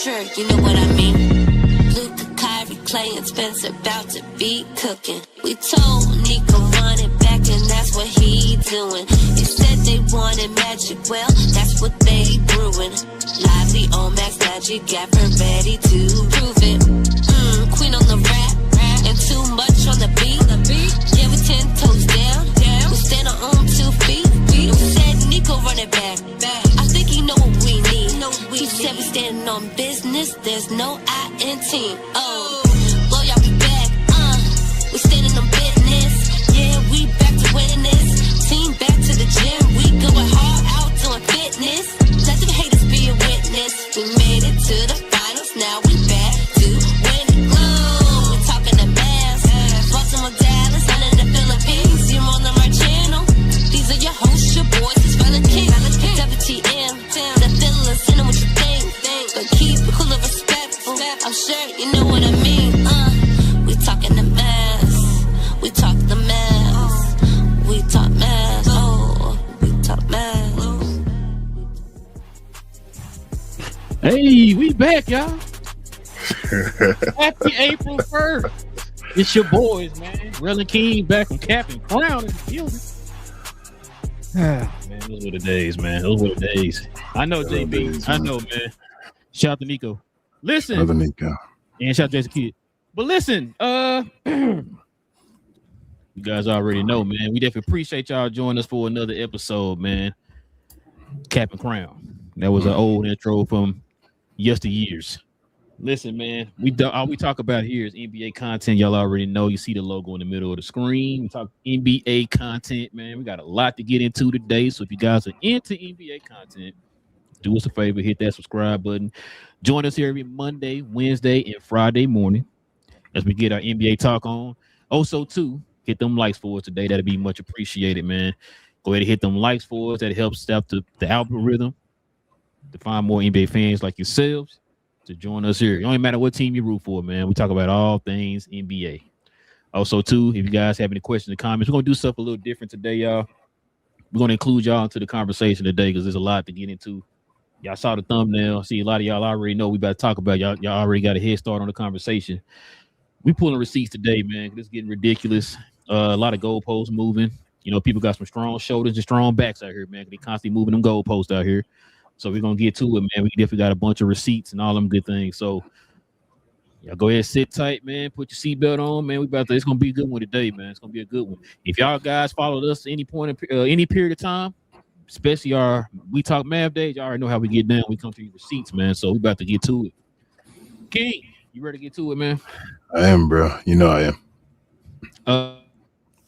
sure you know what I mean. Luka, Kyrie, Clay, and Spencer about to be cooking. We told Nico run it back, and that's what he doing. They said they wanted Magic, well, that's what they brewing. Lively on Max Magic, got her ready to prove it. Queen on the rap, and too much on the beat. Yeah, we 10 toes down. We stand on 2 feet. We said Nico run it back. I think he know what we need. He said we standing on business. There's no I in team. Oh, blow y'all be back. We standing on business. Yeah, we back to winning this. Team back to the gym. We going hard out doing fitness. Let them haters be a witness. We made it to the finals. Now we back to winning. We're talking the mass. Baltimore, Dallas, under the Philippines. You're on our channel. These are your hosts, your boys. It's Relle and King. WTM. The feeling, send them what you think. But keep it cool and respectful. I'm sure you know what I mean. We talking the mass. We talk the mass. We talk mass. Oh, we talk mass. Hey, we back, y'all. Happy April 1st. It's your boys, man. Relle and King back from Cap and Crown in the building. Man, those were the days, man. Those were the days. I know, JB. Days, I know, man. Shout out to Nico. Listen. Brother Nico. And shout out to Jason Kidd. But listen, you guys already know, man. We definitely appreciate y'all joining us for another episode, man. Cap and Crown. That was an old intro from yesteryears. Listen, man, all we talk about here is NBA content. Y'all already know. You see the logo in the middle of the screen. We talk NBA content, man. We got a lot to get into today. So if you guys are into NBA content, do us a favor, hit that subscribe button. Join us here every Monday, Wednesday, and Friday morning as we get our NBA talk on. Also, too, hit them likes for us today. That'd be much appreciated, man. Go ahead and hit them likes for us. That helps out the algorithm to find more NBA fans like yourselves to join us here. It don't matter what team you root for, man. We talk about all things NBA. Also, too, if you guys have any questions or comments, we're going to do stuff a little different today, y'all. We're going to include y'all into the conversation today because there's a lot to get into. Y'all saw the thumbnail. See, a lot of y'all already know we about to talk about. Y'all already got a head start on the conversation. We pulling receipts today, man. This is getting ridiculous. A lot of goalposts moving. You know, people got some strong shoulders and strong backs out here, man. They constantly moving them goalposts out here. So we're going to get to it, man. We definitely got a bunch of receipts and all them good things. So y'all go ahead, sit tight, man. Put your seatbelt on, man. It's going to be a good one today, man. It's going to be a good one. If y'all guys followed us at any point, any period of time, especially our We Talk Math days, y'all already know how we get down. We come to your receipts, man. So we about to get to it. King, you ready to get to it, man? I am, bro. You know I am.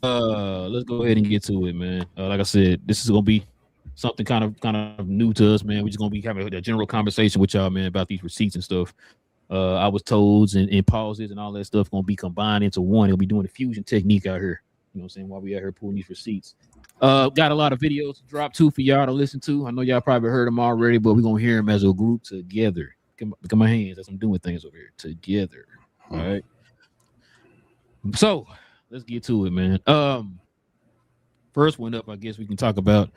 Let's go ahead and get to it, man. Like I said, this is going to be something kind of new to us, man. We're just gonna be having a general conversation with y'all, man, about these receipts and stuff. I was told and pauses and all that stuff gonna be combined into one. It'll be doing the fusion technique out here. You know what I'm saying? While we out here pulling these receipts. Got a lot of videos to drop too for y'all to listen to. I know y'all probably heard them already, but we're gonna hear them as a group together. Look at my hands as I'm doing things over here together. All right. So let's get to it, man. First one up, I guess we can talk about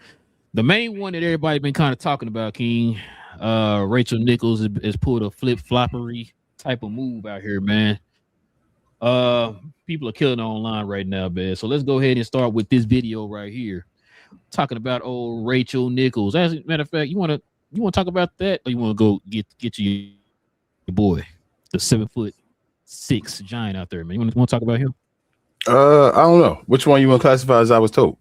the main one that everybody been kind of talking about, King. Rachel Nichols has pulled a flip-floppery type of move out here, man. People are killing it online right now, man. So let's go ahead and start with this video right here, talking about old Rachel Nichols. As a matter of fact, you want to talk about that, or you want to go get your boy, the 7'6" giant out there, man? You want to talk about him? I don't know. Which one you want to classify as I was told?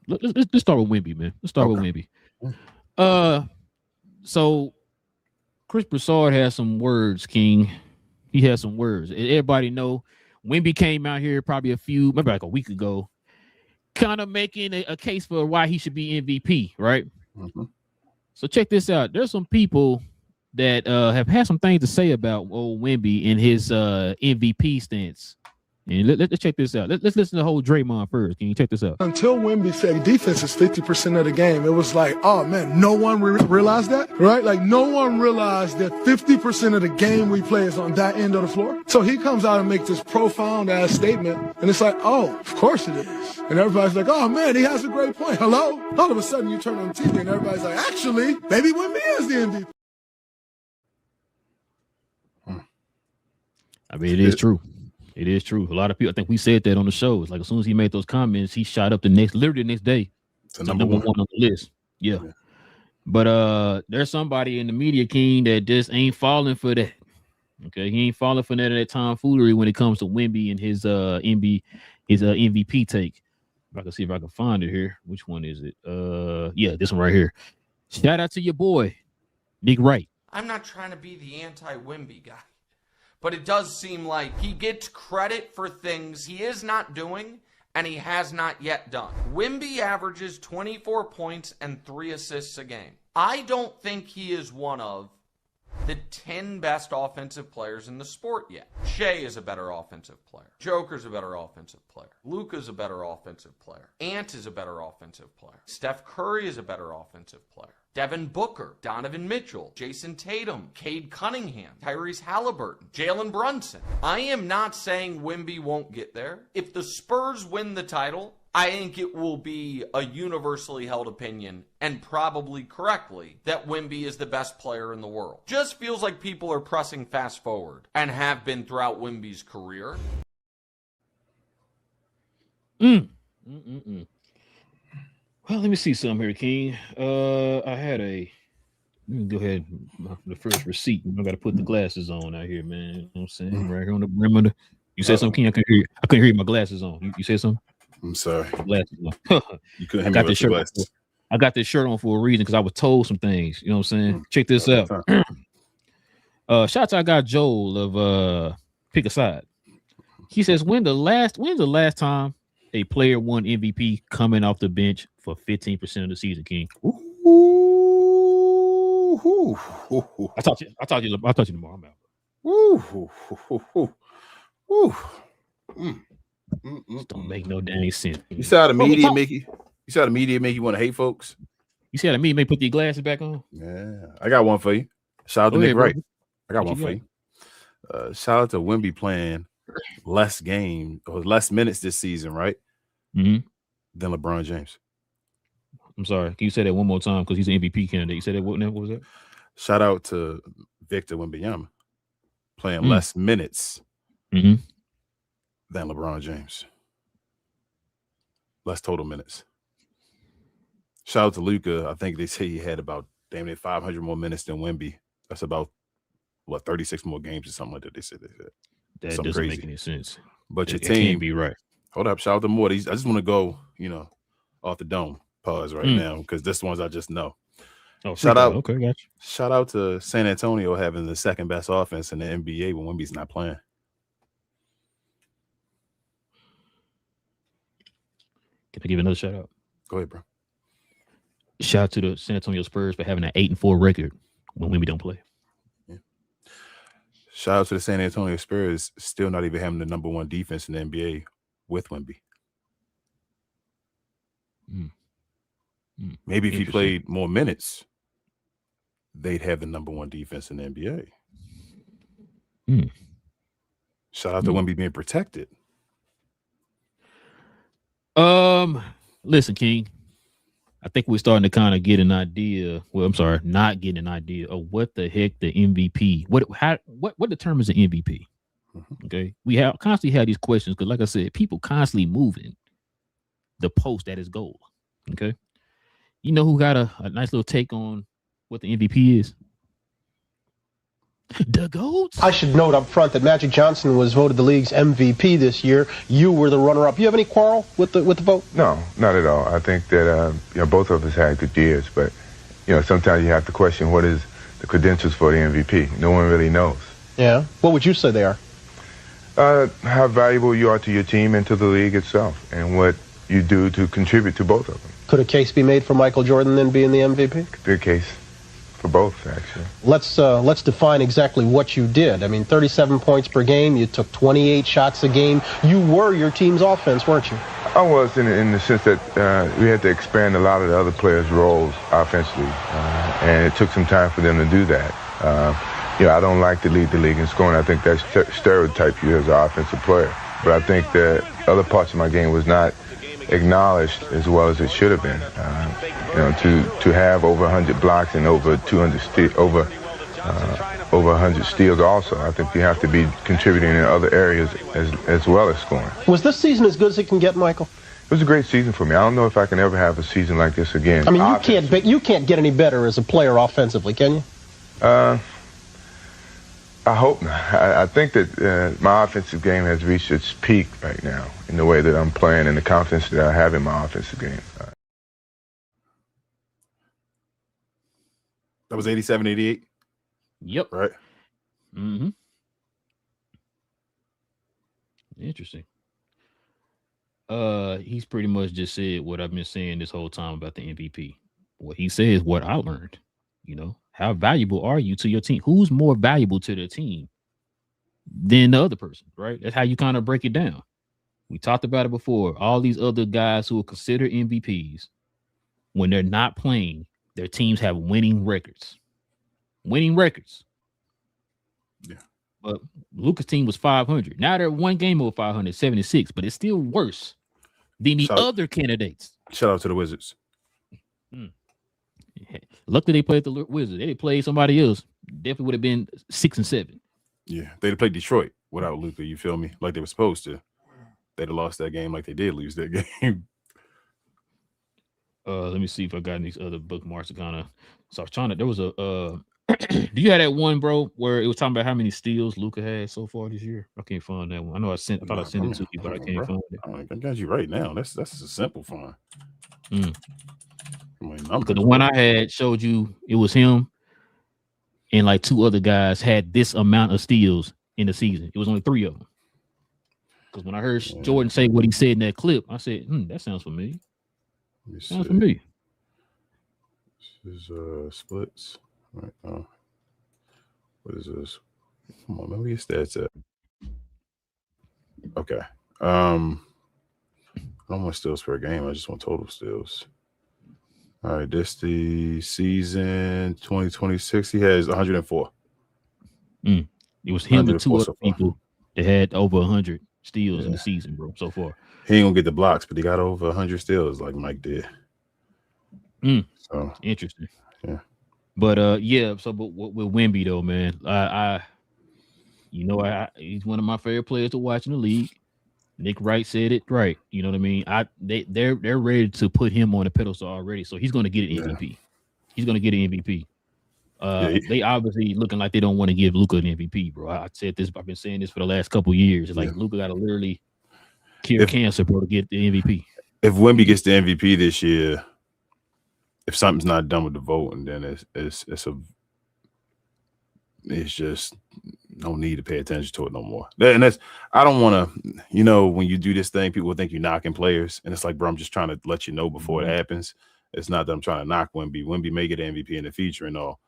Let's start with Wemby, man. Let's start with Wemby. So Chris Broussard has some words, King. He has some words. Everybody know Wemby came out here probably maybe like a week ago, kind of making a case for why he should be MVP, right? Mm-hmm. So check this out. There's some people that have had some things to say about old Wemby and his MVP stance. And let's check this out. Let's listen to the whole Draymond first. Can you check this out? Until Wemby said defense is 50% of the game, it was like, oh man, no one realized that, right? Like no one realized that 50% of the game we play is on that end of the floor. So he comes out and makes this profound ass statement, and it's like, oh, of course it is. And everybody's like, oh man, he has a great point. Hello? All of a sudden you turn on TV and everybody's like, actually, maybe Wemby is the MVP. I mean, it is true. It is true. A lot of people, I think we said that on the show. It's like as soon as he made those comments, he shot up literally the next day. It's number one on the list. Yeah. But there's somebody in the media, King, that just ain't falling for that. Okay, he ain't falling for that tomfoolery when it comes to Wemby and his MVP take. If I can see if I can find it here. Which one is it? Yeah, this one right here. Shout out to your boy, Nick Wright. I'm not trying to be the anti-Wemby guy, but it does seem like he gets credit for things he is not doing and he has not yet done. Wemby averages 24 points and 3 assists a game. I don't think he is one of the 10 best offensive players in the sport yet. Shea is a better offensive player. Joker's a better offensive player. Luka's a better offensive player. Ant is a better offensive player. Steph Curry is a better offensive player. Devin Booker, Donovan Mitchell, Jason Tatum, Cade Cunningham, Tyrese Halliburton, Jalen Brunson. I am not saying Wemby won't get there. If the Spurs win the title, I think it will be a universally held opinion, and probably correctly, that Wemby is the best player in the world. Just feels like people are pressing fast forward, and have been throughout Wemby's career. Well, let me see something here, King. I had let me go ahead. The first receipt. I got to put the glasses on out here, man. You know what I'm saying? Right here on the rim of the. You said something, King? I couldn't hear you. I couldn't hear you, my glasses on. You said something? I'm sorry. Glasses on. You couldn't hear me with the glasses. I got this shirt on for a reason because I was told some things. You know what I'm saying? Check this out. Shout out to our guy Joel of Pick a Side. He says, when's the last time a player won MVP coming off the bench for 15% of the season, King? I'll talk to you tomorrow. I'm out. Don't make no dang sense. You saw the media make you want to hate folks. You see how the media make put your glasses back on? Yeah, I got one for you. Shout out to Nick Wright. I got one for you. Shout out to Wemby playing less minutes this season, right? Mm-hmm. Than LeBron James. I'm sorry. Can you say that one more time? Because he's an MVP candidate. You said that. What was that? Shout out to Victor Wembanyama playing less minutes than LeBron James. Less total minutes. Shout out to Luka. I think they say he had about damn near 500 more minutes than Wemby. That's about 36 more games or something like that. They said that doesn't crazy. Make any sense. But your team can't be right. Hold up. Shout out to more. I just want to go, off the dome. Pause right now because this one's I just know. Oh, shout out. Okay, gotcha. Shout out to San Antonio having the second best offense in the NBA when Wemby's not playing. Can I give another shout out? Go ahead, bro. Shout out to the San Antonio Spurs for having an 8-4 record when Wemby don't play. Yeah. Shout out to the San Antonio Spurs still not even having the number one defense in the NBA with Wemby. Maybe if he played more minutes, they'd have the number one defense in the NBA. Shout out to Wemby being protected. Listen, King. I think we're starting to kind of get an idea. Well, I'm sorry, not getting an idea of what the heck the MVP. What determines an MVP? Okay, we constantly have these questions because, like I said, people constantly moving the post that is goal. Okay. You know who got a nice little take on what the MVP is? The GOATs. I should note up front that Magic Johnson was voted the league's MVP this year. You were the runner-up. You have any quarrel with the vote? No, not at all. I think that both of us had good years, but sometimes you have to question what is the credentials for the MVP. No one really knows. Yeah. What would you say they are? How valuable you are to your team and to the league itself, and what you do to contribute to both of them. Could a case be made for Michael Jordan then being the MVP? Good case. for both, actually. Let's define exactly what you did. I mean, 37 points per game. You took 28 shots a game. You were your team's offense, weren't you? I was in the sense that we had to expand a lot of the other players' roles offensively, and it took some time for them to do that. I don't like to lead the league in scoring. I think that's stereotype you as an offensive player. But I think that other parts of my game was not acknowledged as well as it should have been. To have over 100 blocks and over 200 over 100 steals also. I think you have to be contributing in other areas as well as scoring. Was this season as good as it can get, Michael? It was a great season for me. I don't know if I can ever have a season like this again. I mean, you can't get any better as a player offensively, can you? I hope not. I think that my offensive game has reached its peak right now in the way that I'm playing and the confidence that I have in my offensive game. That was 87, 88? Yep. Right. Mm-hmm. Interesting. He's pretty much just said what I've been saying this whole time about the MVP. What he said is what I learned. How valuable are you to your team? Who's more valuable to the team than the other person, right? That's how you kind of break it down. We talked about it before. All these other guys who are considered MVPs, when they're not playing, their teams have winning records. Winning records. Yeah. But Luka's team was 500. Now they're one game over 576, but it's still worse than the other candidates. Shout out to the Wizards. Luckily they played the Wizards. They played somebody else. Definitely would have been 6 and 7. Yeah, they'd have played Detroit without Luka. You feel me? Like they were supposed to. They'd have lost that game like they did lose that game. Let me see if I got these other bookmarks to kind of. So I was trying to. There was a. Do you have that one, bro, where it was talking about how many steals Luka had so far this year? I can't find that one. I know I thought I sent it to you, but I can't find it. I got you right now. That's a simple find. Because the one I had showed you it was him and like 2 other guys had this amount of steals in the season. It was only 3 of them. Because when I heard Jordan say what he said in that clip, I said, that sounds familiar. Sounds familiar. This is splits. Right now. What is this? Come on, man. Where your stats at? Okay. I don't want steals per game. I just want total steals. All right, this the season 2026. He has 104. It was him and 2 other people that had over 100 steals in the season, bro, so far. He ain't gonna get the blocks, but he got over 100 steals like Mike did. So interesting. Yeah. But but with Wemby though, man, he's one of my favorite players to watch in the league. Nick Wright said it right. You know what I mean? They're ready to put him on a pedestal already, so he's going to get an MVP. He's going to get an MVP. They obviously looking like they don't want to give Luka an MVP, bro. I said this. I've been saying this for the last couple of years. It's like Luka got to literally cure cancer, bro, to get the MVP. If Wemby gets the MVP this year, if something's not done with the voting, then it's just no need to pay attention to it no more. And I don't want to, when you do this thing, people think you're knocking players, and it's like, bro, I'm just trying to let you know before it happens. It's not that I'm trying to knock Wemby. Wemby may get an MVP in the future and all.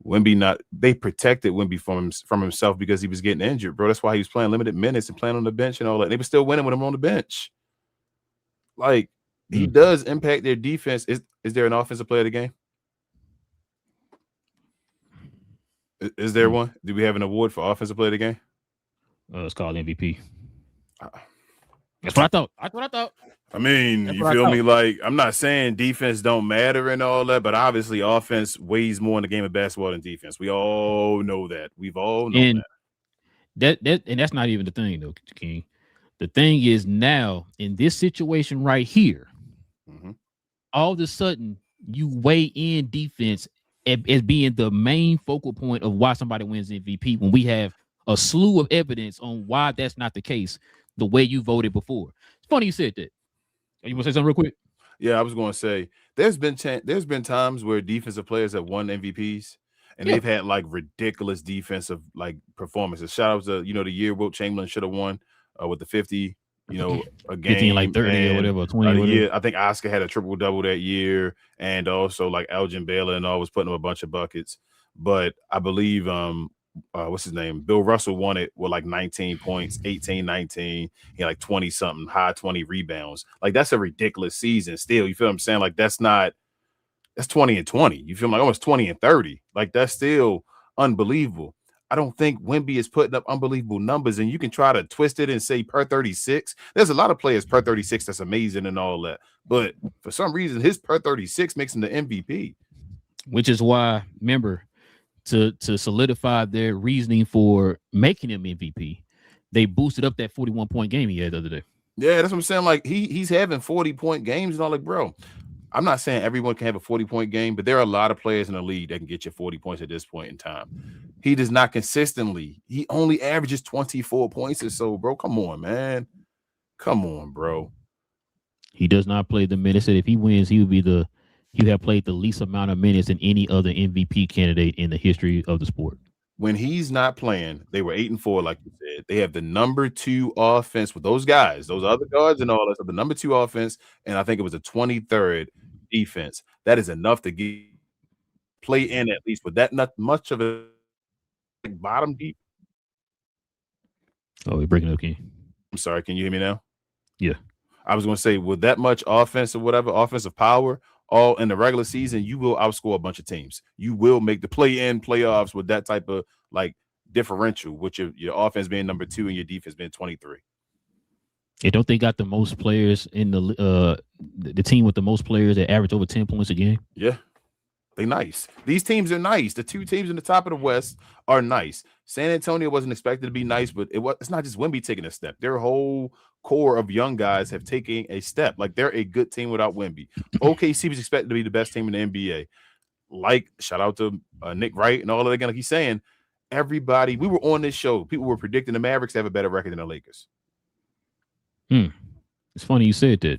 They protected Wemby from himself because he was getting injured, bro. That's why he was playing limited minutes and playing on the bench and all that. They were still winning with him on the bench. Like, he does impact their defense. Is there an offensive player of the game? Is there one? Do we have an award for offensive player of the game? It's called MVP. That's what I thought. I mean, you feel me? Like, I'm not saying defense don't matter and all that, but obviously offense weighs more in the game of basketball than defense. We all know that. We've all known that. And that's not even the thing, though, King. The thing is now, in this situation right here, all of a sudden, you weigh in defense as being the main focal point of why somebody wins MVP when we have a slew of evidence on why that's not the case the way you voted before. It's funny you said that. You want to say something real quick? Yeah, I was going to say there's been times where defensive players have won MVPs and they've had like ridiculous defensive like performances. Shout out to the year Wilt Chamberlain should have won with the 50 a 15, game, like 30 or whatever, 20 or whatever. year. I think Oscar had a triple double that year, and also like Elgin Baylor and all was putting up a bunch of buckets. But I believe what's his name? Bill Russell won it with like 19 points, 18, 19. He had like 20 something, high 20 rebounds. Like that's a ridiculous season still. You feel what I'm saying? Like that's 20 and 20. You feel like almost 20 and 30. Like that's still unbelievable. I don't think Wemby is putting up unbelievable numbers, and you can try to twist it and say per 36. There's a lot of players per 36 that's amazing and all that, but for some reason his per 36 makes him the MVP. Which is why, remember, to solidify their reasoning for making him MVP, they boosted up that 41-point game he had the other day. Yeah, that's what I'm saying. Like he's having 40-point games and all. Like, bro, I'm not saying everyone can have a 40-point game, but there are a lot of players in the league that can get you 40 points at this point in time. He does not consistently. He only averages 24 points or so, bro. Come on, man. Come on, bro. He does not play the minutes. If he wins, he would have played the least amount of minutes than any other MVP candidate in the history of the sport. When he's not playing, they were 8-4, like you said. They have the number 2 offense with those guys, those other guards and all that stuff. The number 2 offense, and I think it was the 23rd defense. That is enough to play in at least with that. Not much of a bottom deep. Oh, we're breaking up, King. I'm sorry. Can you hear me now? Yeah. I was going to say, with that much offense or whatever, offensive power, all in the regular season, you will outscore a bunch of teams. You will make the play-in playoffs with that type of like differential, with your offense being number 2 and your defense being 23. Hey, don't they got the most players in the team with the most players that average over 10 points a game? Yeah. They nice. These teams are nice. The 2 teams in the top of the West are nice. San Antonio wasn't expected to be nice, but it's not just Wemby taking a step. Their whole core of young guys have taken a step. Like they're a good team without Wemby. OKC was expected to be the best team in the NBA. Like shout out to Nick Wright and all of that. Like he's saying, everybody. We were on this show. People were predicting the Mavericks to have a better record than the Lakers. It's funny you said that.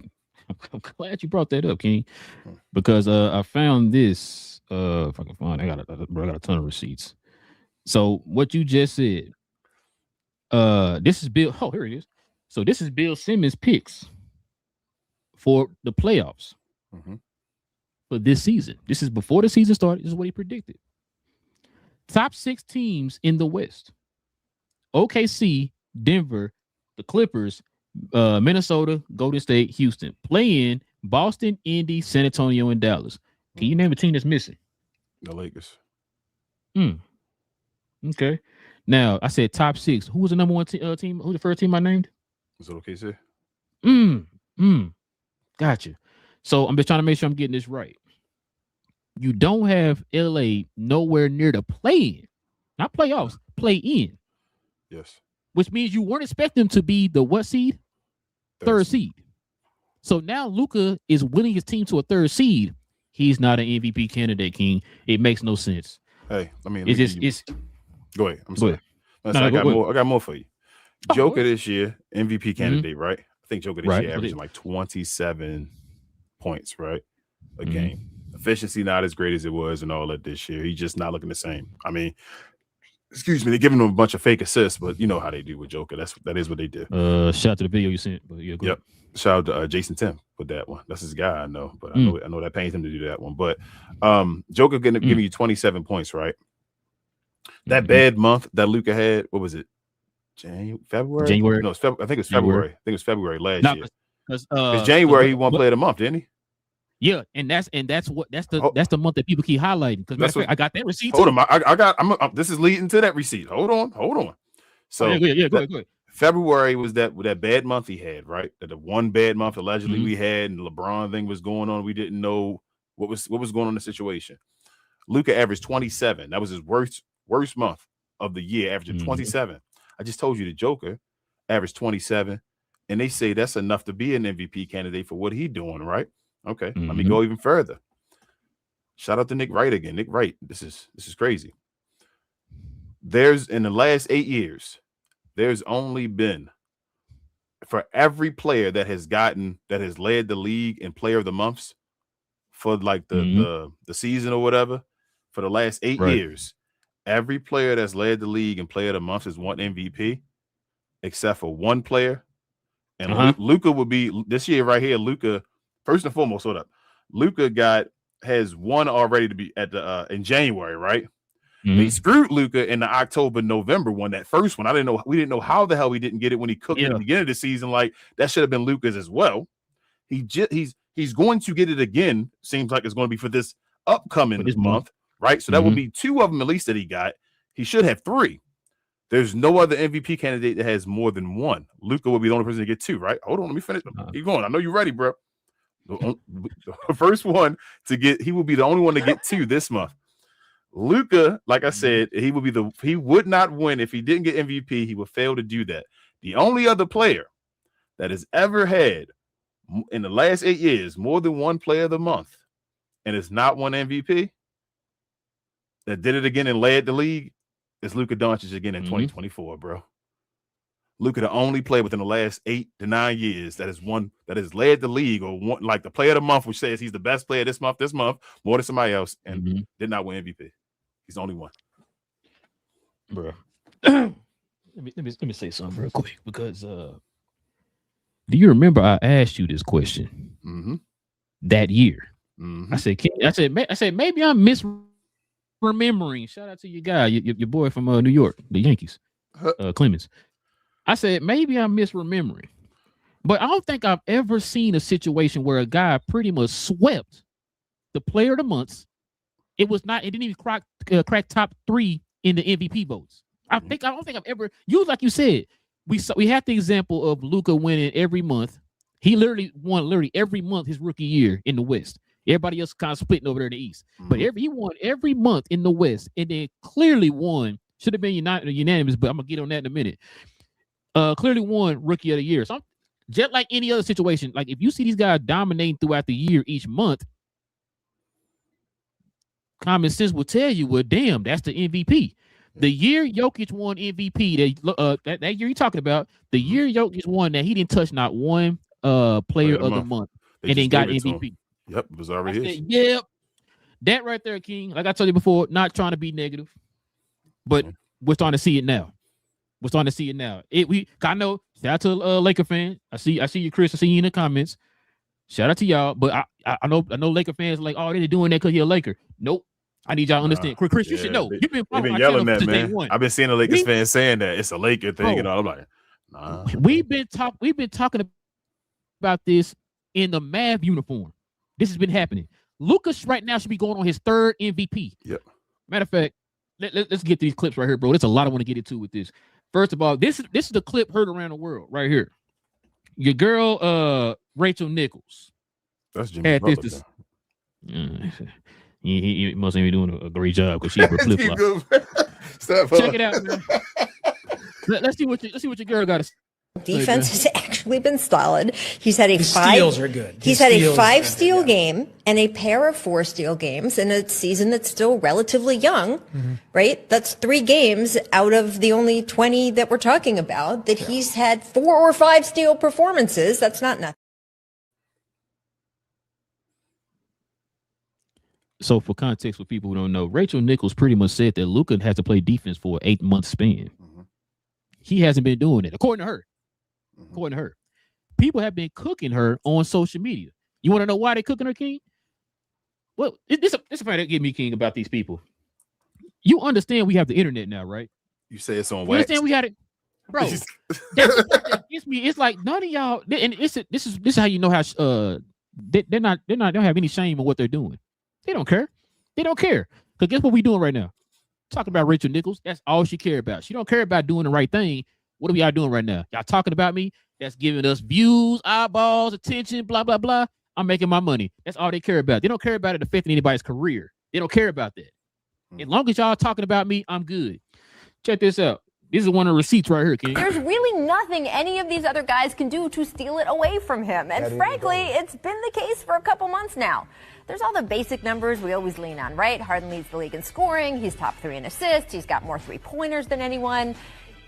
I'm glad you brought that up, King, because I found this. If I can find it, I got a ton of receipts. So what you just said, this is Bill. Oh, here it is. So this is Bill Simmons' picks for the playoffs for this season. This is before the season started. This is what he predicted. Top 6 teams in the West: OKC, Denver, the Clippers, Minnesota, Golden State, Houston. Play-in: Boston, Indy, San Antonio, and Dallas. Can you name a team that's missing? The Lakers. Okay. Now I said top 6. Who was the number 1 team? Who's the first team I named? Is it okay, sir? Gotcha. So I'm just trying to make sure I'm getting this right. You don't have LA nowhere near the play-in, not playoffs, play-in. Yes. Which means you weren't expecting them to be the what seed? Third seed. So now Luka is winning his team to a 3rd seed. He's not an MVP candidate, King. It makes no sense. Hey, Go ahead. I'm sorry. I got more for you. Joker this year, MVP candidate, right? I think Joker this year averaging like 27 points, right? A game. Efficiency not as great as it was and all that this year. He's just not looking the same. I mean, excuse me, they're giving him a bunch of fake assists, but you know how they do with Joker. That is what they do. Shout out to the video you sent. But yeah, yep. Shout out to Jason Tim with that one. That's his guy, I know, but I know that pains him to do that one. But Joker giving you 27 points, right? That bad month that Luka had, what was it? February? No, I think it was February. I think it was February last year. Because January he won Player of the Month, didn't he? Yeah, and that's the month that people keep highlighting. Because I got that receipt. Hold on, this is leading to that receipt. Hold on. So go ahead. February was that bad month he had, right? The one bad month allegedly we had, and the LeBron thing was going on. We didn't know what was going on in the situation. Luka averaged 27. That was his worst month of the year, averaging 27. I just told you the Joker averaged 27, and they say that's enough to be an MVP candidate for what he's doing, right? Okay, let me go even further. Shout out to Nick Wright again. Nick Wright, this is crazy. There's in the last 8 years, there's only been for every player that has led the league in player of the months for like the season or whatever for the last 8 years. Every player that's led the league in player of the month has won MVP, except for one player, And Luka would be this year right here. Luka, first and foremost, hold up. Luka has one already to be at the in January, right? They screwed Luka in the October-November one, that first one. We didn't know how the hell we didn't get it when he cooked at the beginning of the season. Like that should have been Luka's as well. He's going to get it again. Seems like it's going to be for this upcoming month, right? So that would be 2 of them at least that he got. He should have 3. There's no other MVP candidate that has more than 1. Luka would be the only person to get 2, right? Hold on, let me finish. Keep going. I know you're ready, bro. The first one to get, he will be the only one to get 2 this month. Luka, like I said, he would not win if he didn't get MVP. He would fail to do that. The only other player that has ever had in the last 8 years more than 1 player of the month and it's not won MVP that did it again and led the league is Luka Doncic again in 2024, bro. Luka, the only player within the last 8 to 9 years that has led the league or won, like the player of the month, which says he's the best player this month, more than somebody else, and did not win MVP. He's the only one, bro. let me say something real quick because do you remember I asked you this question that year? I said maybe I'm misremembering. Shout out to your guy, your boy from New York, the Yankees, Clemens. I said maybe I'm misremembering, but I don't think I've ever seen a situation where a guy pretty much swept the player of the month. It didn't even crack top 3 in the MVP votes. I don't think I've ever. Like you said, we had the example of Luka winning every month. He literally won every month his rookie year in the West. Everybody else kind of splitting over there in the East, but he won every month in the West, and then clearly won. Should have been unanimous, but I'm gonna get on that in a minute. Clearly won Rookie of the Year. So just like any other situation, like if you see these guys dominating throughout the year each month, common sense will tell you, well, damn, that's the MVP. The year Jokic won MVP, that year you're talking about, the year Jokic won that, he didn't touch not one player of the month and then got MVP. Yep, it was already his. Yep. That right there, King. Like I told you before, not trying to be negative, but we're starting to see it now. I know. Shout out to Laker fan. I see you, Chris. I see you in the comments. Shout out to y'all. But I know Laker fans are like, oh, they're doing that because you're a Laker. Nope. I need y'all to understand. Chris, you should know. You've been yelling that, man. I've been seeing the Lakers fans saying that it's a Laker thing and all. I'm like, nah. We've been talking about this in the Mavs uniform. This has been happening. Lucas right now should be going on his 3rd MVP. Yep. Matter of fact, let's get these clips right here, bro. There's a lot I want to get into with this. First of all, this is the clip heard around the world right here. Your girl, Rachel Nichols. That's Jimmy Butler. He must be doing a great job because she's a flip flop. Check it out, man. Let's see what your girl got to say. Defense has actually been solid. He's had steals are good. He's had a 5-steal game and a pair of 4-steal games in a season that's still relatively young, right? That's 3 games out of the only 20 that we're talking about that he's had 4 or 5 steal performances. That's not nothing. So for context, for people who don't know, Rachel Nichols pretty much said that Luka has to play defense for an 8-month span. He hasn't been doing it, according to her. According to her, people have been cooking her on social media. You want to know why they're cooking her, King? Well, this a fact that get me, King, about these people. You understand we have the internet now, right? You say it's on wax. You understand we got it, bro. That gets me. It's like none of y'all, and this is how you know how they don't have any shame in what they're doing. They don't care. Because guess what we doing right now? Talking about Rachel Nichols. That's all she care about. She don't care about doing the right thing. What are y'all doing right now? Y'all talking about me? That's giving us views, eyeballs, attention, blah, blah, blah. I'm making my money. That's all they care about. They don't care about it affecting anybody's career. They don't care about that. As long as y'all talking about me, I'm good. Check this out. This is one of the receipts right here, King. There's really nothing any of these other guys can do to steal it away from him. And frankly, it's been the case for a couple months now. There's all the basic numbers we always lean on, right? Harden leads the league in scoring. He's top 3 in assists. He's got more 3-pointers than anyone.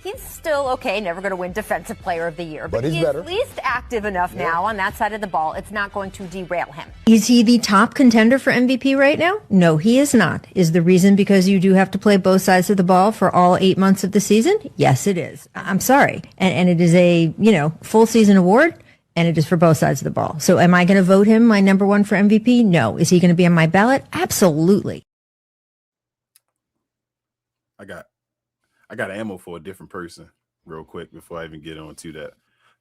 He's still okay, never going to win Defensive Player of the Year. But he's better. At least active enough now on that side of the ball. It's not going to derail him. Is he the top contender for MVP right now? No, he is not. Is the reason because you do have to play both sides of the ball for all 8 months of the season? Yes, it is. I'm sorry. And it is a, full season award, and it is for both sides of the ball. So am I going to vote him my number one for MVP? No. Is he going to be on my ballot? Absolutely. I got ammo for a different person real quick before I even get on to that.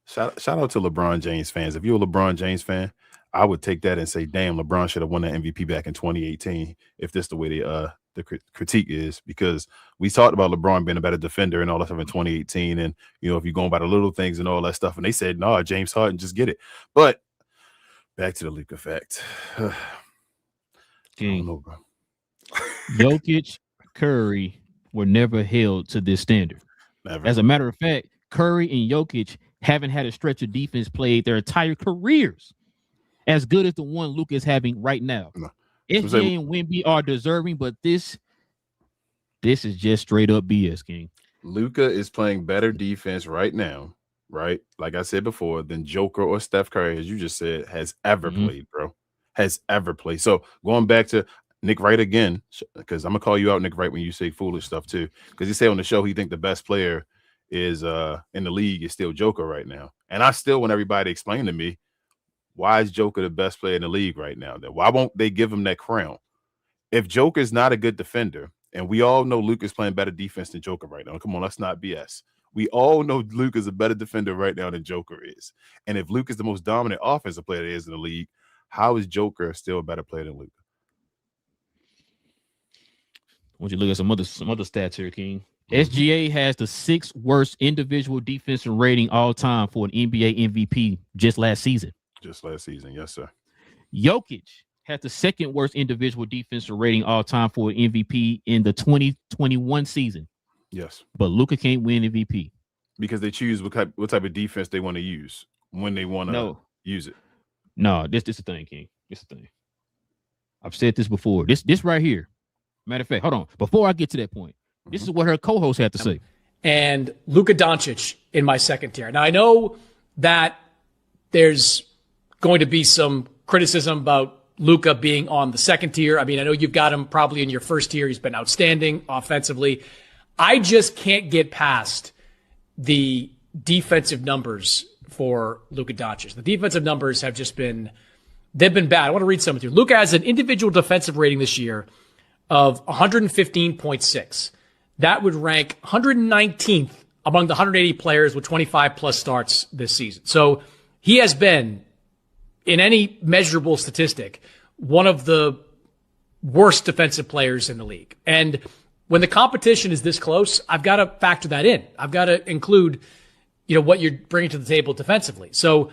Shout out to LeBron James fans. If you're a LeBron James fan, I would take that and say, damn, LeBron should have won that MVP back in 2018 if this the way the critique is, because we talked about LeBron being a better defender and all that stuff in 2018. And, if you're going by the little things and all that stuff, and they said, no, James Harden, just get it. But back to the Luka effect. King. I don't know, bro. Jokic, Curry were never held to this standard. Never. As a matter of fact, Curry and Jokic haven't had a stretch of defense played their entire careers as good as the one Luka is having right now. No. SGA and Wemby are deserving, but this is just straight up BS, King. Luka is playing better defense right now, right? Like I said before, than Joker or Steph Curry, as you just said, has ever played, bro. Has ever played. So going back to Nick Wright again, because I'm gonna call you out, Nick Wright, when you say foolish stuff too, because he said on the show he think the best player is in the league is still Joker right now, and I still want everybody to explain to me why is Joker the best player in the league right now. Then why won't they give him that crown? If Joker is not a good defender, and we all know Luka's playing better defense than Joker right now. Come on, let's not BS. We all know Luka's a better defender right now than Joker is, and if Luka's the most dominant offensive player there is in the league, how is Joker still a better player than Luka? I want you to look at some other stats here, King. SGA has the 6th worst individual defensive rating all time for an NBA MVP just last season. Just last season, yes, sir. Jokic had the 2nd worst individual defensive rating all time for an MVP in the 2021 season. Yes. But Luka can't win MVP. Because they choose what type of defense they want to use when they want to use it. No, this is the thing, King. This is the thing. I've said this before. This right here. Matter of fact, hold on. Before I get to that point, this is what her co-host had to say. And Luka Doncic in my second tier. Now, I know that there's going to be some criticism about Luka being on the second tier. I mean, I know you've got him probably in your first tier. He's been outstanding offensively. I just can't get past the defensive numbers for Luka Doncic. The defensive numbers have just been, they've been bad. I want to read some of you. Luka has an individual defensive rating this year of 115.6. That would rank 119th among the 180 players with 25 plus starts this season. So he has been, in any measurable statistic, one of the worst defensive players in the league. And when the competition is this close, I've got to factor that in. I've got to include, what you're bringing to the table defensively. So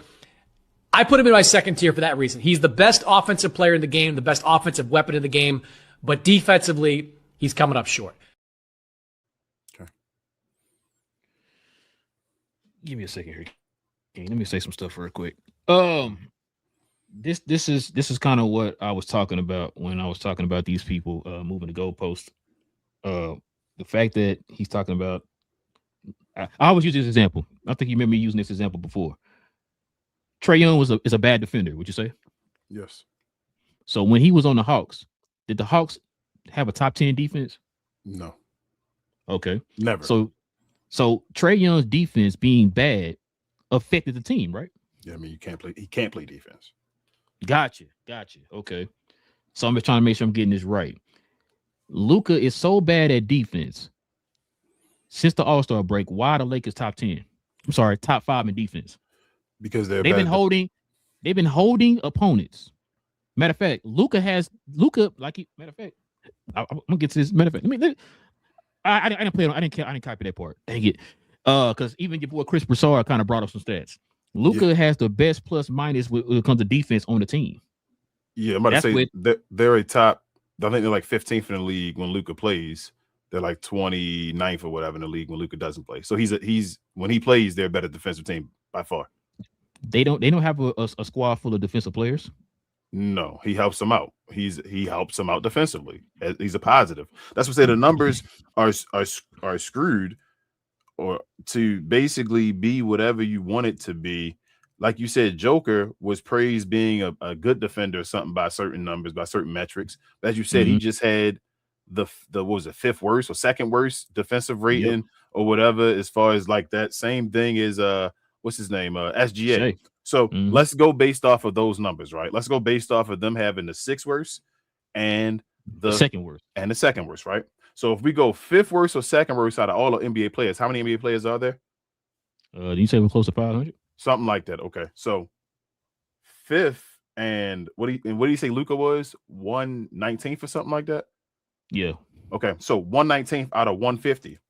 I put him in my second tier for that reason. He's the best offensive player in the game, the best offensive weapon in the game. But defensively, he's coming up short. Okay. Give me a second here. Okay, let me say some stuff real quick. This is kind of what I was talking about when I was talking about these people moving the goalpost. The fact that he's talking about, I always use this example. I think you remember me using this example before. Trae Young is a bad defender. Would you say? Yes. So when he was on the Hawks, did the Hawks have a top 10 defense? No. Okay. Never. So Trae Young's defense being bad affected the team, right? Yeah, I mean, he can't play defense. Gotcha. Okay. So I'm just trying to make sure I'm getting this right. Luka is so bad at defense. Since the All-Star break, why are the Lakers top 10? I'm sorry, top 5 in defense. Because they've been holding opponents. Matter of fact, Luka, matter of fact, I'm gonna get to this. Matter of fact, I didn't play it. I didn't copy that part. Dang it. Because even your boy Chris Broussard kind of brought up some stats. Luka has the best plus minus when it comes to defense on the team. Yeah, I'm about to say they're a top. I think they're like 15th in the league when Luka plays. They're like 29th or whatever in the league when Luka doesn't play. So he's when he plays, they're a better defensive team by far. They don't have a squad full of defensive players. No, he helps them out. He helps them out defensively. He's a positive. That's what I say. The numbers are screwed or to basically be whatever you want it to be. Like you said, Joker was praised being a good defender or something by certain numbers, by certain metrics. But as you said, he just had the what was it, 5th worst or 2nd worst defensive rating or whatever, as far as like that. Same thing as what's his name? SGA. Shay. So let's go based off of those numbers, right? Let's go based off of them having the 6th worst and the 2nd worst. And the 2nd worst, right? So if we go 5th worst or 2nd worst out of all the NBA players, how many NBA players are there? Did you say we're close to 500? Something like that. Okay. So 5th and what do you say Luka was? 119th or something like that? Yeah. Okay. So 119th out of 150.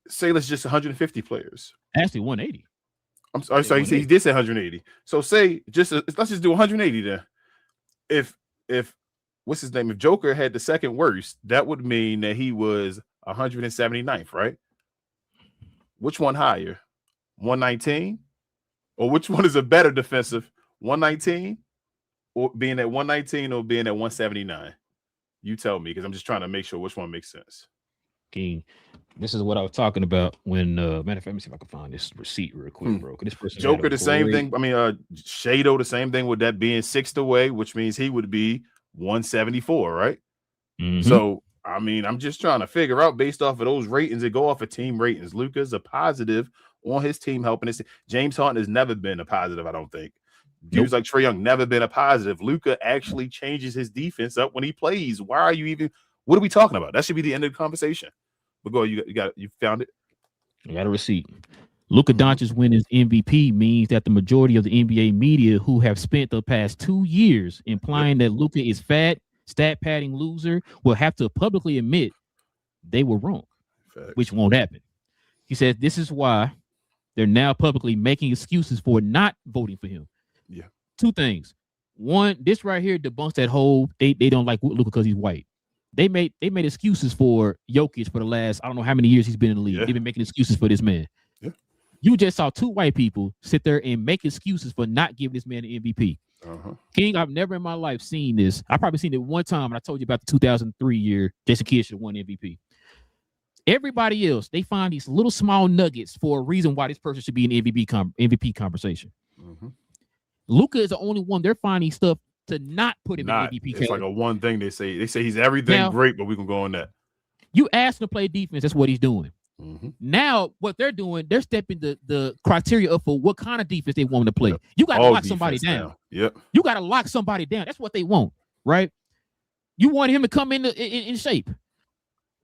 Say let's just 150 players. Actually 180. I'm sorry, so he did say 180. So say let's just do 180 then. If what's his name? If Joker had the 2nd worst, that would mean that he was 179th, right? Which one higher? 119? Or which one is a better defensive? 119? Or being at 119 or being at 179? You tell me, because I'm just trying to make sure which one makes sense. King, this is what I was talking about when matter of fact, let me see if I can find this receipt real quick, bro. This person Joker, the same thing. I mean, Shado, the same thing with that being 6th away, which means he would be 174, right? So, I mean, I'm just trying to figure out based off of those ratings, they go off of team ratings. Luka's a positive on his team helping us. James Harden has never been a positive, I don't think. Dudes like Trae Young never been a positive. Luka actually changes his defense up when he plays. Why are you even? What are we talking about? That should be the end of the conversation. But go, you found it. I got a receipt. Luka Doncic winning MVP means that the majority of the NBA media who have spent the past 2 years implying that Luka is fat, stat padding loser will have to publicly admit they were wrong, which won't happen. He says this is why they're now publicly making excuses for not voting for him. Yeah. 2 things. One, this right here debunks that whole they don't like Luka because he's white. They made excuses for Jokic for the last I don't know how many years he's been in the league. They've been making excuses for this man. Yeah. You just saw 2 white people sit there and make excuses for not giving this man an MVP. King, I've never in my life seen this. I probably seen it one time, and I told you about the 2003 year Jason Kidd should have won MVP. Everybody else, they find these little small nuggets for a reason why this person should be in MVP conversation. Luka is the only one they're finding stuff to not put him in MVP. It's like a one thing they say. They say he's everything great, but we can go on that. You ask him to play defense, that's what he's doing. Now, what they're doing, they're stepping the criteria up for what kind of defense they want him to play. You got to lock somebody down. You got to lock somebody down. That's what they want, right? You want him to come in shape.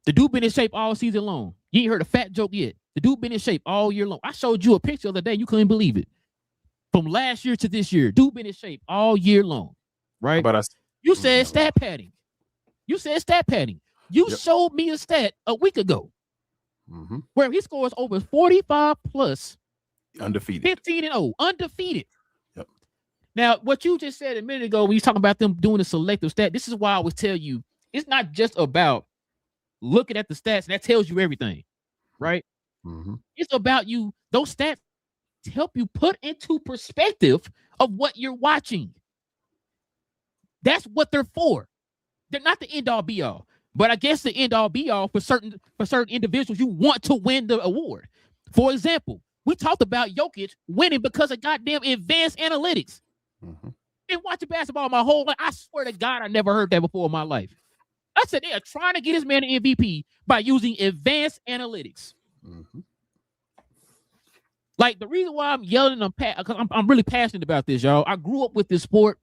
The dude been in shape all season long. You ain't heard a fat joke yet. The dude been in shape all year long. I showed you a picture the other day. You couldn't believe it. From last year to this year, dude been in shape all year long, right? But you said stat padding. You showed me a stat a week ago where he scores over 45 plus, undefeated, 15-0, undefeated. Yep. Now, what you just said a minute ago when you talking about them doing a selective stat, this is why I always tell you it's not just about looking at the stats and that tells you everything, right? It's about you. Those stats help you put into perspective of what you're watching. That's what they're for. They're not the end all be all, but I guess the end all be all for certain individuals you want to win the award. For example, we talked about Jokic winning because of goddamn advanced analytics. Been watching basketball my whole life. I swear to God, I never heard that before in my life. I said they are trying to get this man an MVP by using advanced analytics. Like the reason why I'm yelling, because I'm really passionate about this, y'all. I grew up with this sport.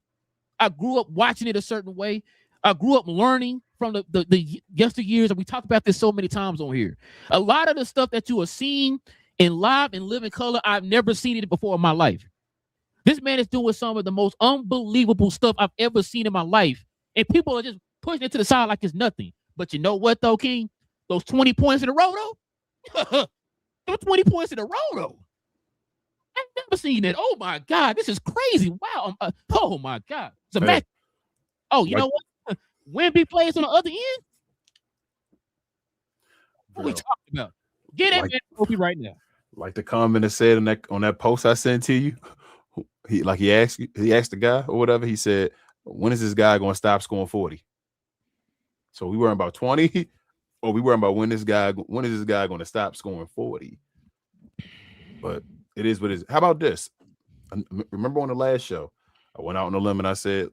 I grew up watching it a certain way. I grew up learning from the yesteryears, and we talked about this so many times on here. A lot of the stuff that you are seeing in live and living color, I've never seen it before in my life. This man is doing some of the most unbelievable stuff I've ever seen in my life, and people are just pushing it to the side like it's nothing. But you know what, though, King? Those 20 points in a row, though? Those 20 points in a row, though? I've never seen it. Oh, my God. This is crazy. Wow. Oh, my God. It's a match. Oh, you know what? Wemby plays on the other end? What are we talking about? Get that man trophy right now. Like the commenter said on that post I sent to you, he asked the guy or whatever. He said, "When is this guy going to stop scoring 40?" So we were about 20 oh, we worrying about when is this guy going to stop scoring 40? But it is what it is. How about this? Remember on the last show, I went out on a limb and I said,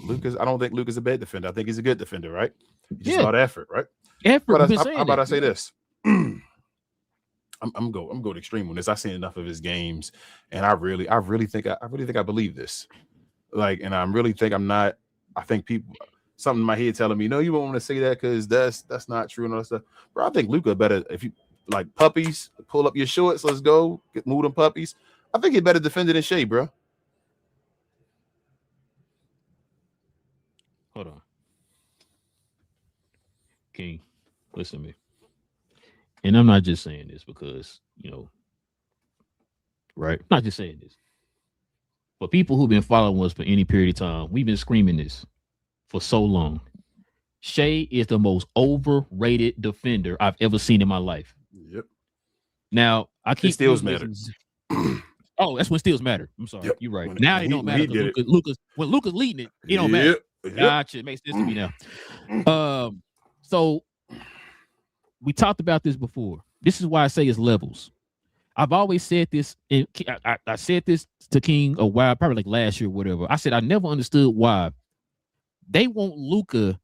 Lucas, I don't think Lucas is a bad defender. I think he's a good defender, right? Just a lot of effort, right? Effort. How about I say this? I'm going extreme on this. I've seen enough of his games, and I really think I believe this. Like, and I really think I'm not. I think people, something in my head telling me, no, you won't want to say that because that's not true and all that stuff. Bro, I think Luka better if you like puppies. Pull up your shorts. Let's go. Move them puppies. I think he better defender than Shea, bro. Hold on, King. Listen to me. And I'm not just saying this because, right? I'm not just saying this. But people who've been following us for any period of time, we've been screaming this for so long. Shea is the most overrated defender I've ever seen in my life. Yep. Now, I keep steals matter. Oh, that's when steals matter. I'm sorry. Yep. You're right. Now they don't matter. When Luka's leading it don't matter. Yep. Gotcha. It makes sense to me now. So we talked about this before. This is why I say it's levels. I've always said this, and I said this to King a while, probably like last year or whatever. I said I never understood why they want Luka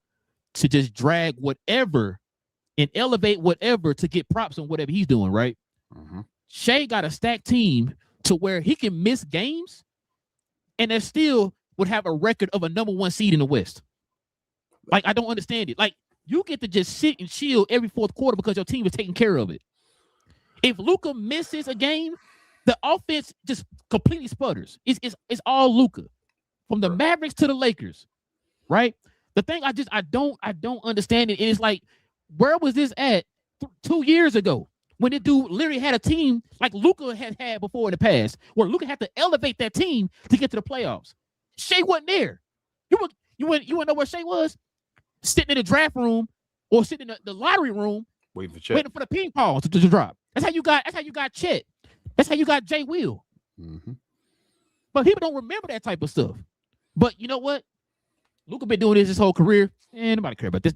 to just drag whatever and elevate whatever to get props on whatever he's doing, right? Mm-hmm. Shea got a stacked team to where he can miss games and they still would have a record of a number 1 seed in the West. Like, I don't understand it. Like, you get to just sit and chill every fourth quarter because your team is taking care of it. If Luka misses a game, the offense just completely sputters. It's all Luka, from the Mavericks to the Lakers, right? The thing I don't understand it is, like, where was this at 2 years ago when the dude literally had a team like Luka had before in the past, where Luka had to elevate that team to get to the playoffs? Shea wasn't there. You wouldn't know where Shea was? Sitting in the draft room or sitting in the lottery room waiting for the ping pong to drop. That's how you got Chet. That's how you got Jay Will. Mm-hmm. But people don't remember that type of stuff. But you know what? Luka been doing this his whole career. And nobody care about this.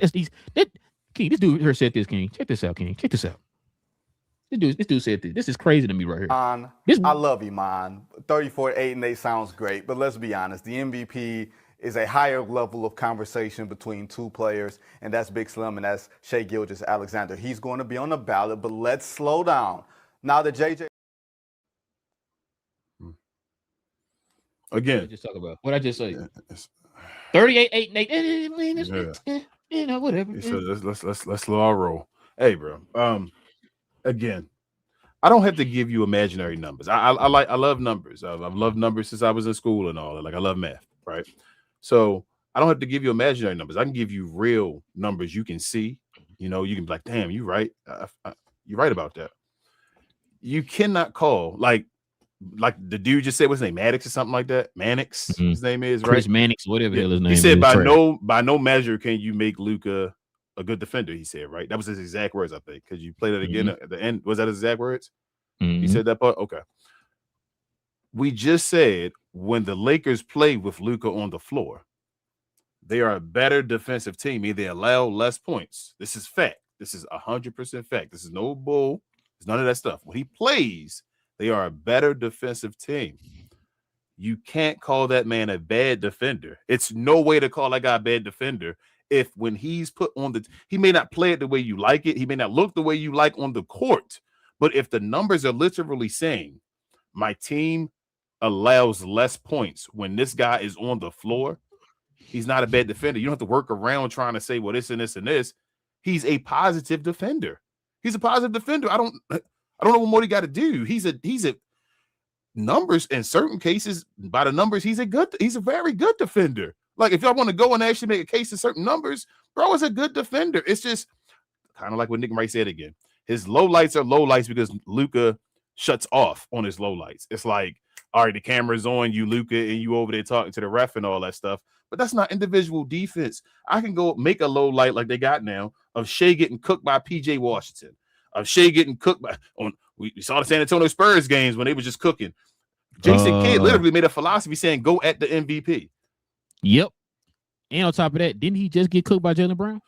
King, this dude here said this, King. Check this out, King. Check this out. This dude said this. This is crazy to me right here. I love Iman. 34, 8, and 8 sounds great, but let's be honest. The MVP is a higher level of conversation between two players, and that's Big Slim and that's Shai Gilgeous-Alexander. He's going to be on the ballot, but let's slow down. Now that JJ... Again. Just talk about what I just said. 38, 8, and 8. Whatever. So let's slow our roll. Hey, bro. Again, I don't have to give you imaginary numbers. I love numbers. I've loved numbers since I was in school and all that. Like, I love math, right? So I don't have to give you imaginary numbers. I can give you real numbers you can see. You can be like, damn, you're right. You're right about that. You cannot call like the dude just said, what's his name? Maddox or something like that. Mannix, his name is, right? Chris Mannix, whatever his name is. He said by no measure can you make Luka a good defender, he said, right? That was his exact words, I think, because you played it again at the end. Was that his exact words? He said that part? Okay. We just said when the Lakers play with Luka on the floor, they are a better defensive team. They allow less points. This is fact. This is 100% fact. This is no bull. There's none of that stuff. When he plays, they are a better defensive team. You can't call that man a bad defender. It's no way to call that guy a bad defender if when he's put on he may not play it the way you like it. He may not look the way you like on the court. But if the numbers are literally saying my team allows less points when this guy is on the floor, he's not a bad defender. You don't have to work around trying to say, well, this and this and this. He's a positive defender. He's a positive defender. I don't know what more he got to do. He's a numbers in certain cases, by the numbers, he's a very good defender. Like, if y'all want to go and actually make a case in certain numbers, bro is a good defender. It's just kind of like what Nick Wright said again. His low lights are low lights because Luka shuts off on his low lights. It's like, all right, the camera's on you, Luka, and you over there talking to the ref and all that stuff. But that's not individual defense. I can go make a low light like they got now of Shea getting cooked by PJ Washington, of Shea getting cooked by we saw the San Antonio Spurs games when they were just cooking. Jason Kidd literally made a philosophy saying go at the MVP. Yep. And on top of that, didn't he just get cooked by Jaylen Brown?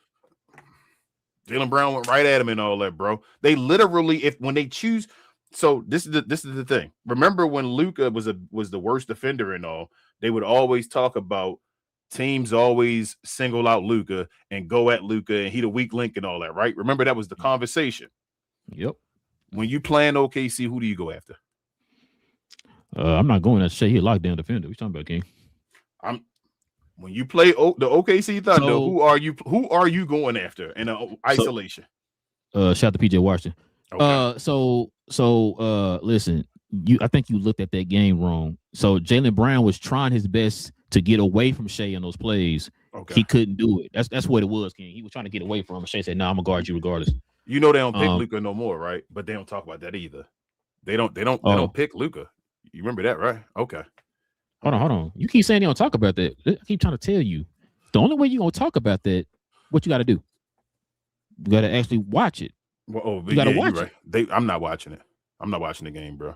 Jaylen Brown went right at him and all that, bro. They literally, when they choose, so this is the thing. Remember when Luka was the worst defender and all, they would always talk about teams always single out Luka and go at Luka and he the weak link and all that, right? Remember that was the conversation. Yep. When you playing OKC, who do you go after? I'm not going to say he a lockdown defender. What you talking about, King? When you play the OKC Thunder, who are you going after in isolation? Shout out to PJ Washington. Okay. Listen, I think you looked at that game wrong. So Jaylen Brown was trying his best to get away from Shea in those plays. Okay. He couldn't do it. That's what it was, King. He was trying to get away from him. Shea said, "No, I'm gonna guard you regardless." You know they don't pick Luka no more, right? But they don't talk about that either. They don't pick Luka. You remember that, right? Okay. Hold on. You keep saying they don't talk about that. I keep trying to tell you. The only way you're gonna talk about that, what you gotta do? You gotta actually watch it. Well, you gotta watch it. I'm not watching it. I'm not watching the game, bro.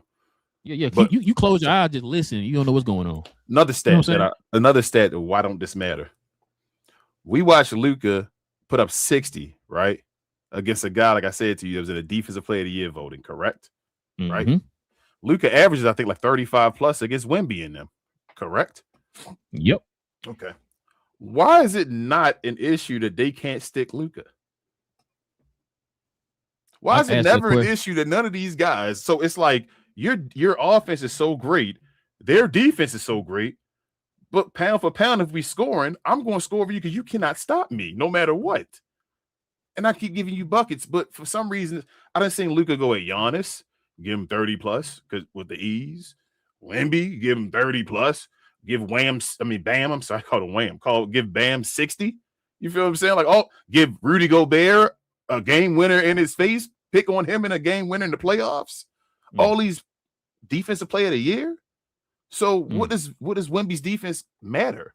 Yeah. But you close your eyes, just listen. You don't know what's going on. Another stat. Why don't this matter? We watched Luka put up 60, right, against a guy like I said to you, that was in a Defensive Player of the Year voting, correct? Mm-hmm. Right. Luka averages, I think, like 35 plus against Wemby in them, correct? Yep. Okay. Why is it not an issue that they can't stick Luka? Why is it never an issue that none of these guys? So it's like your offense is so great, their defense is so great, but pound for pound, if we scoring, I'm going to score over you because you cannot stop me no matter what. And I keep giving you buckets, but for some reason, I done seen Luka go at Giannis, give him 30 plus because with the ease. Wemby, give him 30 plus. Give Bam, I'm sorry, I called him Wham. Give Bam 60. You feel what I'm saying? Like, give Rudy Gobert a game winner in his face, pick on him in a game winner in the playoffs. All these defensive player of the year. So what does Wemby's defense matter?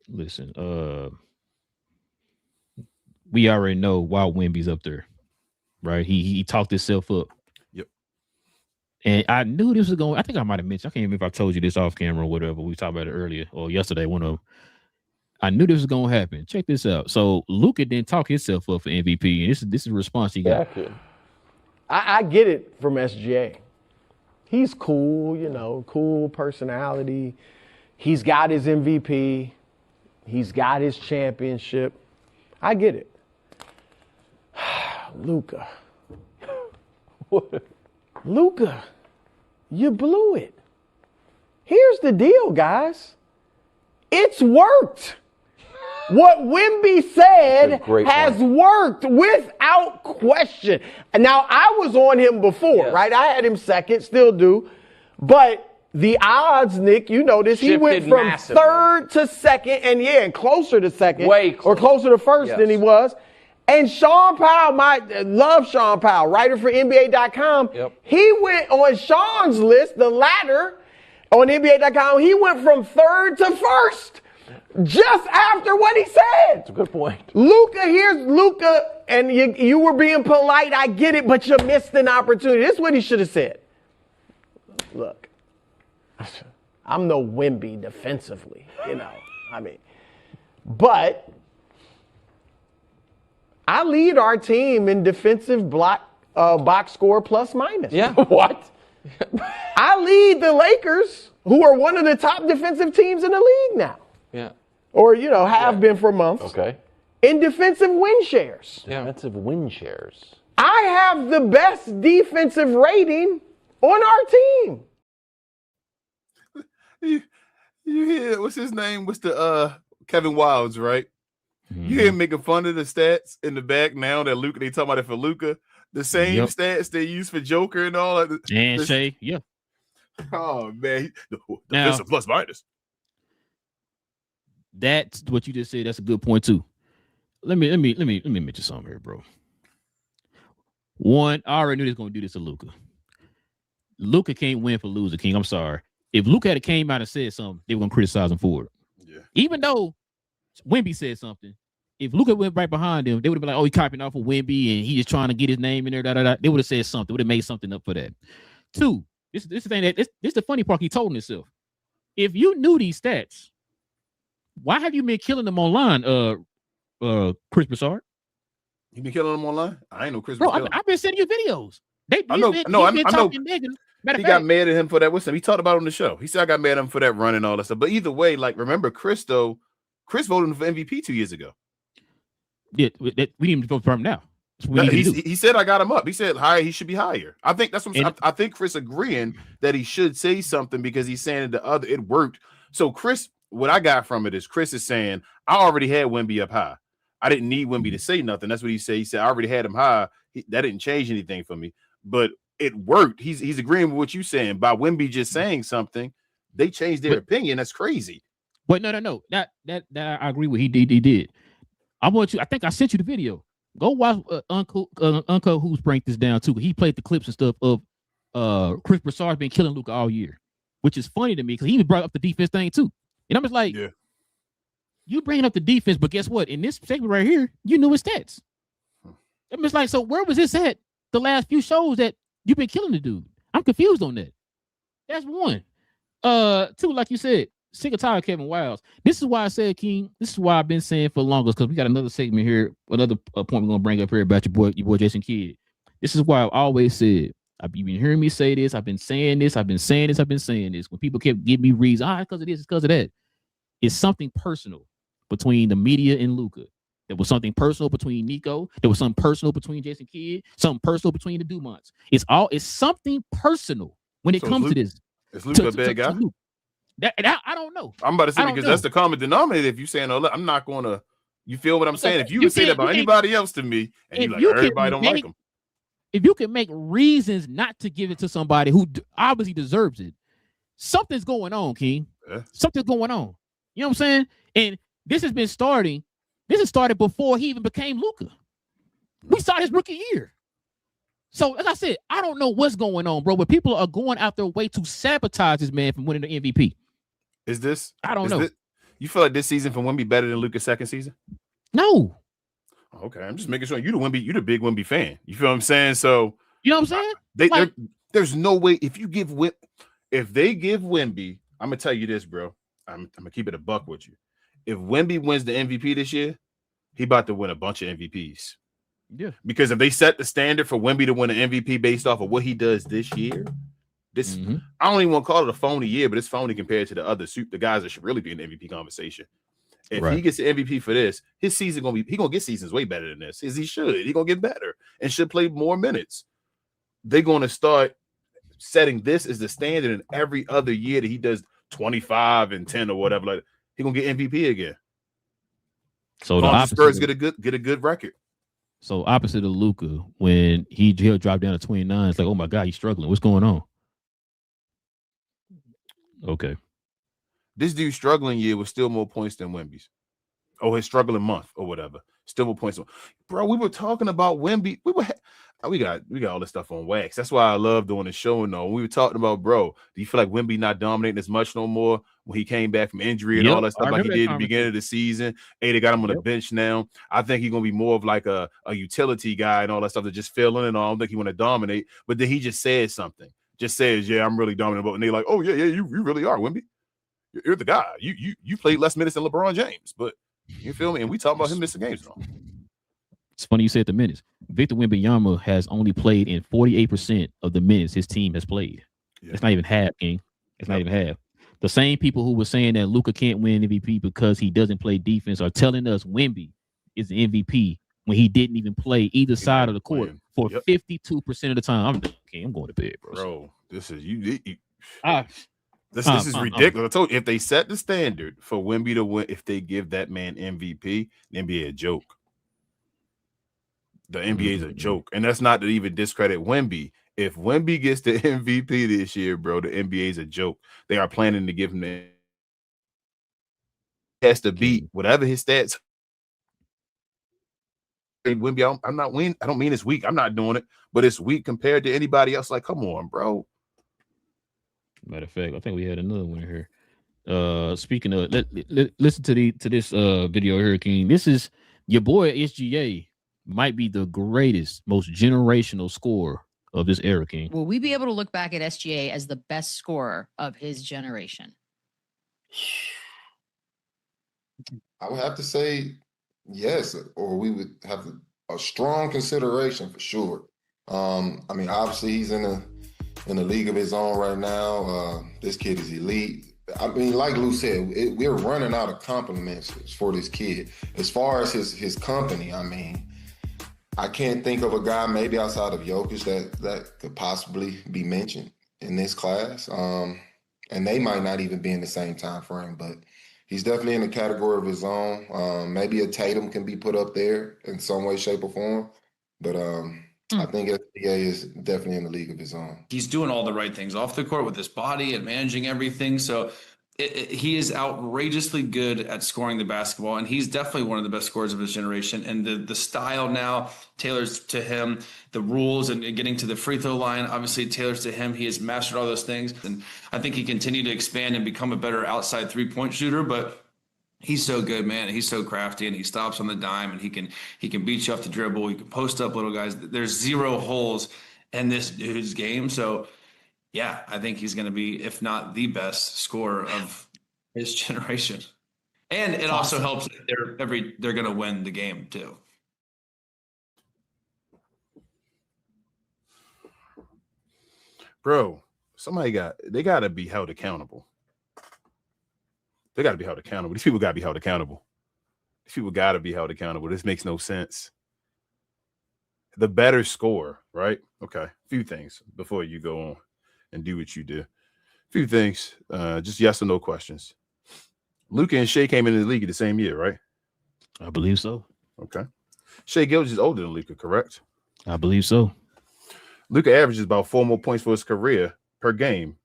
Listen, we already know why Wemby's up there, right? He talked himself up. Yep. And I knew this was going. I think I might have mentioned. I can't remember if I told you this off camera or whatever. We talked about it earlier or yesterday. One of them. I knew this was going to happen. Check this out. So Luka didn't talk himself up for MVP, and this is the response he got. I get it from SGA. He's cool, cool personality. He's got his MVP. He's got his championship. I get it. Luka. Luka, you blew it. Here's the deal, guys. It's worked. What Wemby said has worked without question. And now, I was on him before, right? I had him second, still do. But the odds, Nick, you know this, he went from third to second and closer to second. Or closer to first than he was. And Sean Powell, love Sean Powell, writer for NBA.com. He went on Sean's list, the ladder on NBA.com. He went from third to first. Just after what he said. That's a good point. Here's Luka, and you were being polite. I get it, but you missed an opportunity. This is what he should have said. Look, I'm no Wemby defensively, but I lead our team in defensive box score plus minus. Yeah. What? I lead the Lakers, who are one of the top defensive teams in the league now. Yeah. Or, have been for months. Okay. In defensive win shares. Defensive win shares. I have the best defensive rating on our team. You hear, what's his name? What's the Kevin Wildes, right? Mm-hmm. You hear him making fun of the stats in the back now that Luka, they talking about it for Luka. The same stats they use for Joker and all that. And Shea, yeah. Oh man, now, plus minus. That's what you just said. That's a good point too. Let me mention something here, bro. One, I already knew they was gonna do this to Luka. Luka can't win for loser, King. I'm sorry. If Luka had came out and said something, they were gonna criticize him for it. Yeah. Even though Wemby said something, if Luka went right behind him, they would have been like, "Oh, he copying off of Wemby and he just trying to get his name in there." They would have said something. Would have made something up for that. Two, this the thing that this the funny part. He told himself, if you knew these stats, why have you been killing them online, Chris Broussard. You been killing him online? I ain't know Chris. Bro, I've been sending you videos. I know. Been I know. talking negative. He got mad at him for that. He talked about it on the show. He said I got mad at him for that run and all that stuff. But either way, like remember Chris though. Chris voted him for MVP 2 years ago. Yeah, we need to vote for him now. He said I got him up. He said higher. He should be higher. I think that's what I think Chris agreeing that he should say something because he's saying it worked. So Chris, what I got from it is Chris is saying I already had Wemby up high. I didn't need Wemby to say nothing. That's what he said. He said I already had him high. That didn't change anything for me, but it worked. He's agreeing with what you're saying. By Wemby just saying something, they changed their opinion. That's crazy. But no. That I agree with. He did. I think I sent you the video. Go watch Uncle Who's break this down too. He played the clips and stuff of Chris Broussard's been killing Luka all year, which is funny to me because he even brought up the defense thing too. And I'm just like, yeah. You bringing up the defense, but guess what? In this segment right here, you knew his stats. I'm just like, so where was this at the last few shows that you've been killing the dude? I'm confused on that. That's one. Two, like you said, sick of tired of Kevin Wiles. This is why I said, King, this is why I've been saying for longest, because we got another segment here, another point we're gonna bring up here about your boy Jason Kidd. This is why I've always said, you've been hearing me say this, I've been saying this. When people kept giving me reasons, because of this, it's because of that. It's something personal between the media and Luka. There was something personal between Nico. There was something personal between Jason Kidd. Something personal between the Dumonts. It's something personal when it comes to this. Is Luka a bad guy? I don't know. I'm about to say because that's the common denominator. If you saying, "Oh, I'm not gonna," you feel what I'm saying? If you would say that about anybody else to me, and you like everybody don't like them. If you can make reasons not to give it to somebody who obviously deserves it, something's going on, King. Yeah. Something's going on. You know what I'm saying? And this has been starting. This has started before he even became Luka. We saw his rookie year. So, as I said, I don't know what's going on, bro, but people are going out their way to sabotage this man from winning the MVP. Is this? I don't know. You feel like this season from Wemby better than Luka's second season? No. Okay, I'm just making sure you're the big Wemby fan. You feel what I'm saying? So, you know what I'm saying? There's no way if they give Wemby, I'm gonna tell you this, bro. I'm gonna keep it a buck with you. If Wemby wins the MVP this year, he about to win a bunch of MVPs. Yeah. Because if they set the standard for Wemby to win an MVP based off of what he does this year, I don't even want to call it a phony year, but it's phony compared to the guys that should really be in the MVP conversation. If he gets the MVP for this, his season gonna get seasons way better than this. As he should. He gonna get better and should play more minutes. They're gonna start setting this as the standard in every other year that he does 25 and 10 or whatever. Like he gonna get MVP again. So the Spurs get a good record. So opposite of Luka, when he'll drop down to 29, it's like, oh my God, he's struggling. What's going on? Okay. This dude's struggling year was still more points than Wemby's. Oh, his struggling month or whatever. Still more points. Bro, we were talking about Wemby. We got all this stuff on wax. That's why I love doing the show and all. We were talking about, bro, do you feel like Wemby not dominating as much no more when he came back from injury and all that stuff like he did at the beginning of the season? Hey, they got him on the bench now. I think he's going to be more of like a utility guy and all that stuff that just fill in and all. I don't think he want to dominate. But then he just says something. Just says, yeah, I'm really dominant. And they're like, oh, yeah, you really are, Wemby. You're the guy. You played less minutes than LeBron James. But you feel me? And we talk about him missing games and all. It's funny you said the minutes. Victor Wembanyama has only played in 48% of the minutes his team has played. Yeah. It's not even half, King. It's not even half. The same people who were saying that Luka can't win MVP because he doesn't play defense are telling us Wemby is the MVP when he didn't even play either side of the court for 52% of the time. I'm going to bed, bro. Bro, this is This is ridiculous. I told you, if they set the standard for Wemby to win, if they give that man MVP, the NBA a joke. The NBA is a joke. And that's not to even discredit Wemby. If Wemby gets the MVP this year, bro, the NBA is a joke. They are planning to give him the has to beat whatever his stats. Wemby, I'm not winning. I don't mean it's weak. I'm not doing it, but it's weak compared to anybody else. Like, come on, bro. Matter of fact, I think we had another one here. Speaking of, listen to this video here, King. This is your boy SGA. Might be the greatest, most generational scorer of this era, King. Will we be able to look back at SGA as the best scorer of his generation? I would have to say Yes, or we would have a strong consideration for sure. I mean, obviously he's in a league of his own right now. This kid is elite. I mean, like Lou said, we're running out of compliments for this kid. As far as his company, I mean, I can't think of a guy maybe outside of Jokic that could possibly be mentioned in this class. And they might not even be in the same time frame, but he's definitely in a category of his own. Maybe a Tatum can be put up there in some way, shape, or form. But I think SBA is definitely in the league of his own. He's doing all the right things off the court with his body and managing everything. So he is outrageously good at scoring the basketball, and he's definitely one of the best scorers of his generation. And the style now tailors to him, the rules and getting to the free throw line obviously tailors to him. He has mastered all those things, and I think he continued to expand and become a better outside 3-point shooter. But he's so good, man. He's so crafty, and he stops on the dime, and he can beat you off the dribble. He can post up little guys. There's zero holes in this dude's game. So yeah, I think he's going to be, if not the best scorer of his generation. And it also helps that they're going to win the game too. Bro, they got to be held accountable. They got to be held accountable. These people got to be held accountable. These people got to be held accountable. This makes no sense. The better score, right? Okay, a few things before you go on and do what you do. A few things, just yes or no questions. Luka and Shea came into the league the same year, right? I believe so. Okay. Shea Gilgeous is older than Luka, correct? I believe so. Luka averages about 4 more points for his career per game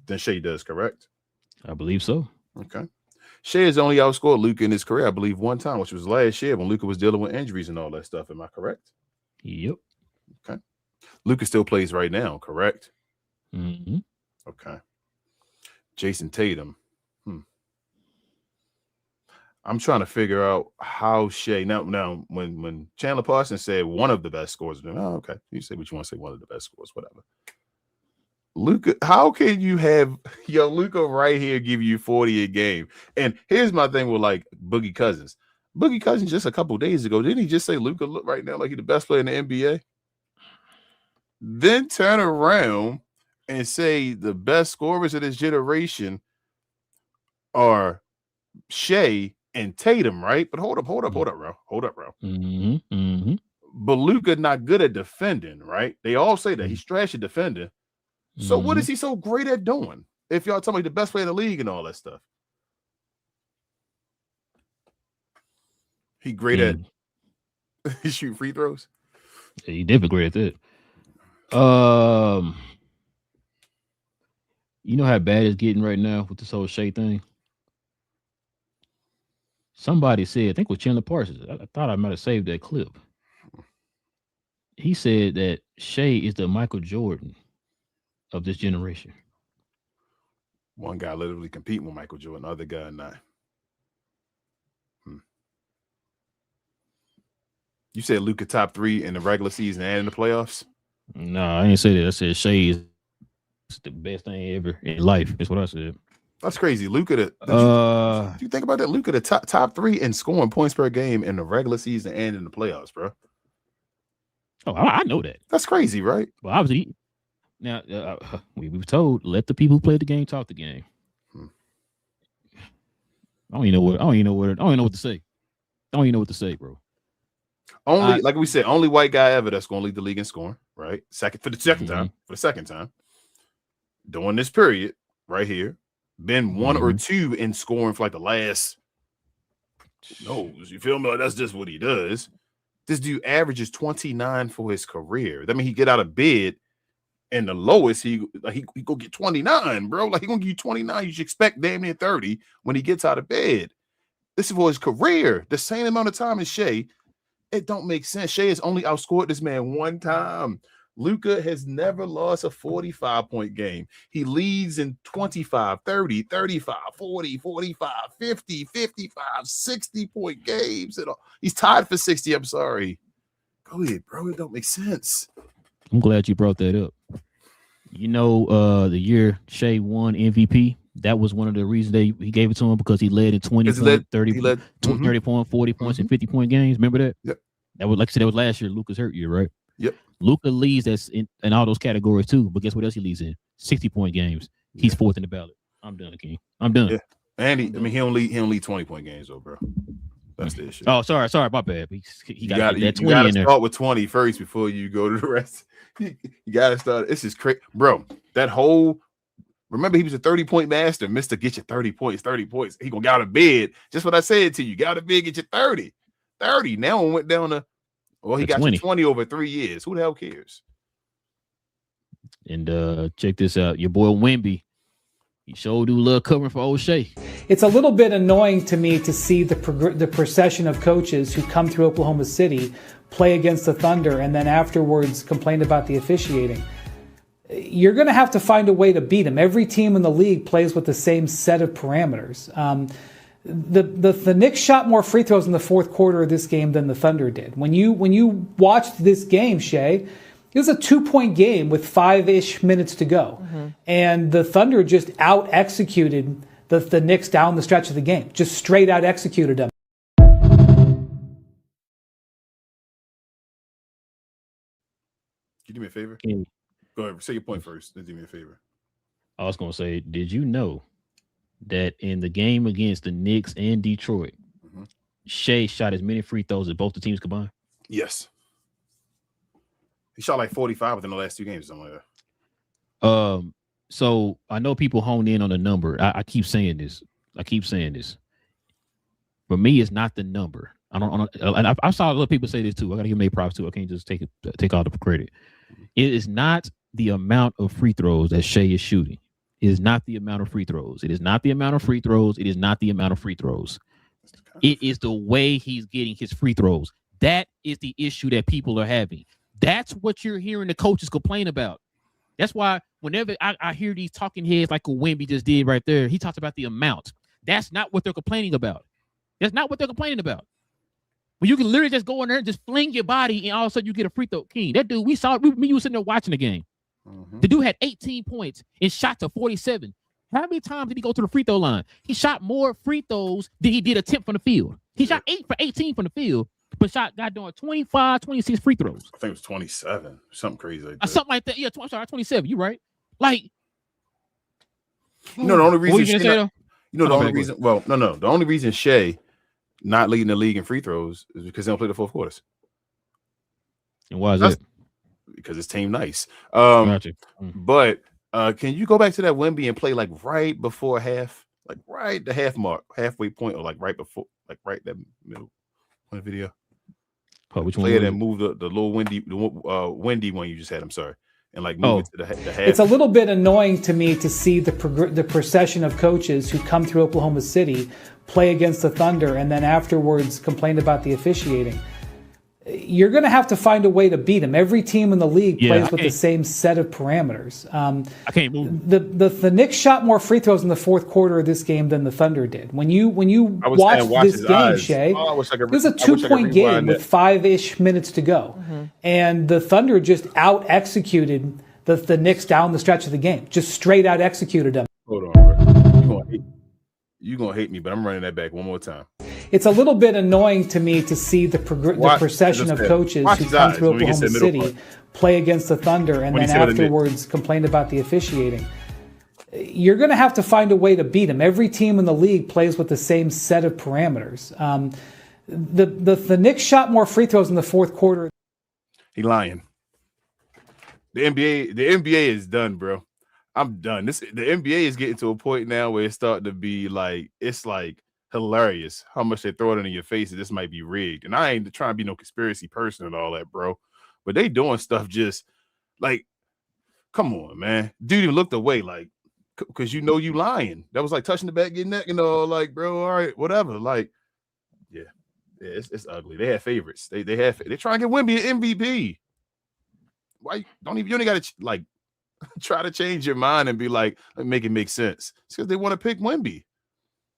than Shea does, correct? I believe so. Okay. Shea has only outscored Luka in his career, I believe, one time, which was last year when Luka was dealing with injuries and all that stuff. Am I correct? Yep. Okay. Luka still plays right now, correct? Mm-hmm. Okay. Jason Tatum. I'm trying to figure out how Shea now when Chandler Parsons said one of the best scores, okay. You say what you want to say, one of the best scores, whatever. Luka, how can you have Luka right here give you 40 a game? And here's my thing with like Boogie Cousins. Boogie Cousins just a couple days ago, didn't he just say Luka look right now like he's the best player in the NBA? Then turn around and say the best scorers of this generation are Shea and Tatum, right? But hold up, bro. Mm-hmm. Mm-hmm. But Luka not good at defending, right? They all say that he's trash at defending. So what is he so great at doing? If y'all tell me the best player in the league and all that stuff, he great at shoot free throws. Yeah, he definitely great at that. You know how bad it's getting right now with this whole Shea thing? Somebody said, I think it was Chandler Parsons. I thought I might have saved that clip. He said that Shea is the Michael Jordan of this generation. One guy literally competing with Michael Jordan, the other guy not. You said Luka top 3 in the regular season and in the playoffs? No, I didn't say that. I said Shea is the best thing ever in life. That's what I said. That's crazy. Luka, did you think about that? Luka, the top 3 in scoring points per game in the regular season and in the playoffs, bro. Oh, I know that. That's crazy, right? Well, obviously, now we were told let the people who play the game talk the game. I don't even know what to say. I don't even know what to say, bro. Only, like we said, only white guy ever that's going to lead the league in scoring, right? For the second time, during this period right here, been 1 or 2 in scoring for like the last. You feel me? Like that's just what he does. This dude averages 29 for his career. That means he get out of bed, and the lowest he go get 29, bro. Like he gonna give you 29. You should expect damn near 30 when he gets out of bed. This is for his career. The same amount of time as Shea. It don't make sense. Shea has only outscored this man one time. Luka has never lost a 45-point game. He leads in 25, 30, 35, 40, 45, 50, 55, 60-point games. He's tied for 60. I'm sorry. Go ahead, bro. It don't make sense. I'm glad you brought that up. You know, the year Shea won MVP That was one of the reasons he gave it to him, because he led in 20 point, 30 point, 40 points, and 50-point games. Remember that? Yep. That was, like I said, that was last year. Luka's hurt year, right? Yep. Luka leads that's in all those categories too. But guess what else he leads in? 60-point games. He's fourth in the ballot. I'm done, King. I'm done. Yeah. And he don't lead 20-point games though, bro. That's the issue. Oh, sorry, my bad. He got that 20 you gotta in there. start with 20 first before you go to the rest. You gotta start. This is crazy, bro. That whole, remember, he was a 30-point master. Mister, get your 30 points. He gonna get out of bed. Just what I said to you. Get out of bed, get your 30. Now it went down to, well, he got 20. 20 over 3 years. Who the hell cares? And check this out. Your boy Wemby, he sure do love covering for O'Shea. It's a little bit annoying to me to see the procession of coaches who come through Oklahoma City, play against the Thunder, and then afterwards complain about the officiating. You're going to have to find a way to beat them. Every team in the league plays with the same set of parameters. The Knicks shot more free throws in the fourth quarter of this game than the Thunder did. When you watched this game, Shay, it was a 2-point game with 5-ish minutes to go. Mm-hmm. And the Thunder just out-executed the Knicks down the stretch of the game. Just straight out-executed them. Can you do me a favor? Go ahead. Say your point first. Then do me a favor. I was going to say, did you know that in the game against the Knicks and Detroit, Shea shot as many free throws as both the teams combined? Yes. He shot like 45 within the last 2 games, something like that. So I know people hone in on the number. I keep saying this. For me, it's not the number. I saw other people say this too. I got to give them props too. I can't just take all the credit. It is not the amount of free throws that Shea is shooting. It is not the amount of free throws. It is not the amount of free throws. It is not the amount of free throws. It is the way he's getting his free throws. That is the issue that people are having. That's what you're hearing the coaches complain about. That's why whenever I hear these talking heads like a Wemby just did right there, he talks about the amount. That's not what they're complaining about. That's not what they're complaining about. When you can literally just go in there and just fling your body and all of a sudden you get a free throw. King, that dude, you were sitting there watching the game. Mm-hmm. The dude had 18 points and shot to 47. How many times did he go to the free throw line? He shot more free throws than he did attempt from the field. He shot 8 for 18 from the field, but shot got doing 25, 26 free throws. I think it was 27, something crazy like that. Something like that. Yeah, 27. You right? Like, the only reason the only reason Shea not leading the league in free throws is because they don't play the fourth quarters. And why is that? Because it's team nice. But can you go back to that Wemby and play like right before half, like right the half mark, halfway point, or like right before, like right that middle point video? Which play one? it and move the little windy one you just had. I'm sorry, and like move it to the half. It's a little bit annoying to me to see the procession of coaches who come through Oklahoma City, play against the Thunder, and then afterwards complain about the officiating. You're going to have to find a way to beat them. Every team in the league plays with the same set of parameters. I can't move. The Knicks shot more free throws in the fourth quarter of this game than the Thunder did. When you watch this game, Shay, it was a 2-point game with 5-ish minutes to go. Mm-hmm. And the Thunder just out-executed the Knicks down the stretch of the game. Just straight out-executed them. Hold on, bro. You're going to hate me, but I'm running that back one more time. It's a little bit annoying to me to see the procession of coaches who come through Oklahoma City, play against the Thunder, and then afterwards complain about the officiating. You're going to have to find a way to beat them. Every team in the league plays with the same set of parameters. The Knicks shot more free throws in the fourth quarter. He lying. The NBA is done, bro. I'm done. The NBA is getting to a point now where it's starting to be like, it's like hilarious how much they throw it in your face that this might be rigged. And I ain't trying to be no conspiracy person and all that, bro. But they doing stuff just like, come on, man. Dude even looked away like, because you lying. That was like touching the back, getting that, like, bro, all right, whatever. Like, yeah, it's ugly. They have favorites. They try and get Wemby an MVP. Why you only got to like try to change your mind and be like, make it make sense. It's because they want to pick Wemby.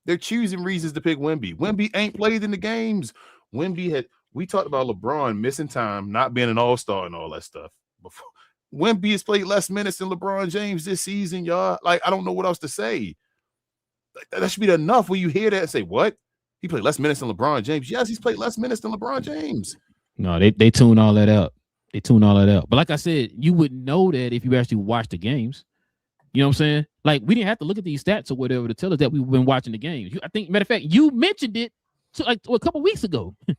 They're choosing reasons to pick Wemby. Wemby ain't played in the games. We talked about LeBron missing time, not being an all-star and all that stuff before. Wemby has played less minutes than LeBron James this season, y'all. Like, I don't know what else to say. That should be enough when you hear that and say, what? He played less minutes than LeBron James. Yes, he's played less minutes than LeBron James. No, they tune all that out. They tune all that out. But like I said, you would know that if you actually watch the games. You know what I'm saying? Like, we didn't have to look at these stats or whatever to tell us that we've been watching the games. I think, matter of fact, you mentioned it a couple weeks ago. You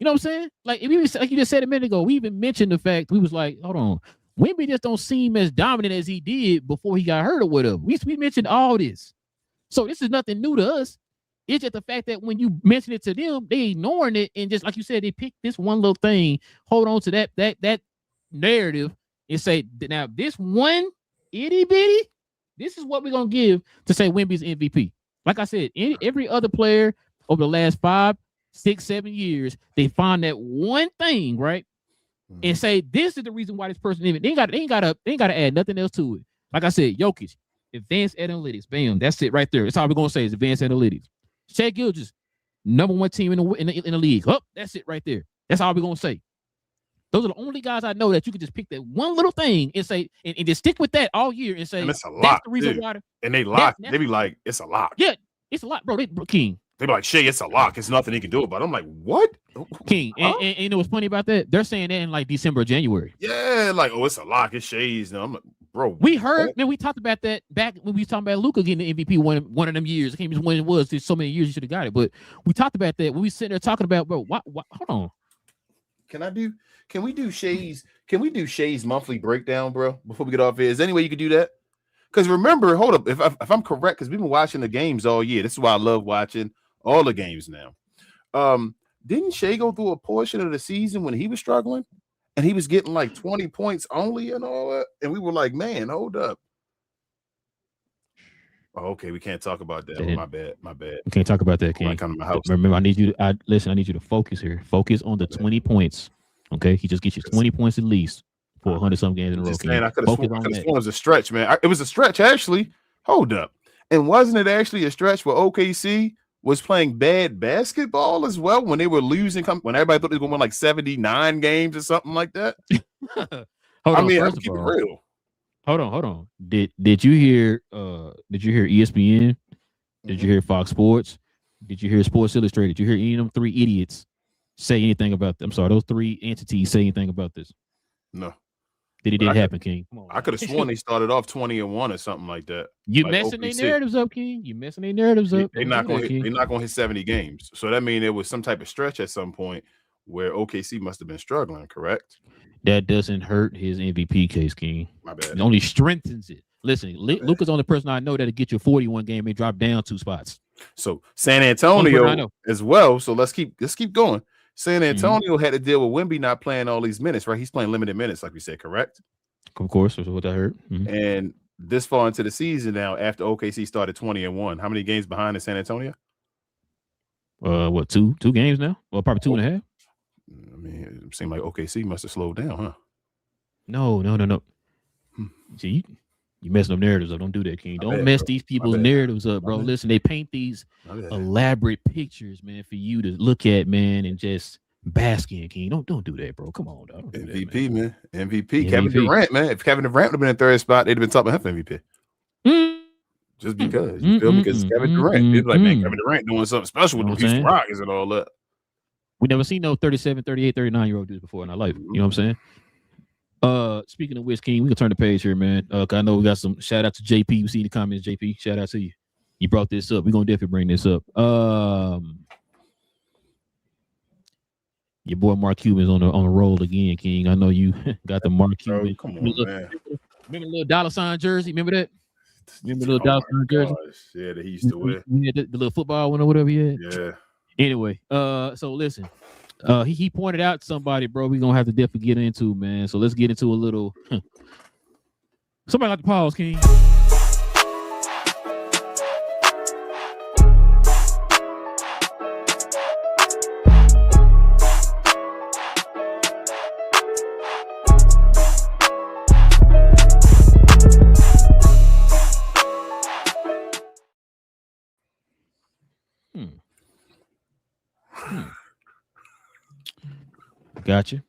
know what I'm saying? Like, like you just said a minute ago, we even mentioned the fact we was like, hold on, Wemby just don't seem as dominant as he did before he got hurt or whatever. We mentioned all this. So this is nothing new to us. It's just the fact that when you mention it to them, they ignoring it, and just like you said, they pick this one little thing, hold on to that narrative, and say, now this one itty bitty, this is what we're gonna give to say Wemby's MVP. Like I said, every other player over the last 5, 6, 7 years, they find that one thing, right, and say this is the reason why this person even they ain't gotta add nothing else to it. Like I said, Jokic, advanced analytics, bam, that's it right there. That's all we're gonna say is advanced analytics. Shai Gilgeous, number 1 team in the league. Oh, that's it right there. That's all we're gonna say. Those are the only guys I know that you could just pick that one little thing and say, and just stick with that all year and say, and it's a lot, that's the reason dude. why. And they lock. They be like, it's a lock. Yeah, it's a lot, bro. King. They be like, Shai, it's a lock. It's nothing he can do about it. I'm like, what? King. And you know what's funny about that? They're saying that in like December or January. Yeah, like, oh, it's a lock. It's Shai's. I'm like, bro. We heard, man, we talked about that back when we was talking about Luka getting the MVP one of them years. I can't remember when it was. There's so many years you should have got it. But we talked about that when we sitting there talking about, bro, what hold on. Can we do Shai's monthly breakdown, bro, before we get off here? Is there any way you could do that? Because remember, hold up, if I'm correct, because we've been watching the games all year. This is why I love watching all the games now. Didn't Shai go through a portion of the season when he was struggling? And he was getting like 20 points only and all that. And we were like, man, hold up. Oh, okay, we can't talk about that. Oh, my bad. We can't talk about that, King. Come to my house. Remember, I need you to focus here. Focus on the 20 points. Okay, he just gets you 20 points at least for 100-some games in a row. Man, I could have sworn it was a stretch, man. It was a stretch, actually. Hold up. And wasn't it actually a stretch where OKC was playing bad basketball as well when they were losing, when everybody thought they were going to win like 79 games or something like that? I'm keep it real. Hold on. Did you hear ESPN? Did you hear Fox Sports? Did you hear Sports Illustrated? Did you hear any of them 3 idiots say anything about them? I'm sorry, those 3 entities say anything about this? No. Did it happen, King? Come on, I could have sworn they started off 20-1 or something like that. You like messing their narratives up, King. You messing their narratives up. They're not going to hit 70 games. So that means there was some type of stretch at some point where OKC must have been struggling, correct? That doesn't hurt his MVP case, King. My bad. It only strengthens it. Listen, Luka's the only person I know that'll get you a 41 game and drop down 2 spots. So San Antonio as well. So let's keep going. San Antonio had to deal with Wemby not playing all these minutes, right? He's playing limited minutes, like we said, correct? Of course, that's what I heard. And this far into the season now, after OKC started 20-1, how many games behind is San Antonio? What, two games now? Well, probably 2.5. I mean, it seemed like OKC must have slowed down, huh? No. See, you messing up narratives up. Don't do that, King. Don't mess these people's narratives up, bro. Listen, they paint these elaborate pictures, man, for you to look at, man, and just bask in, King. Don't do that, bro. Come on, dog. MVP, man. MVP. Kevin Durant, man. If Kevin Durant would have been in 3rd spot, they'd have been talking about him for MVP. Just because. You feel me? Because it's Kevin Durant. People like, man, Kevin Durant doing something special with the Houston Rockets and all that. We never seen no 37, 38, 39-year-old dudes before in our life. You know what I'm saying? Speaking of which, King, we can turn the page here, man. I know we got some shout out to JP. We see the comments, JP. Shout out to you. You brought this up. We're gonna definitely bring this up. Your boy Mark Cuban's on the roll again, King. I know you got the Mark Cuban. Come on, man. Remember the little $sign jersey? Remember that? Remember the little $sign jersey? Yeah, that he used to wear. Yeah, the little football one or whatever he had. Yeah. Anyway, so listen. He pointed out somebody, bro, we're gonna have to definitely get into, man. So let's get into a little somebody got the pause, King. Gotcha.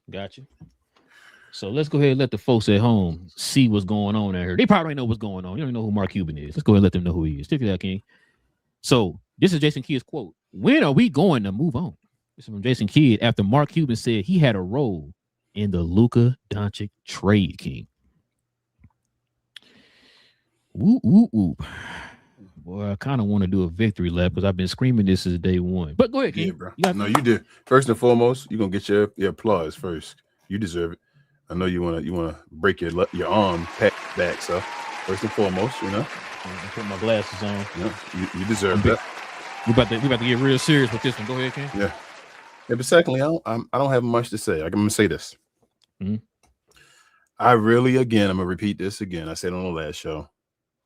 So let's go ahead and let the folks at home see what's going on out here. They probably know what's going on. You don't even know who Mark Cuban is. Let's go ahead and let them know who he is. Check it out, King. So this is Jason Kidd's quote. When are we going to move on? This is from Jason Kidd after Mark Cuban said he had a role in the Luka Doncic trade, King. Woo, woo, woo. Boy, I kind of want to do a victory lap because I've been screaming this since day one. But go ahead, King. Yeah, bro. No, you did. First and foremost, you're gonna get your applause first. You deserve it. I know you wanna break your arm back. So first and foremost, you know. I put my glasses on. Yeah, you deserve that. We about to get real serious with this one. Go ahead, King. Yeah. But secondly, I don't have much to say. I'm gonna say this. Mm-hmm. I really, again, I'm gonna repeat this again. I said on the last show.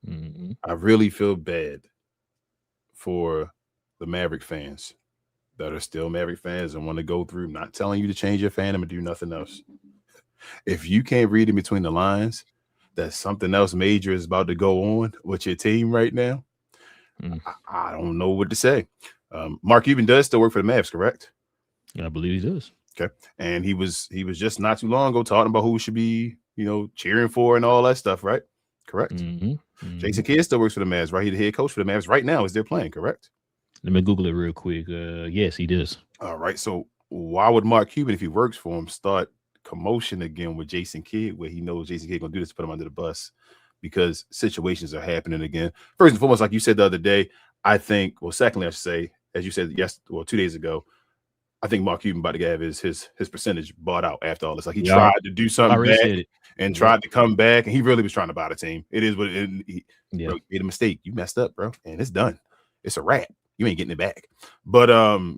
Mm-hmm. I really feel bad for the Maverick fans that are still Maverick fans and want to go through. Not telling you to change your fandom and do nothing else. If you can't read in between the lines that something else major is about to go on with your team right now, I don't know what to say. Mark Cuban does still work for the Mavs, correct? Yeah, I believe he does. Okay, and he was just not too long ago talking about who should be, cheering for and all that stuff, right? Correct. Jason Kidd still works for the Mavs, right? He's the head coach for the Mavs right now as they're playing, correct? Let me Google it real quick. Yes, he does. All right. So why would Mark Cuban, if he works for him, start commotion again with Jason Kidd, where he knows Jason Kidd gonna do this to put him under the bus? Because situations are happening again. First and foremost, like you said the other day, I think. Well, secondly, I should say, as you said 2 days ago, I think Mark Cuban about to have his percentage bought out after all this. Like he tried to do something bad and tried to come back, and he really was trying to buy the team. It is what it is. Bro, you made a mistake. You messed up, bro, and it's done. It's a wrap. You ain't getting it back. But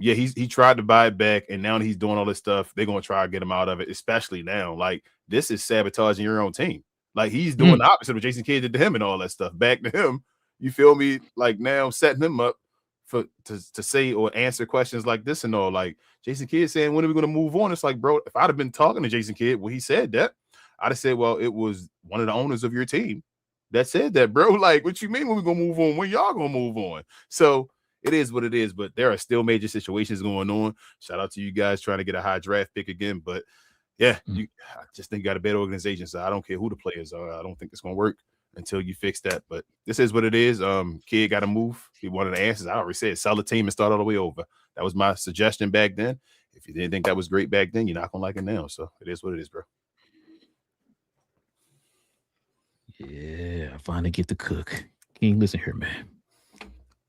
he tried to buy it back, and now that he's doing all this stuff, they're gonna try to get him out of it. Especially now, like this is sabotaging your own team. Like he's doing the opposite of what Jason Kidd did to him and all that stuff back to him. You feel me? Like now setting him up to say or answer questions like this and all. Like Jason Kidd saying, when are we going to move on? It's like, bro, if I'd have been talking to Jason Kidd when he said that, I'd have said, well, it was one of the owners of your team that said that, bro. Like, what you mean when we going to move on? When y'all going to move on? So it is what it is, but there are still major situations going on. Shout out to you guys trying to get a high draft pick again. But yeah, I just think you got a better organization. So I don't care who the players are. I don't think it's going to work until you fix that. But this is what it is. Kid got to move. He wanted the answers. I already said sell the team and start all the way over. That was my suggestion back then. If you didn't think that was great back then, you're not gonna like it now. So it is what it is, bro. Yeah, I finally get to cook. King, listen here, man.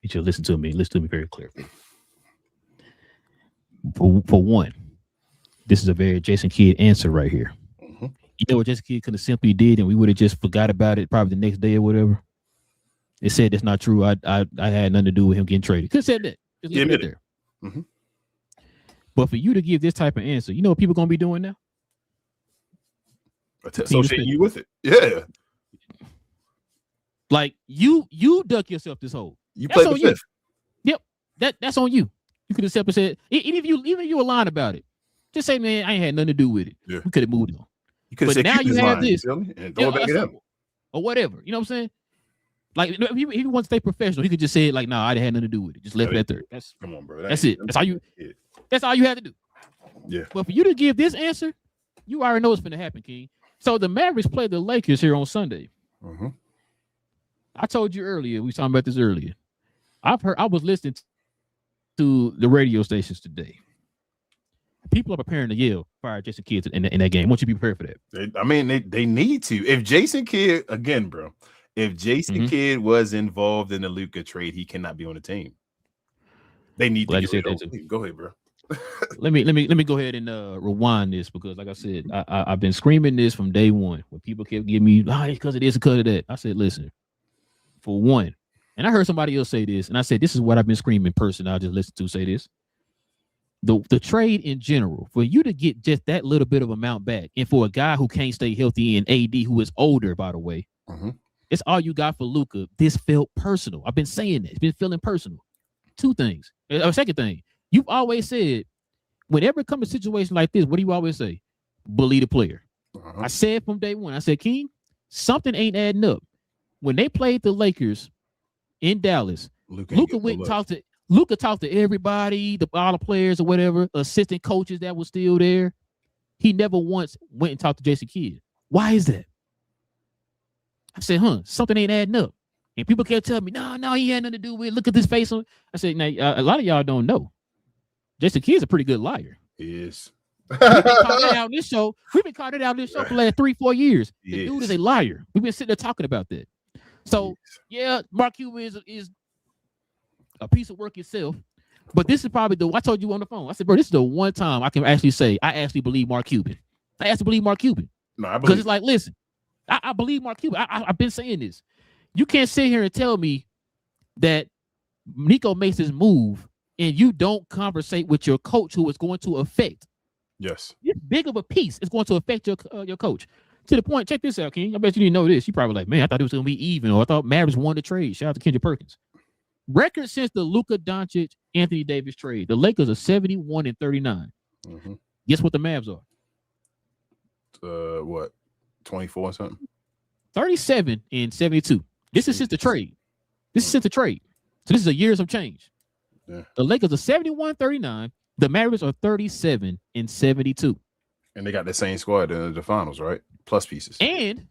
You should listen to me. Listen to me very clearly. For one, this is a very Jason Kidd answer right here. You know what Jason Kidd could have simply did, and we would have just forgot about it probably the next day or whatever. It said that's not true. I had nothing to do with him getting traded. Could have said that. Just leave it there. But for you to give this type of answer, you know what people gonna be doing now? Associating you with it. Yeah. Like you duck yourself this hole. You played the fifth. Yep. That's on you. You could have simply said, even if you were lying about it, just say, man, I ain't had nothing to do with it. Yeah. We could have moved on. You could have said now you have this and throw it back at him. Or whatever. You know what I'm saying? Like if he wants to stay professional, he could just say it like, I had nothing to do with it. Just left it there. Come on, bro. That's it. That's all you had to do. Yeah. But for you to give this answer, you already know what's going to happen, King. So the Mavericks play the Lakers here on Sunday. I told you earlier, we were talking about this earlier. I was listening to the radio stations today. People are preparing to yell, fire Jason Kidd in that game. Won't you be prepared for that? They need to. If Jason Kidd, again, bro, if Jason Kidd was involved in the Luka trade, he cannot be on the team. They need to get rid of him. Go ahead, bro. let me go ahead and rewind this because, like I said, I've been screaming this from day one. When people kept giving me, because of this and because of that, I said, listen, for one, and I heard somebody else say this, and I said, this is what I've been screaming. Person I just listened to say this. The trade in general, for you to get just that little bit of amount back, and for a guy who can't stay healthy and AD who is older, by the way, it's all you got for Luka. This felt personal. I've been saying that. It's been feeling personal. Two things. Second thing, you've always said, whenever it comes to a situation like this, what do you always say? Believe the player. I said from day one, I said, King, something ain't adding up. When they played the Lakers in Dallas, Luka went and talked to Luka talked to everybody, all the players or whatever, assistant coaches that were still there. He never once went and talked to Jason Kidd. Why is that? I said, something ain't adding up. And people kept telling me, no, he had nothing to do with it. Look at this face on. I said, now a lot of y'all don't know. Jason Kidd's a pretty good liar. He is. We've been calling it out on this show. We've been calling it out on this show for the last 3-4 years. The dude is a liar. We've been sitting there talking about that. So yeah, Mark Cuban is a piece of work itself. But this is probably I told you on the phone. I said, bro, this is the one time I can actually say I actually believe Mark Cuban. I actually believe Mark Cuban. No, I believe because it's like, listen, I believe Mark Cuban. I've been saying this. You can't sit here and tell me that Nico makes his move and you don't conversate with your coach who is going to affect. Yes. This big of a piece is going to affect your coach. To the point, check this out, King. I bet you didn't know this. You probably like, man, I thought it was going to be even, or I thought Mavericks won the trade. Shout out to Kendrick Perkins. Record since the Luka Doncic, Anthony Davis trade. The Lakers are 71-39. Mm-hmm. Guess what the Mavs are? What? 24 or something? 37-72. This is since the trade. This is since the trade. So this is a years of change. Yeah. The Lakers are 71-39. The Mavericks are 37-72. And they got the same squad in the finals, right? Plus pieces. And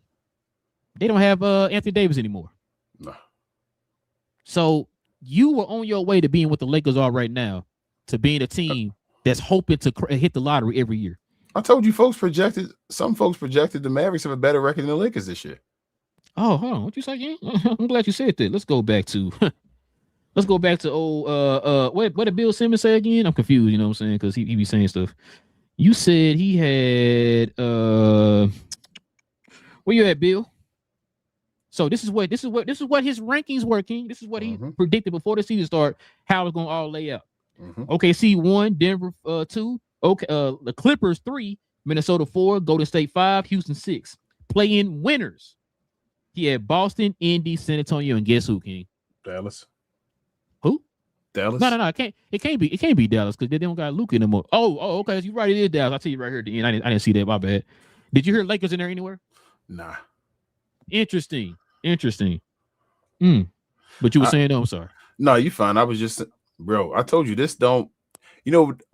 they don't have Anthony Davis anymore. No. So you were on your way to being what the Lakers are right now, to being a team that's hoping to hit the lottery every year. I told you some folks projected the Mavericks have a better record than the Lakers this year. Oh, hold on. What you say again? I'm glad you said that. Let's go back to old what did Bill Simmons say again? I'm confused, you know what I'm saying? Because he be saying stuff. You said he had where you at, Bill? So this is what his rankings were, King. This is what he predicted before the season start, how it's gonna all lay out. OKC 1, Denver 2, the Clippers 3, Minnesota 4, Golden State 5, Houston 6. Play-in winners. He had Boston, Indy, San Antonio, and guess who, King? Dallas. Who? Dallas. No. It can't be Dallas because they don't got Luka anymore. Oh, okay. You're right. It is Dallas. I'll tell you right here at the end. I didn't see that. My bad. Did you hear Lakers in there anywhere? Nah. Interesting. But you were saying, no, I'm sorry. No, you fine. I was just, bro, I told you this don't,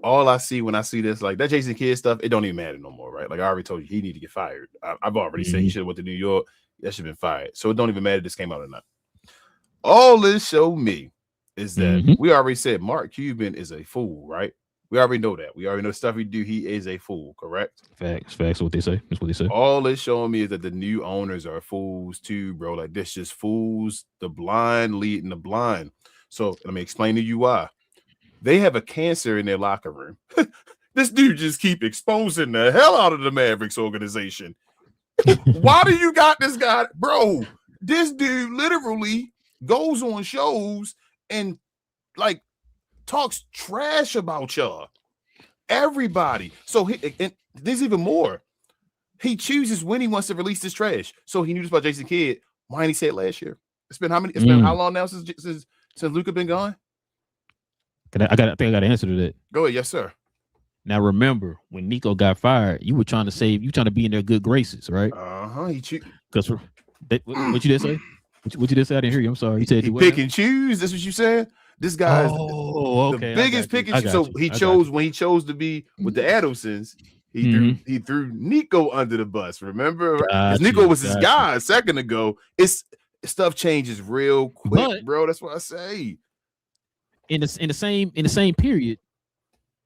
all I see when I see this, like that Jason Kidd stuff, it don't even matter no more, right? Like I already told you, he need to get fired. I've already said he should have went to New York. That should have been fired. So it don't even matter if this came out or not. All this showed me is that we already said Mark Cuban is a fool, right? We already know that. We already know the stuff he do. He is a fool, correct? Facts. What they say. That's what they say. All it's showing me is that the new owners are fools too, bro. Like this just fools the blind leading the blind. So let me explain to you why. They have a cancer in their locker room. This dude just keep exposing the hell out of the Mavericks organization. Why do you got this guy, bro? This dude literally goes on shows and like talks trash about y'all. Everybody. So and there's even more. He chooses when he wants to release this trash. So he knew this about Jason Kidd. Why didn't he say it last year? It's been how long now since Luka been gone? I think I got an answer to that. Go ahead, yes, sir. Now remember, when Nico got fired, you were trying to be in their good graces, right? Because what you did say? What you did say? I didn't hear you. I'm sorry. You said he pick and choose. That's what you said. This guy is the biggest pick and choose. So he chose when he chose to be with the Adelsons. He threw Nico under the bus. Remember, Nico was his guy a second ago. Stuff changes real quick, bro. That's what I say. In the same period,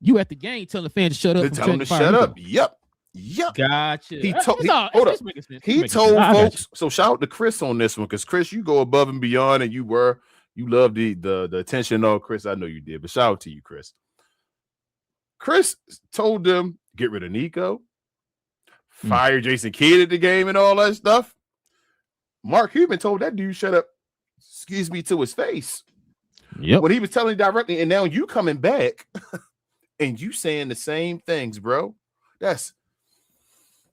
you at the game telling the fans to shut up. Tell them to shut up. Yep. Gotcha. He told folks. So shout out to Chris on this one, because Chris, you go above and beyond, and you loved the attention. No, Chris, I know you did, but shout out to you, Chris. Chris told them get rid of Nico, fire Jason Kidd at the game, and all that stuff. Mark Cuban told that dude shut up. Excuse me, to his face. Yep. What he was telling directly, and now you coming back and you saying the same things, bro. That's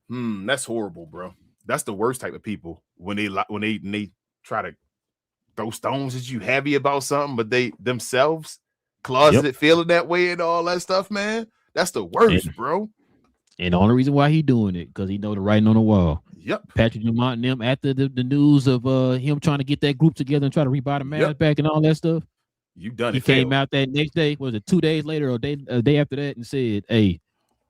horrible, bro. That's the worst type of people when they try to throw stones at you heavy about something, but they themselves closeted feeling that way and all that stuff, man. That's the worst, bro. And the only reason why he doing it because he know the writing on the wall. Yep. Patrick Dumont and them after the news of him trying to get that group together and try to rebuy the Mavs back and all that stuff. You done he it. He came out that next day, was it 2 days later or a day after that, and said, "Hey,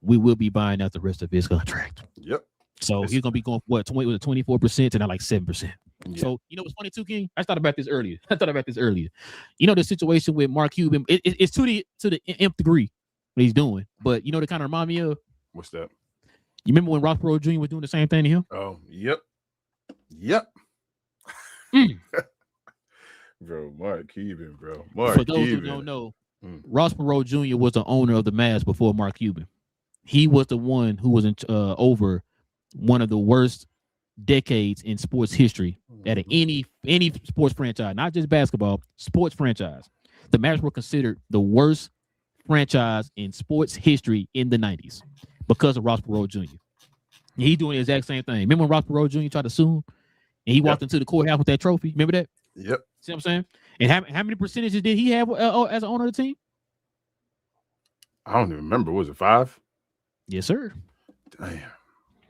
we will be buying out the rest of his contract." Yep. So he's gonna be going what 24% to now like 7%. So you know what's funny too, King? I thought about this earlier. You know the situation with Mark Cuban. It's to the nth degree what he's doing, but you know, to kind of remind me of what's that? You remember when Ross Perot Jr. was doing the same thing to him? Oh, yep. Bro, Mark Cuban, bro. For those who don't know, Ross Perot Jr. was the owner of the Mavs before Mark Cuban. He was the one who was over one of the worst decades in sports history at any sports franchise, not just basketball, sports franchise. The Mavs were considered the worst franchise in sports history in the 90s because of Ross Perot Jr. And he's doing the exact same thing. Remember when Ross Perot Jr. tried to sue him and he walked into the courthouse with that trophy? Remember that? Yep. See what I'm saying? And how many percentages did he have as an owner of the team? I don't even remember. Was it 5? Yes, sir. Damn.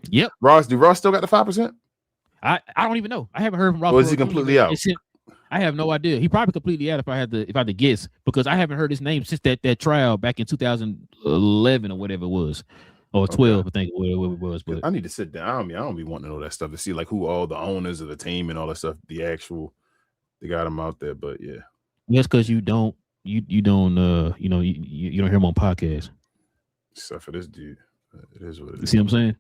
Yep. Do Ross still got the 5%? I don't even know. I haven't heard from Ross. Or is he completely out? I have no idea. He probably completely out if I had to guess, because I haven't heard his name since that trial back in 2011 or whatever it was. Or 12, I think whatever it was. But I need to sit down. I don't be wanting to know that stuff to see like who all the owners of the team and all that stuff. They got them out there, but yeah. That's because you don't hear them on podcasts. Except for this dude. It is what it is. You see what I'm saying?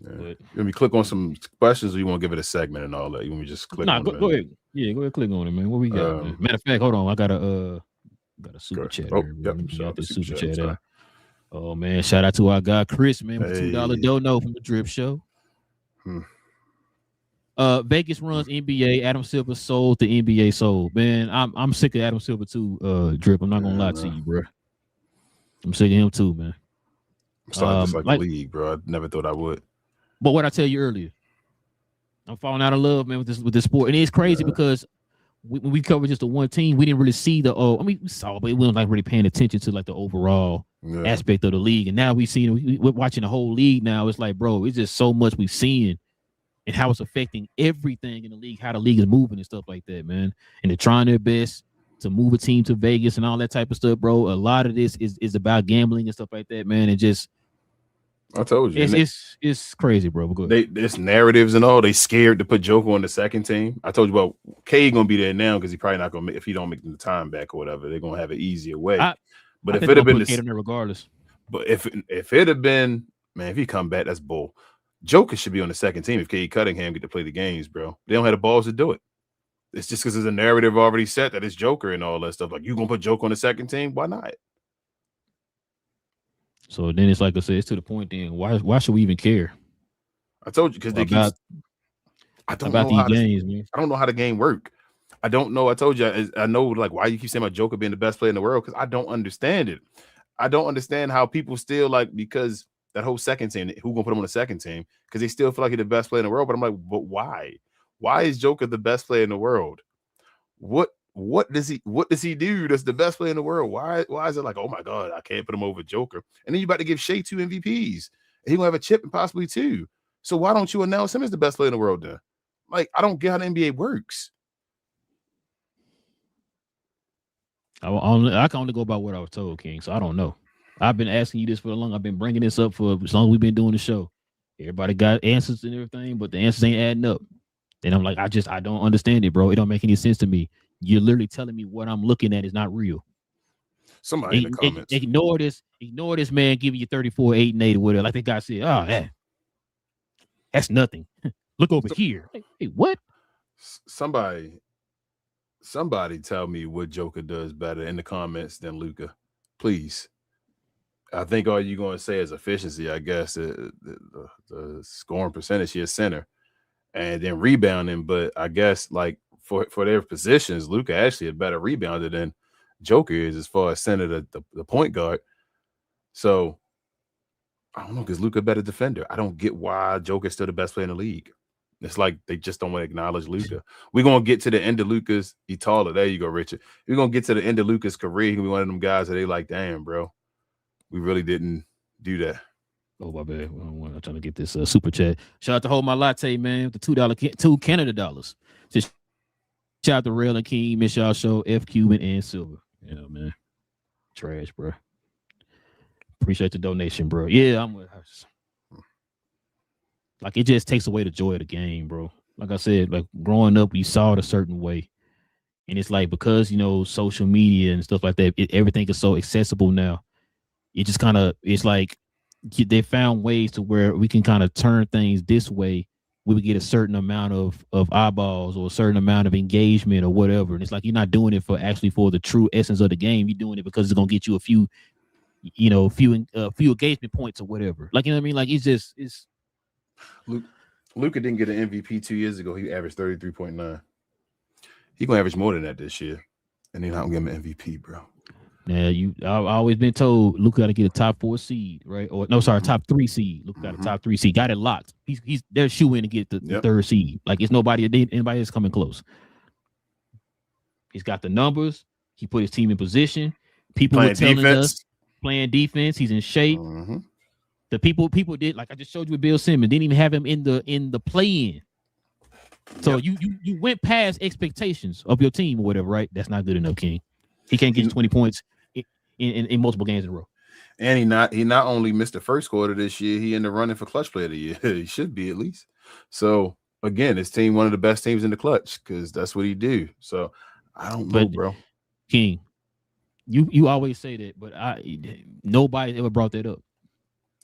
Yeah. You want me click on some questions, or you want to give it a segment and all that? You want me just click on it? Go ahead. Yeah, go ahead, click on it, man. What we got? Man? Matter of fact, hold on. I got a super chat. Oh, here, yep. Got the super chat there. Oh man, shout out to our guy Chris, man, with $2 dono from the Drip Show. Vegas runs NBA. Adam Silver sold the NBA sold. Man, I'm sick of Adam Silver too. Drip. I'm not gonna lie to you, bro. I'm sick of him too, man. I'm starting to dislike the league, bro. I never thought I would. But what I tell you earlier, I'm falling out of love, man, with this sport, and it's crazy because when we covered just the one team, we didn't really see we saw, but we weren't like really paying attention to like the overall aspect of the league. And now we're watching the whole league now. It's like, bro, it's just so much we've seen and how it's affecting everything in the league, how the league is moving and stuff like that, man. And they're trying their best to move a team to Vegas and all that type of stuff, bro. A lot of this is about gambling and stuff like that, man. And just, I told you, it's crazy, bro. There's narratives and all. They scared to put Joker on the second team. I told you about K gonna be there now because he probably not gonna if he don't make the time back or whatever. They're gonna have an easier way. But if it had been regardless. But if it had been, man, if he come back, that's bull. Joker should be on the second team if Cade Cunningham get to play the games, bro. They don't have the balls to do it. It's just because there's a narrative already set that it's Joker and all that stuff. Like, you gonna put Joker on the second team? Why not? So then it's like I said, it's to the point. Then why should we even care? I told you because I don't know how the game work. I don't know. I told you. I know like why you keep saying about Joker being the best player in the world because I don't understand it. I don't understand how people still like because that whole second team. Who gonna put him on the second team? Because they still feel like he's the best player in the world. But I'm like, but why? Why is Joker the best player in the world? What does he do that's the best player in the world? Why is it like, oh my God, I can't put him over Joker? And then you about to give Shea 2 MVPs. And he gonna have a chip and possibly 2. So why don't you announce him as the best player in the world then? Like, I don't get how the NBA works. I can only go by what I was told, King. So I don't know. I've been asking you this for long. I've been bringing this up for as long as we've been doing the show. Everybody got answers and everything, but the answers ain't adding up. And I'm like, I don't understand it, bro. It don't make any sense to me. You're literally telling me what I'm looking at is not real. Somebody in the comments. Ignore this man giving you 34, 8, and 8 or whatever. Like the guy said, oh, man, that's nothing. Look over here. Hey, what? Somebody tell me what Joker does better in the comments than Luka. Please. I think all you're going to say is efficiency, I guess. The scoring percentage, he is center. And then rebounding. But I guess, like, for their positions, Luka actually a better rebounder than Joker is as far as center the point guard. So, I don't know, because Luka a better defender. I don't get why Joker's still the best player in the league. It's like they just don't want to acknowledge Luka. We're going to get to the end of Luka's. He taller. There you go, Richard. We're going to get to the end of Luka's career. He'll be one of them guys that they like, damn, bro. We really didn't do that. Oh, my bad. I'm trying to get this super chat. Shout out to Hold My Latte, man. The $2 Canada dollars. Just shout out to Relle and King, Miss Y'all Show, F Cuban and Silver. Yeah, man. Trash, bro. Appreciate the donation, bro. Yeah, I'm with us. Like, it just takes away the joy of the game, bro. like I said, like growing up, we saw it a certain way. And it's like because social media and stuff like that, everything is so accessible now. It just kind of it's like they found ways to where we can kind of turn things this way. We would get a certain amount of eyeballs or a certain amount of engagement or whatever. And it's like you're not doing it for the true essence of the game. You're doing it because it's gonna get you a few engagement points or whatever. Like, you know what I mean? Like it's Luka didn't get an MVP 2 years ago. He averaged 33.9. He gonna average more than that this year, and then I'm gonna give him an MVP, bro. Yeah, I've always been told Luka got to get a top 4 seed, right? Or no, sorry, top 3 seed. Luka got a top 3 seed. Got it locked. He's they're shooing to get the 3rd seed. Like it's anybody that's coming close. He's got the numbers. He put his team in position. People were telling us playing defense. He's in shape. The people did, like I just showed you with Bill Simmons, didn't even have him in the play-in. So you went past expectations of your team or whatever, right? That's not good enough, King. He can't get you 20 points in multiple games in a row. And he not only missed the first quarter this year, he in the running for clutch player of the year. He should be at least. So again, his team one of the best teams in the clutch because that's what he do. So I don't know, bro. King, you always say that, but nobody ever brought that up.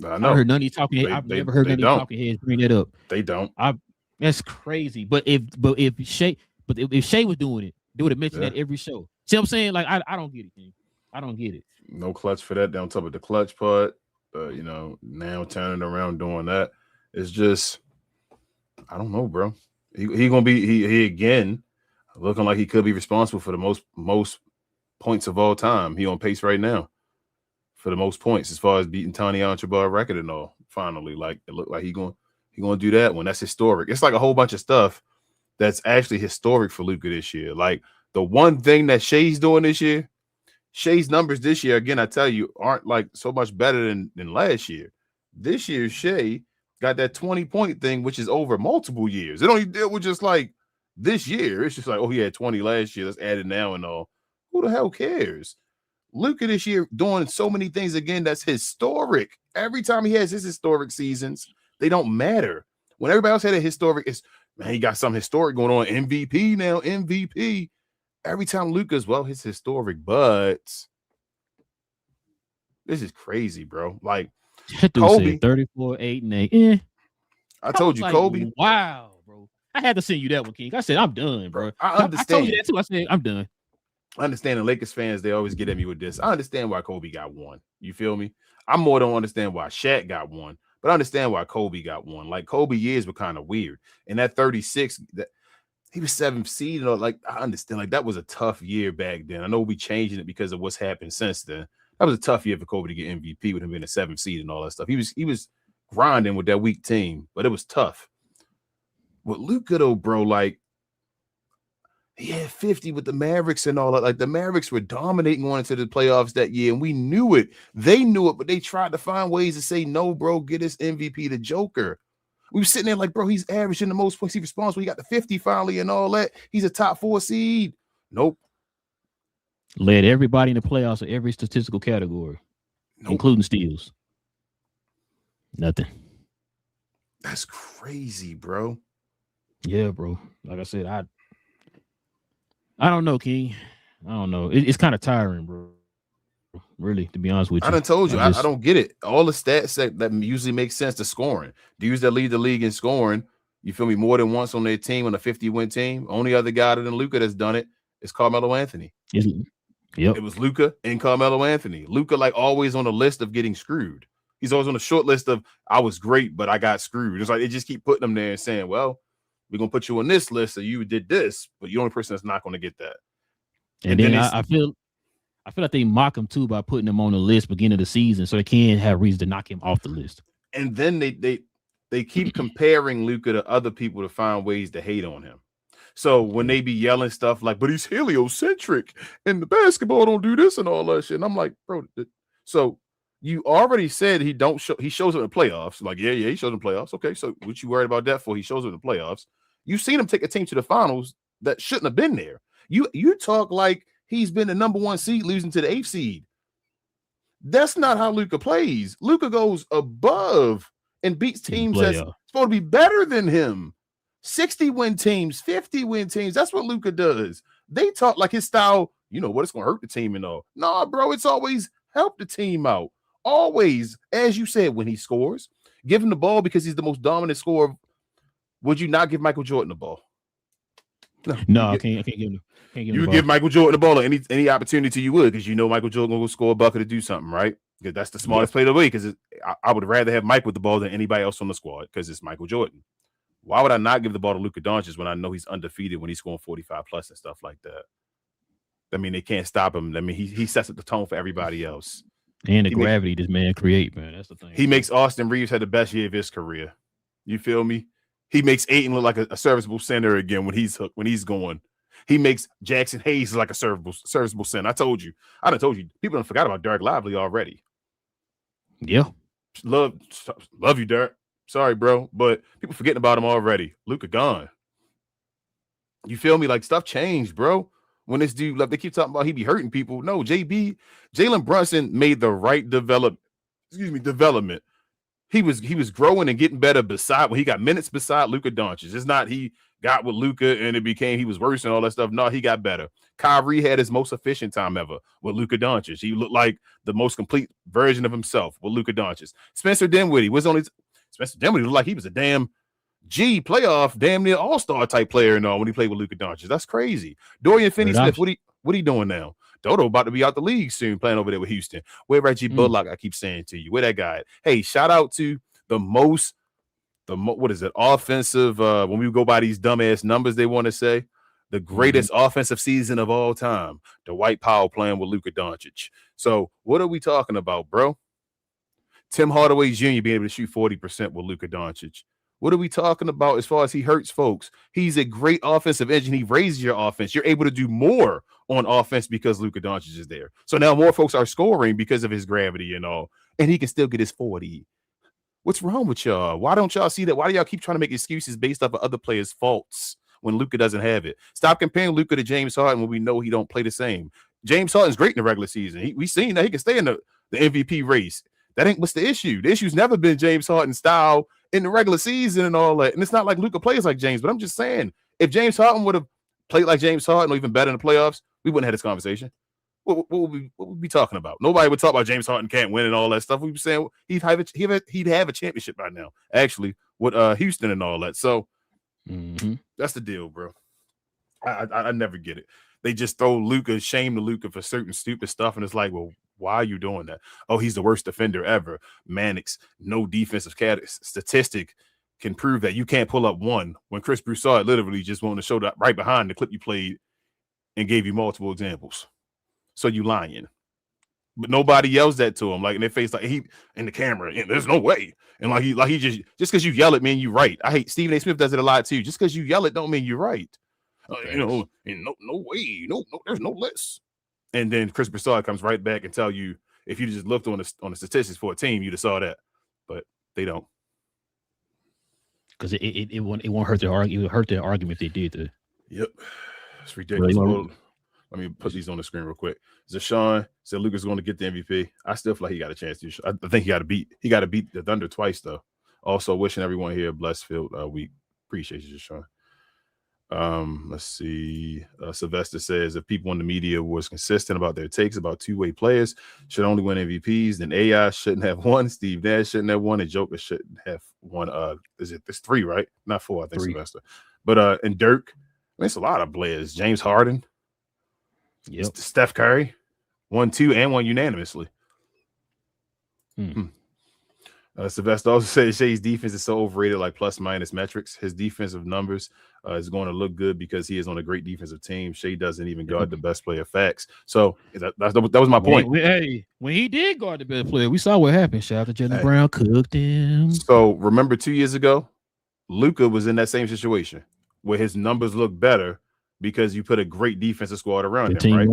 I know. I heard none of these talking heads. I've never heard none of these talking heads bring that up. They don't. That's crazy. But if Shea was doing it, they would have mentioned that every show. See what I'm saying? Like I don't get it, King. I don't get it. No clutch for that. Down top of the clutch part. Now turning around doing that. It's just I don't know, bro. He gonna be he again looking like he could be responsible for the most points of all time. He on pace right now for the most points as far as beating Tony Archibald record and all. Finally, like it looked like he gonna do that one. That's historic. It's like a whole bunch of stuff that's actually historic for Luka this year. Like the one thing that Shea's doing this year, Shea's numbers this year, again, I tell you, aren't like so much better than last year. This year, Shea got that 20-point thing, which is over multiple years. It only deal with just like this year. It's just like, oh, he had 20 last year. Let's add it now and all. Who the hell cares? Luka this year doing so many things again that's historic. Every time he has his historic seasons, they don't matter. When everybody else had a historic, it's man, he got something historic going on. MVP now, MVP. Every time Luka's, well, his historic, but this is crazy, bro. Like Kobe, 34, 8, and 8. I told you, like, Kobe. Wow, bro. I had to send you that one, King. I said, I'm done, bro. I understand. I told you that too. I said, I'm done. I understand the Lakers fans, they always get at me with this. I understand why Kobe got one. You feel me? I more don't understand why Shaq got one, but I understand why Kobe got one. Like Kobe years were kind of weird. And that 36, that he was 7th seed, like I understand, like that was a tough year back then. I know we changing it because of what's happened since then. That was a tough year for Kobe to get MVP with him being a 7th seed and all that stuff. He was grinding with that weak team, but it was tough. With Luka though, bro, like he had 50 with the Mavericks and all that. Like the Mavericks were dominating going into the playoffs that year, and we knew it. They knew it, but they tried to find ways to say, no, bro, get his MVP to Joker. We were sitting there like, bro, he's averaging the most points he responds when he got the 50 finally and all that. He's a top 4 seed. Nope. Led everybody in the playoffs in every statistical category, including steals. Nothing. That's crazy, bro. Yeah, bro. Like I said, I don't know, King. I don't know. It's kind of tiring, bro. Really, to be honest with you. I done told you, I don't get it. All the stats that usually make sense to scoring. Dudes that lead the league in scoring, you feel me, more than once on their team, on a 50-win team. Only other guy other than Luka that's done it is Carmelo Anthony. Yep. It was Luka and Carmelo Anthony. Luka, like, always on the list of getting screwed. He's always on the short list of, I was great, but I got screwed. It's like they just keep putting him there and saying, well, we're going to put you on this list, so you did this, but you're the only person that's not going to get that. And then I feel like they mock him too by putting him on the list beginning of the season, so they can't have reason to knock him off the list. And then they keep comparing Luka to other people to find ways to hate on him. So when they be yelling stuff like, but he's heliocentric and the basketball don't do this and all that shit, and I'm like, bro, so you already said he shows up in the playoffs. Like, yeah, he shows up in the playoffs. Okay, so what you worried about that for? He shows up in the playoffs. You've seen him take a team to the finals that shouldn't have been there. You talk like he's been the number 1 seed losing to the 8th seed. That's not how Luka plays. Luka goes above and beats teams that's supposed to be better than him. 60-win teams, 50-win teams. That's what Luka does. They talk like his style, you know what, it's going to hurt the team and all. Nah, bro, it's always help the team out. Always, as you said, when he scores, give him the ball because he's the most dominant scorer. Would you not give Michael Jordan the ball? No, I can't give him. You would give Michael Jordan the ball at any opportunity you would, because you know Michael Jordan will score a bucket to do something, right? Because that's the smartest play of the week. Because I would rather have Mike with the ball than anybody else on the squad because it's Michael Jordan. Why would I not give the ball to Luka Doncic when I know he's undefeated when he's scoring 45 plus and stuff like that? I mean, they can't stop him. I mean, he sets up the tone for everybody else. And the gravity this man create, man. That's the thing. He makes Austin Reeves have the best year of his career. You feel me? He makes Ayton look like a serviceable center again when he's hooked, when he's going. He makes Jackson Hayes like a serviceable center. I told you. People don't forgot about Derek Lively already. Yeah. Love you, Derek. Sorry, bro. But people forgetting about him already. Luka gone. You feel me? Like, stuff changed, bro. When this dude left, they keep talking about he be hurting people. No, Jalen Brunson made the right development. He was growing and getting better when he got minutes beside Luka Doncic. It's not he got with Luka and it became he was worse and all that stuff. No, he got better. Kyrie had his most efficient time ever with Luka Doncic. He looked like the most complete version of himself with Luka Doncic. Spencer Dinwiddie looked like he was a damn playoff, damn near all-star type player and all when he played with Luka Doncic. That's crazy. Dorian Finney-Smith, what he doing now? Dodo about to be out the league soon, playing over there with Houston. Where Reggie Bullock, I keep saying to you. Where that guy at? Hey, shout out to offensive, when we go by these dumbass numbers they want to say, the greatest offensive season of all time, Dwight Powell playing with Luka Doncic. So what are we talking about, bro? Tim Hardaway Jr. being able to shoot 40% with Luka Doncic. What are we talking about as far as he hurts folks? He's a great offensive engine. He raises your offense. You're able to do more on offense because Luka Doncic is there. So now more folks are scoring because of his gravity and all, and he can still get his 40. What's wrong with y'all? Why don't y'all see that? Why do y'all keep trying to make excuses based off of other players' faults when Luka doesn't have it? Stop comparing Luka to James Harden when we know he don't play the same. James Harden's great in the regular season. We seen that he can stay in the MVP race. That ain't what's the issue. The issue's never been James Harden's style in the regular season and all that. And it's not like Luka plays like James, but I'm just saying, if James Harden would have played like James Harden or even better in the playoffs, we wouldn't have this conversation. What would we be talking about? Nobody would talk about James Harden can't win and all that stuff. We'd be saying he'd have a championship by now, actually, with Houston and all that. So that's the deal, bro. I never get it. They just throw shame to Luka for certain stupid stuff, and it's like, well, why are you doing that? Oh, he's the worst defender ever. Mannix, no defensive statistic can prove that you can't pull up one when Chris Broussard literally just wanted to show that right behind the clip you played and gave you multiple examples. So you lying. But nobody yells that to him, like in their face, like he in the camera, and there's no way. And like he just because you yell it, man, you right. I hate Stephen A. Smith does it a lot too. Just because you yell it don't mean you're right. And no way, no, there's no less. And then Chris Broussard comes right back and tell you if you just looked on the statistics for a team, you'd have saw that, but they don't. Because it won't hurt their argument. It would hurt their argument if they did that. Yep, it's ridiculous. Well, let me put these on the screen real quick. Zashawn said Luka's going to get the MVP. I still feel like he got a chance to. I think he got to beat the Thunder twice though. Also, wishing everyone here a blessed field week. Appreciate you, Zashawn. Let's see. Sylvester says if people in the media was consistent about their takes about two-way players should only win MVPs, then AI shouldn't have won, Steve Nash shouldn't have won, and Joker shouldn't have won. There's 3, right? Not 4, I think 3. Sylvester. But and Dirk, it's a lot of players. James Harden, Steph Curry, 1, 2, and 1 unanimously. Sylvester also says Shea's defense is so overrated, like plus minus metrics. His defensive numbers is going to look good because he is on a great defensive team. Shea doesn't even guard the best player. Facts. So that was my point. When he did guard the best player, we saw what happened. Shout out to Jaylen Brown, cooked him. So remember 2 years ago, Luka was in that same situation where his numbers look better because you put a great defensive squad around him, right?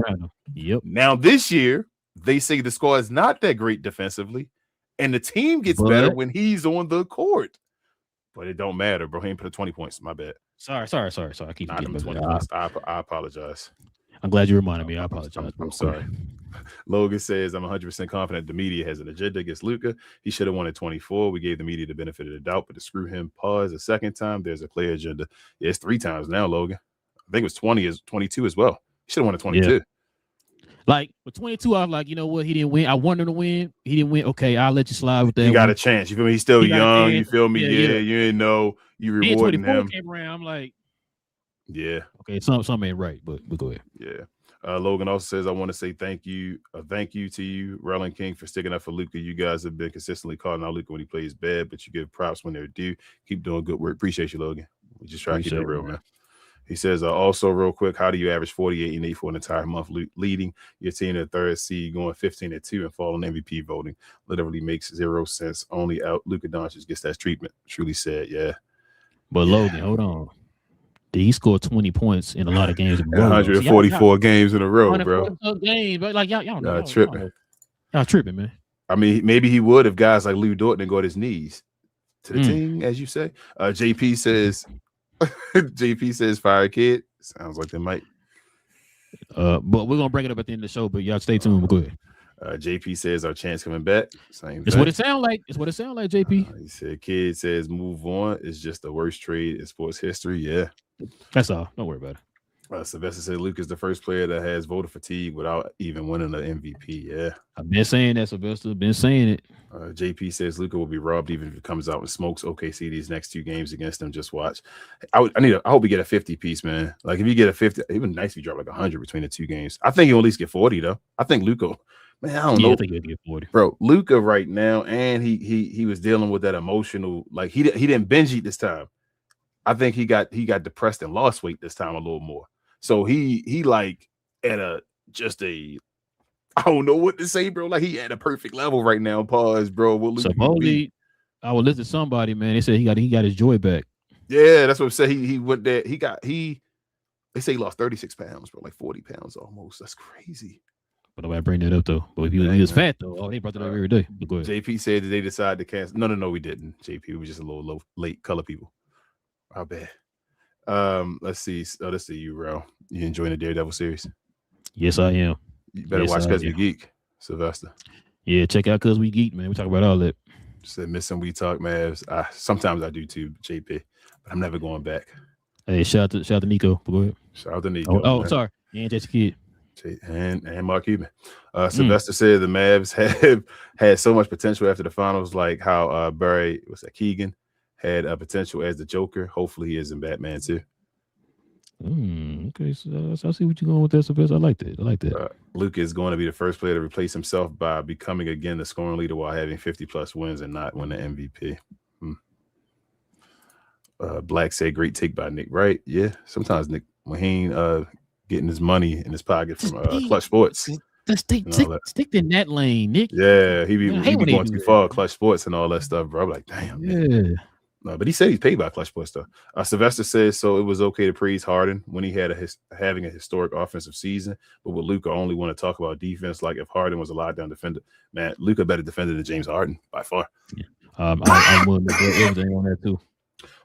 Yep. Now this year, they say the squad is not that great defensively. And the team gets better when he's on the court. But it don't matter, bro. He ain't put 20 points. My bad. Sorry. I keep forgetting. I apologize. I'm glad you reminded me. I apologize. I'm sorry. Logan says, I'm 100% confident the media has an agenda against Luka. He should have won at 24. We gave the media the benefit of the doubt, but to screw him, pause a second time, there's a clear agenda. Yeah, it's 3 times now, Logan. I think it was 22 as well. He should have won at 22. Yeah. Like, with 22, I was like, you know what? He didn't win. I wanted him to win. He didn't win. Okay, I'll let you slide with that. He got a chance. You feel me? He's still young. You feel me? Yeah. You didn't know. You rewarding him. Came around. I'm like, yeah. Okay, something ain't right, but go ahead. Yeah. Logan also says, I want to say thank you to you, Relle and King, for sticking up for Luka. You guys have been consistently calling out Luka when he plays bad, but you give props when they're due. Keep doing good work. Appreciate you, Logan. We just try to keep it real, man. He says, also real quick, how do you average 48 and 8 for an entire month leading your team to the 3rd seed, going 15-2 and falling MVP voting? Literally makes 0 sense. Only out Luka Doncic gets that treatment. Truly said, yeah. But Logan, hold on. He scored 20 points in a lot of games in a row. 144 games in a row, bro. Games, but like y'all know, tripping. Y'all tripping, man. I mean, maybe he would if guys like Lou Dort didn't go to his knees to the team, as you say. JP says, fire kid. Sounds like they might. But we're gonna bring it up at the end of the show. But y'all stay tuned. Go ahead. JP says our chance coming back. Same. It's what it sounds like. It's what it sounds like. JP. He said, "Kid says move on. It's just the worst trade in sports history." Yeah, that's all. Don't worry about it. Sylvester said Luke is the first player that has voter fatigue without even winning the MVP. Yeah, I've been saying that, Sylvester. Been saying it. JP says Luka will be robbed even if it comes out and smokes OKC these next 2 games against them. Just watch. I hope we get a 50 piece, man. Like if you get a 50, it would be nice if you drop like 100 between the 2 games. I think he'll at least get 40 though. I think Luka. Man, I don't know. I think he'll get 40. Bro, Luka right now, and he was dealing with that emotional, like he didn't binge eat this time. I think he got depressed and lost weight this time a little more. So he like at I don't know what to say, bro. Like he at a perfect level right now. Pause, bro. Supposedly, I would listen to somebody, man. They said he got his joy back. Yeah, that's what I'm saying. He went there. They say he lost 36 pounds, bro, like 40 pounds almost. That's crazy. But nobody bring that up though. But he was fat though. Oh, they brought that up every day. But go ahead. JP said that they decided to cancel. No, we didn't. JP was just a little late. Color people. How bad? Let's see. Oh, let's see you, bro. You enjoying the Daredevil series? Yes, I am. You better watch Cause We Geek, Sylvester. Yeah, check out Cause We Geek, man. We talk about all that. Said missing We Talk Mavs. Sometimes I do too, JP, but I'm never going back. Hey, shout out to Nico. Go ahead. Shout out to Nico. Oh, sorry. And Jason Kidd. And Mark Cuban. Sylvester said the Mavs have had so much potential after the finals, like how Barry Keegan had potential as the Joker. Hopefully he is in Batman too. Okay, so I see what you're going with that, Sylvester. I like that. Luke is going to be the first player to replace himself by becoming again the scoring leader while having 50+ wins and not win the MVP. Black said, great take by Nick. Right? Yeah. Sometimes Nick Maheen getting his money in his pocket from Clutch Sports. Stick in that lane, Nick. Yeah, he be going too far. Clutch Sports and all that stuff, bro. I'm like, damn. Yeah. Man. No, but he said he's paid by Clutch Sports though. Sylvester says so. It was okay to praise Harden when he had having a historic offensive season, but with Luka, only want to talk about defense. Like if Harden was a lockdown defender, man, Luka better defender than James Harden by far. Yeah. I'm willing to do everything on that too.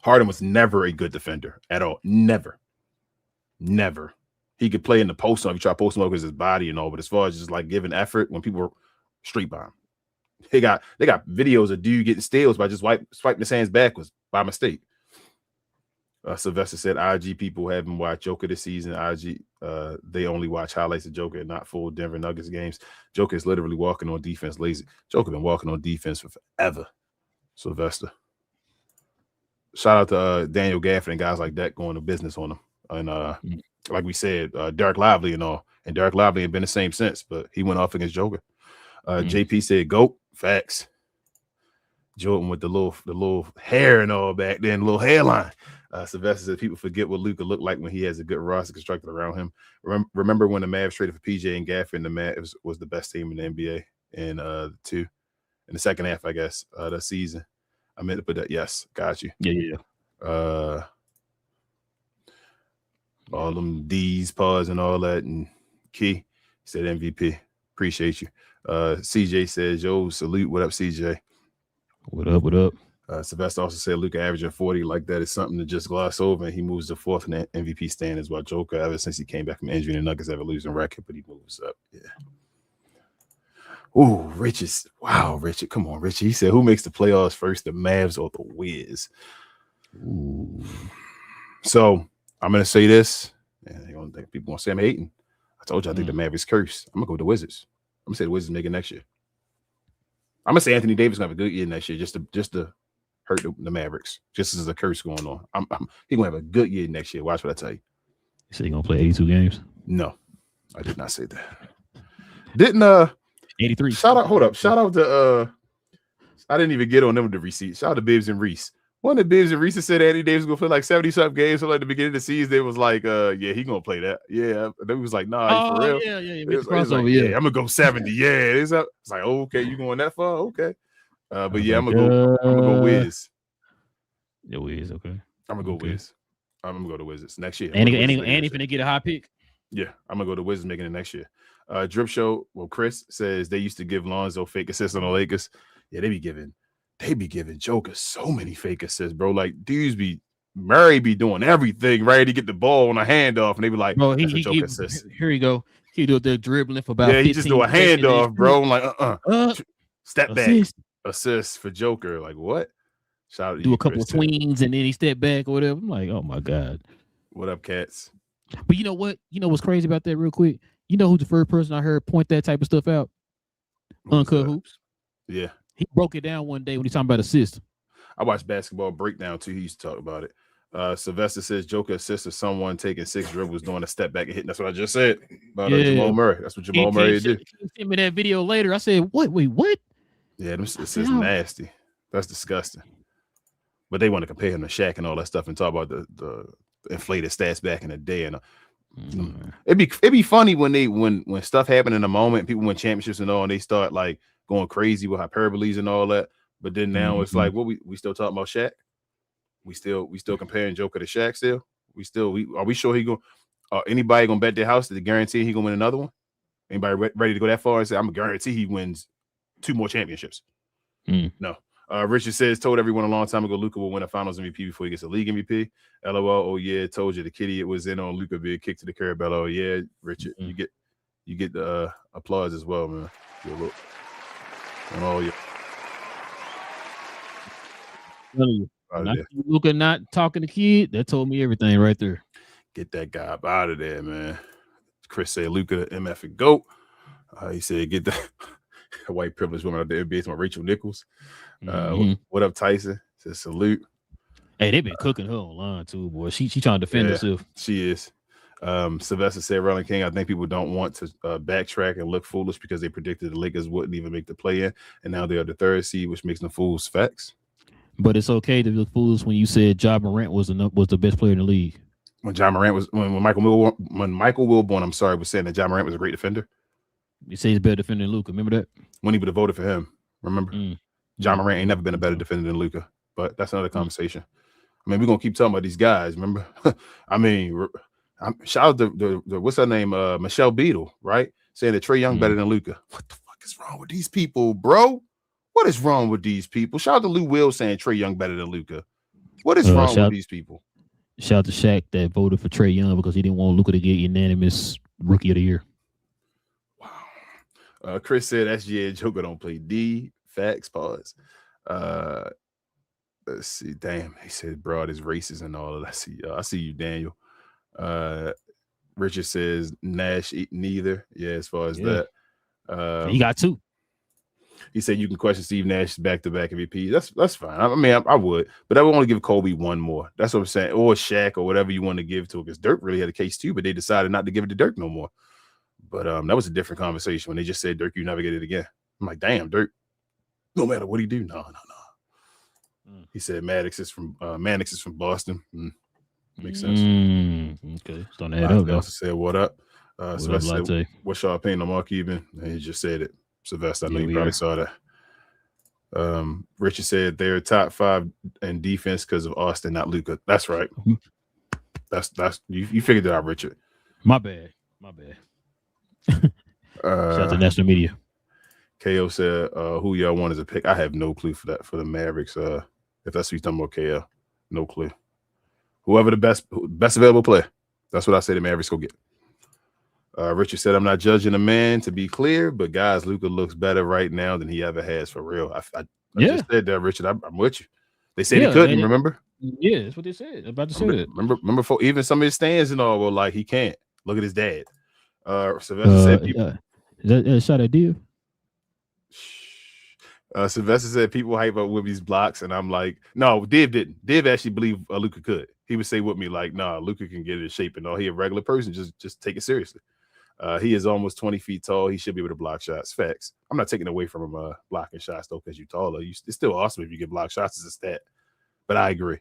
Harden was never a good defender at all. Never. He could play in the post up. He tried to post him up with his body and all, but as far as just like giving effort when people were street by him. They got videos of dude getting steals by just swiping his hands backwards by mistake. Sylvester said IG people haven't watched Joker this season. IG they only watch highlights of Joker and not full Denver Nuggets games. Joker is literally walking on defense lazy. Joker been walking on defense for forever. Sylvester. Shout out to Daniel Gafford and guys like that going to business on him. And like we said, Derek Lively and all. And Derek Lively ain't been the same since, but he went off against Joker. JP said, GOAT. Facts. Jordan with the little hair and all back then, little hairline. Sylvester said people forget what Luka looked like when he has a good roster constructed around him. Remember when the Mavs traded for PJ and Gafford and the Mavs was the best team in the NBA in the second half, I guess, that season. I meant to put that. Yes, got you. Yeah. All them D's, pause, and all that. And Key said MVP. Appreciate you. CJ says, yo, salute. What up, CJ? What up? Sylvester also said Luka averaging 40 like that is something to just gloss over, and he moves to fourth in the MVP standings while Joker, ever since he came back from injury, the Nuggets have a losing record, but he moves up. Yeah. Ooh, Richard. Come on, Richard. He said, who makes the playoffs first, the Mavs or the Wiz? Ooh. So I'm gonna say this, and people gonna say I'm hating. I told you I think the Mavericks cursed. I'm gonna go with the Wizards. I'm gonna say the Wizards make it next year. I'm gonna say Anthony Davis gonna have a good year next year, just to hurt the Mavericks. Just as a curse going on. He gonna have a good year next year. Watch what I tell you. You said he gonna play 82 games? No, I did not say that. Didn't 83. Shout out to I didn't even get on them with the receipt. Shout out to Bibbs and Reese. One of the Bibbs and Reese said Anthony Davis was gonna play like 70-something games. So like the beginning of the season, they was like, yeah, he gonna play that. Yeah. They was like, nah, for real. Yeah. It was like, yeah, I'm gonna go 70. Yeah. It's like, oh, okay, you going that far? Okay. But yeah, I'm gonna go Wiz. Yeah, Wiz, okay. I'm gonna go Wiz. I'm gonna go to Wizards next year. And he finna get a high pick. Yeah, I'm gonna go to Wizards making it next year. Drip Show. Well, Chris says they used to give Lonzo fake assists on the Lakers. Yeah, they be giving Joker so many fake assists, bro. Like dudes Murray be doing everything right to get the ball on a handoff, and they be like, bro, that's a Joker assist. Here you go. He do the dribbling for about. Yeah, he just do a handoff, bro. I'm like, step back assist for Joker. Like what? Shout out to do you, a couple Chris, of tweens and then he step back or whatever. I'm like, oh my god. What up, cats? But you know what? You know what's crazy about that, real quick? You know who's the first person I heard point that type of stuff out? Uncut Hoops. Yeah. He broke it down one day when he's talking about assists. I watched Basketball Breakdown too. He used to talk about it. Sylvester says Joker assists of someone taking 6 dribbles, doing a step back and hitting. That's what I just said about Jamal Murray. That's what Jamal Murray did. He sent me that video later. I said, what? Wait, what? Yeah, this is nasty. That's disgusting. But they want to compare him to Shaq and all that stuff and talk about the inflated stats back in the day. And it'd be funny when stuff happened in the moment, people win championships and all, and they start like going crazy with hyperboles and all that. But then now it's like, what we still talking about Shaq? We still comparing Joker to Shaq still? Are we sure he going anybody gonna bet their house to guarantee he gonna win another one? Anybody ready to go that far and say I'm gonna guarantee he wins 2 more championships? No. Richard says, told everyone a long time ago Luka will win a finals MVP before he gets a league MVP. LOL. Oh yeah, told you the kitty it was in on Luka being kicked to the curb. LOL. Yeah, Richard, you get the applause as well, man. Good look. Oh yeah. Luka not talking to kid, that told me everything right there. Get that guy up out of there, man. Chris said Luka MF and GOAT. He said get that white privileged woman out there NBA, Rachel Nichols. What up, Tyson? Says salute. Hey, they've been cooking her online too, boy. She trying to defend herself. She is. Sylvester said, Relle and King, I think people don't want to backtrack and look foolish because they predicted the Lakers wouldn't even make the play-in, and now they are the 3rd seed, which makes them fools. Facts. But it's okay to look foolish when you said Ja Morant was the best player in the league. When Ja Morant was when Michael Wilborn, I'm sorry, was saying that Ja Morant was a great defender. You say he's a better defender than Luka. Remember that? When he would have voted for him. Remember? Ja Morant ain't never been a better defender than Luka. But that's another conversation. I mean, we're gonna keep talking about these guys. Remember? I mean, shout out to the what's her name? Michelle Beadle, right? Saying that Trae Young better than Luka. What the fuck is wrong with these people, bro? What is wrong with these people? Shout out to Lou Will saying Trae Young better than Luka. What is wrong with these people? Shout out to Shaq that voted for Trae Young because he didn't want Luka to get unanimous Rookie of the Year. Wow. Chris said SGA and Joker don't play D. Facts. Pause. Let's see. Damn, he said broad is racist and all of that. I see you, Daniel. Richard says Nash neither. Yeah, as far as that. He got 2. He said you can question Steve Nash's back-to-back MVP. That's fine. I mean, I would, but I would want to give Kobe one more. That's what I'm saying, or Shaq, or whatever you want to give to it. Because Dirk really had a case too, but they decided not to give it to Dirk no more. But that was a different conversation when they just said Dirk, you never get it again. I'm like, damn, Dirk. No matter what he do, no. He said Maddox is from Boston. Makes sense. Okay, also said what up. So I said, what's y'all opinion on Mark Cuban? And he just said it. Sylvester, I know you probably saw that. Richard said they're top 5 in defense because of Austin, not Luka. That's right. That's you figured it out, Richard. My bad. Shout out to national media. KO said, who y'all want as a pick? I have no clue for that for the Mavericks. If that's what you're talking about, KL. No clue. Whoever the best available player. That's what I say to Mavericks go get. Richard said, I'm not judging a man, to be clear, but guys, Luka looks better right now than he ever has, for real. I just said that, Richard. I'm with you. They said he couldn't, remember? Yeah, that's what they said. I'm about to say that. Remember for even some of his stands and all were like, he can't. Look at his dad. Sylvester said people. Is that shot at Div? Sylvester said people hype up Wimby's blocks, and I'm like, no, Div didn't. Div actually believed Luka could. He would say with me, like, nah, Luka can get it in shape and all. He a regular person, just take it seriously. He is almost 20 feet tall. He should be able to block shots. Facts. I'm not taking away from him blocking shots, though, because you're taller. It's still awesome if you get block shots as a stat. But I agree.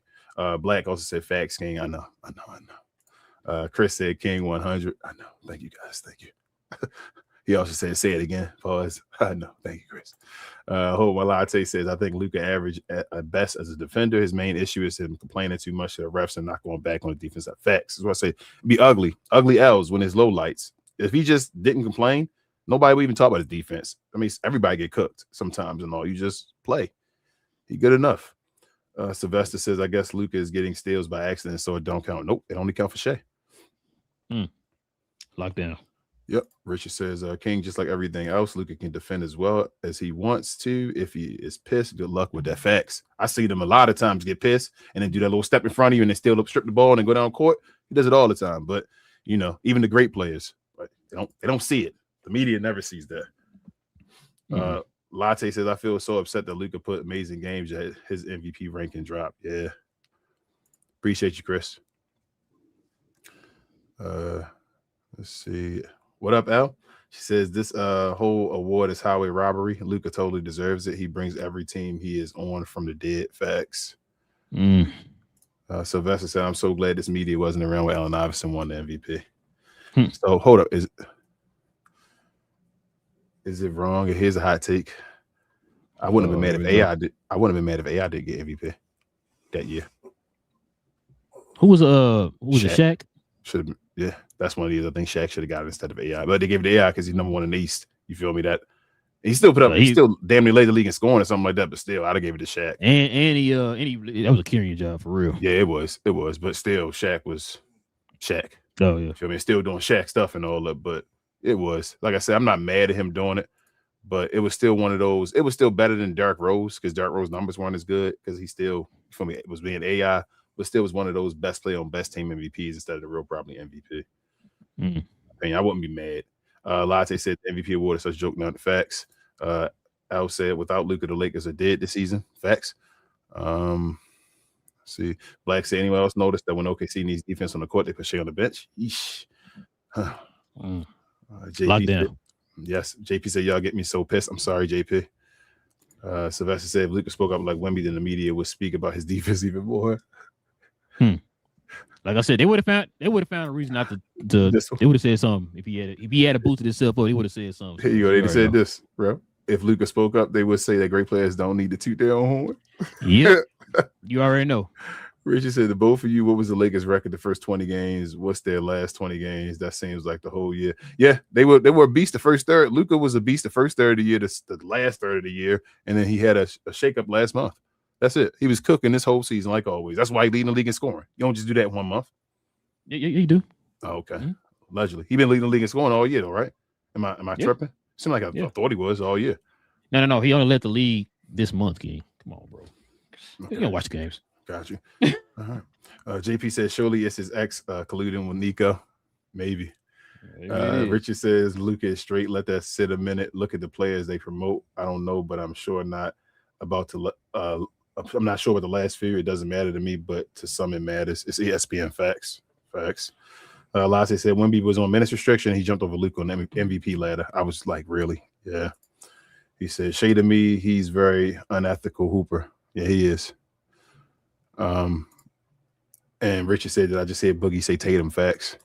Black also said facts, King. I know. Chris said King 100. I know. Thank you, guys. Thank you. He also said, say it again. Pause. I know. Thank you, Chris. Hope Malate says, I think Luka average at best as a defender. His main issue is him complaining too much to the refs and not going back on the defense. Facts. That's what I say. Be ugly. Ugly L's when there's low lights. If he just didn't complain, nobody would even talk about his defense. I mean, everybody get cooked sometimes and all. You just play. He good enough. Sylvester says, I guess Luka is getting steals by accident, so it don't count. Nope, it only count for Shea. Lockdown. Yep. Richard says, King, just like everything else, Luka can defend as well as he wants to. If he is pissed, good luck with that. Facts. I see them a lot of times get pissed and then do that little step in front of you and then still strip the ball and then go down court. He does it all the time. But, you know, even the great players, right, they don't see it. The media never sees that. Latte says, I feel so upset that Luka put amazing games at his MVP ranking drop. Yeah. Appreciate you, Chris. Let's see. What up, Al? She says, this whole award is highway robbery. Luka totally deserves it. He brings every team he is on from the dead. Facts. Sylvester said, I'm so glad this media wasn't around when Allen Iverson won the MVP. So hold up. Is it wrong? Here's a hot take. I wouldn't have been mad if AI did. I wouldn't have been mad if AI did get MVP that year. Who was it? Shaq? Should have been, yeah. That's one of these. I think Shaq should have got it instead of AI, but they gave it to AI because he's number one in the East. You feel me? That he still put up. He still damn near led the league in scoring or something like that. But still, I'd have gave it to Shaq. And he that was a carrying job for real. Yeah, it was. But still, Shaq was Shaq. Oh yeah. You feel me? Still doing Shaq stuff and all that, but it was, like I said, I'm not mad at him doing it, but it was still one of those. It was still better than Derrick Rose because Derrick Rose numbers weren't as good because he still, for me, it was being AI, but still was one of those best player on best team MVPs instead of the real probably MVP. I mean, I wouldn't be mad. Latte said the MVP award is such a joke, not facts. Al said without Luka, the Lakers are dead this season. Facts. See, Black said anyone else noticed that when OKC needs defense on the court, they put Shea on the bench? Yeesh. JP Lockdown. Said, yes, JP said y'all get me so pissed. I'm sorry, JP. Sylvester said if Luka spoke up like Wemby, then the media would speak about his defense even more. Like I said, they would have found a reason not to they would have said something if he had boosted himself up. He would have said something. Here you go. They said this, bro. If Luka spoke up, they would say that great players don't need to toot their own horn. Yeah, you already know. Richard said, the both of you, what was the Lakers' record the first 20 games? What's their last 20 games? That seems like the whole year. Yeah, they were a beast the first third. Luka was a beast the first third of the year, the last third of the year, and then he had a shakeup last month. That's it. He was cooking this whole season like always. That's why he leading the league in scoring. You don't just do that in 1 month. Yeah, you do. Oh, okay. Allegedly. He been leading the league in scoring all year, though, right? Am I tripping? Seemed like I thought he was all year. No. He only led the league this month, King. Come on, bro. You don't watch the games. Got you. All right. JP says, surely it's his ex colluding with Nico. Maybe. Richard says, Luka is straight. Let that sit a minute. Look at the players they promote. I don't know, but I'm sure not about to I'm not sure what the last few. It doesn't matter to me, but to some it matters. It's ESPN facts. Lasse said Wemby was on minutes restriction. He jumped over Luka on the MVP ladder. I was like, really? Yeah. He said, Shea to me, he's very unethical hooper. Yeah, he is. And Richard said that I just said Boogie say Tatum facts.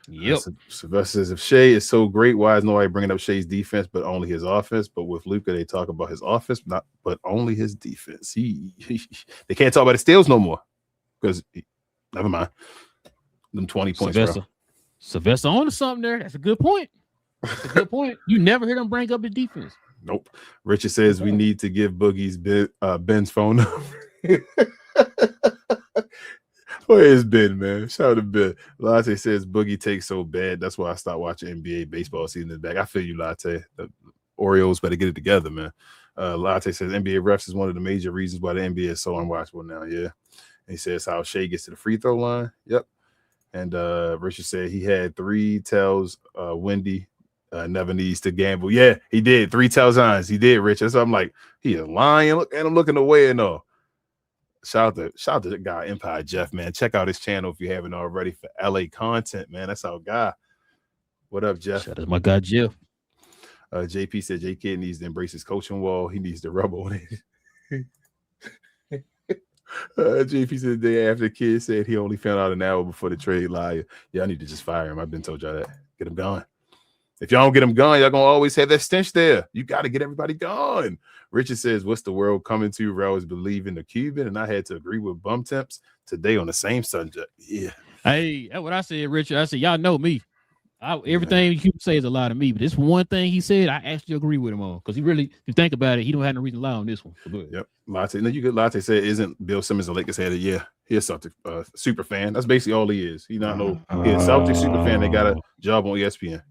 Yep. Sylvester says if Shea is so great, why is nobody bringing up Shea's defense but only his offense? But with Luka, they talk about his offense, but only his defense. They can't talk about his steals no more because never mind. Them 20 points. Sylvester on to something there. That's a good point. You never hear them bring up his defense. Nope. Richard says we need to give Boogie's Ben's phone number. Where it's been, man. Shout out to Ben. Latte says Boogie takes so bad. That's why I stopped watching NBA baseball season in the back. I feel you, Latte. The Orioles better get it together, man. Latte says NBA refs is one of the major reasons why the NBA is so unwatchable now. Yeah. And he says how Shea gets to the free throw line. Yep. And Richard said he had 3 tells Wendy never needs to gamble. Yeah, he did. 3 tells eyes. He did, Richard. So I'm like, he is lying. Look, and I'm looking away and all. Shout out to the guy, Empire Jeff, man. Check out his channel if you haven't already for LA content, man. That's our guy. What up, Jeff? Shout out to my guy, Jeff. JP said J Kid needs to embrace his coaching wall. He needs to rub on it. JP said the day after the kid said he only found out an hour before the trade. Liar. Yeah, I need to just fire him. I've been told y'all that. Get him gone. If y'all don't get him gone, y'all gonna always have that stench there. You got to get everybody gone. Richard says, what's the world coming to? Rel is believing the Cuban, and I had to agree with bum temps today on the same subject. Yeah. Hey, that's what I said, Richard. I said, y'all know me. Everything you say is a lie to me, but this one thing he said, I actually agree with him on. Because he really, if you think about it, he don't have no reason to lie on this one. Yep. Latte. No, you get Latte said, isn't Bill Simmons a Lakers head? Yeah, he's a Celtic super fan. That's basically all he is. He's not he's a Celtic super fan. They got a job on ESPN.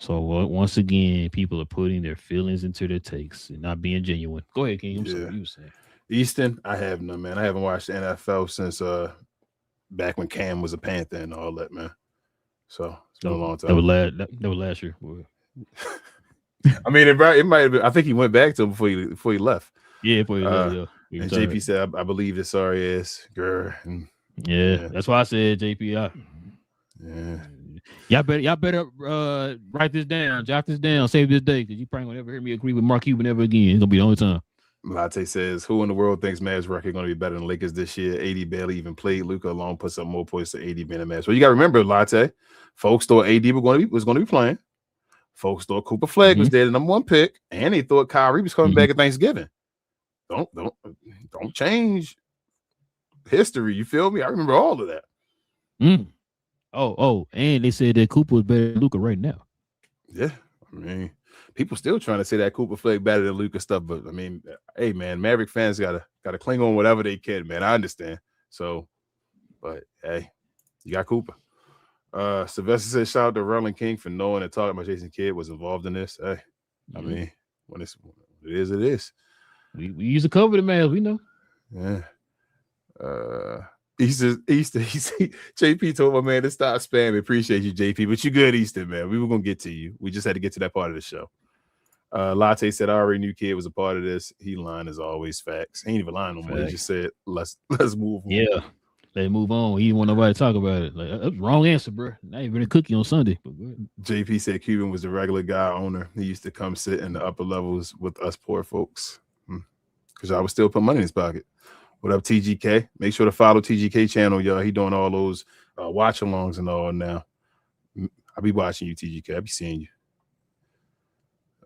So once again, people are putting their feelings into their takes and not being genuine. Go ahead, King. I'm sorry, you were saying. Easton, I have none, man. I haven't watched the NFL since back when Cam was a Panther and all that, man. So it's been a long time. That was last year. I mean, it might have been. I think he went back to him before he left. Yeah, before he left. Yeah. And JP said, I believe this sorry ass girl. And, yeah, that's why I said JP. Yeah. Y'all better write this down, jot this down, save this day, because you probably won't ever hear me agree with Mark Cuban ever again. It's gonna be the only time. Latte says, who in the world thinks Mavs record going to be better than Lakers this year? 80 barely even played. Luka alone puts up more points than 80 being a Mavs. Well, you got to remember, Latte, folks thought AD was going to be playing. Folks thought Cooper Flag was there, the number 1 pick, and they thought Kyrie was coming back at Thanksgiving. Don't change history. You feel me? I remember all of that. Oh, and they said that Cooper was better than Luka right now. Yeah, I mean, people still trying to say that Cooper Flag better than Luka stuff, but I mean, hey man, Maverick fans gotta cling on whatever they can, man. I understand. So, but hey, you got Cooper. Sylvester said, shout out to Relle and King for knowing and talking about Jason Kidd was involved in this. Hey, I mean, when it is, it is. We use to cover the Mavs, we know. Yeah. Easton, JP told my man to stop spamming. Appreciate you, JP, but you good, Easton, man. We were gonna get to you. We just had to get to that part of the show. Latte said, I already knew Kid was a part of this. He lying as always. Facts. He ain't even lying no more. He just said, let's move on. Yeah, let's move on. He didn't want nobody to talk about it. Like, that's wrong answer, bro. Not even a cookie on Sunday. But JP said Cuban was the regular guy owner. He used to come sit in the upper levels with us poor folks because I would still put money in his pocket. What up, TGK? Make sure to follow TGK channel, y'all. He doing all those watch-alongs and all now. I'll be watching you, TGK. I'll be seeing you.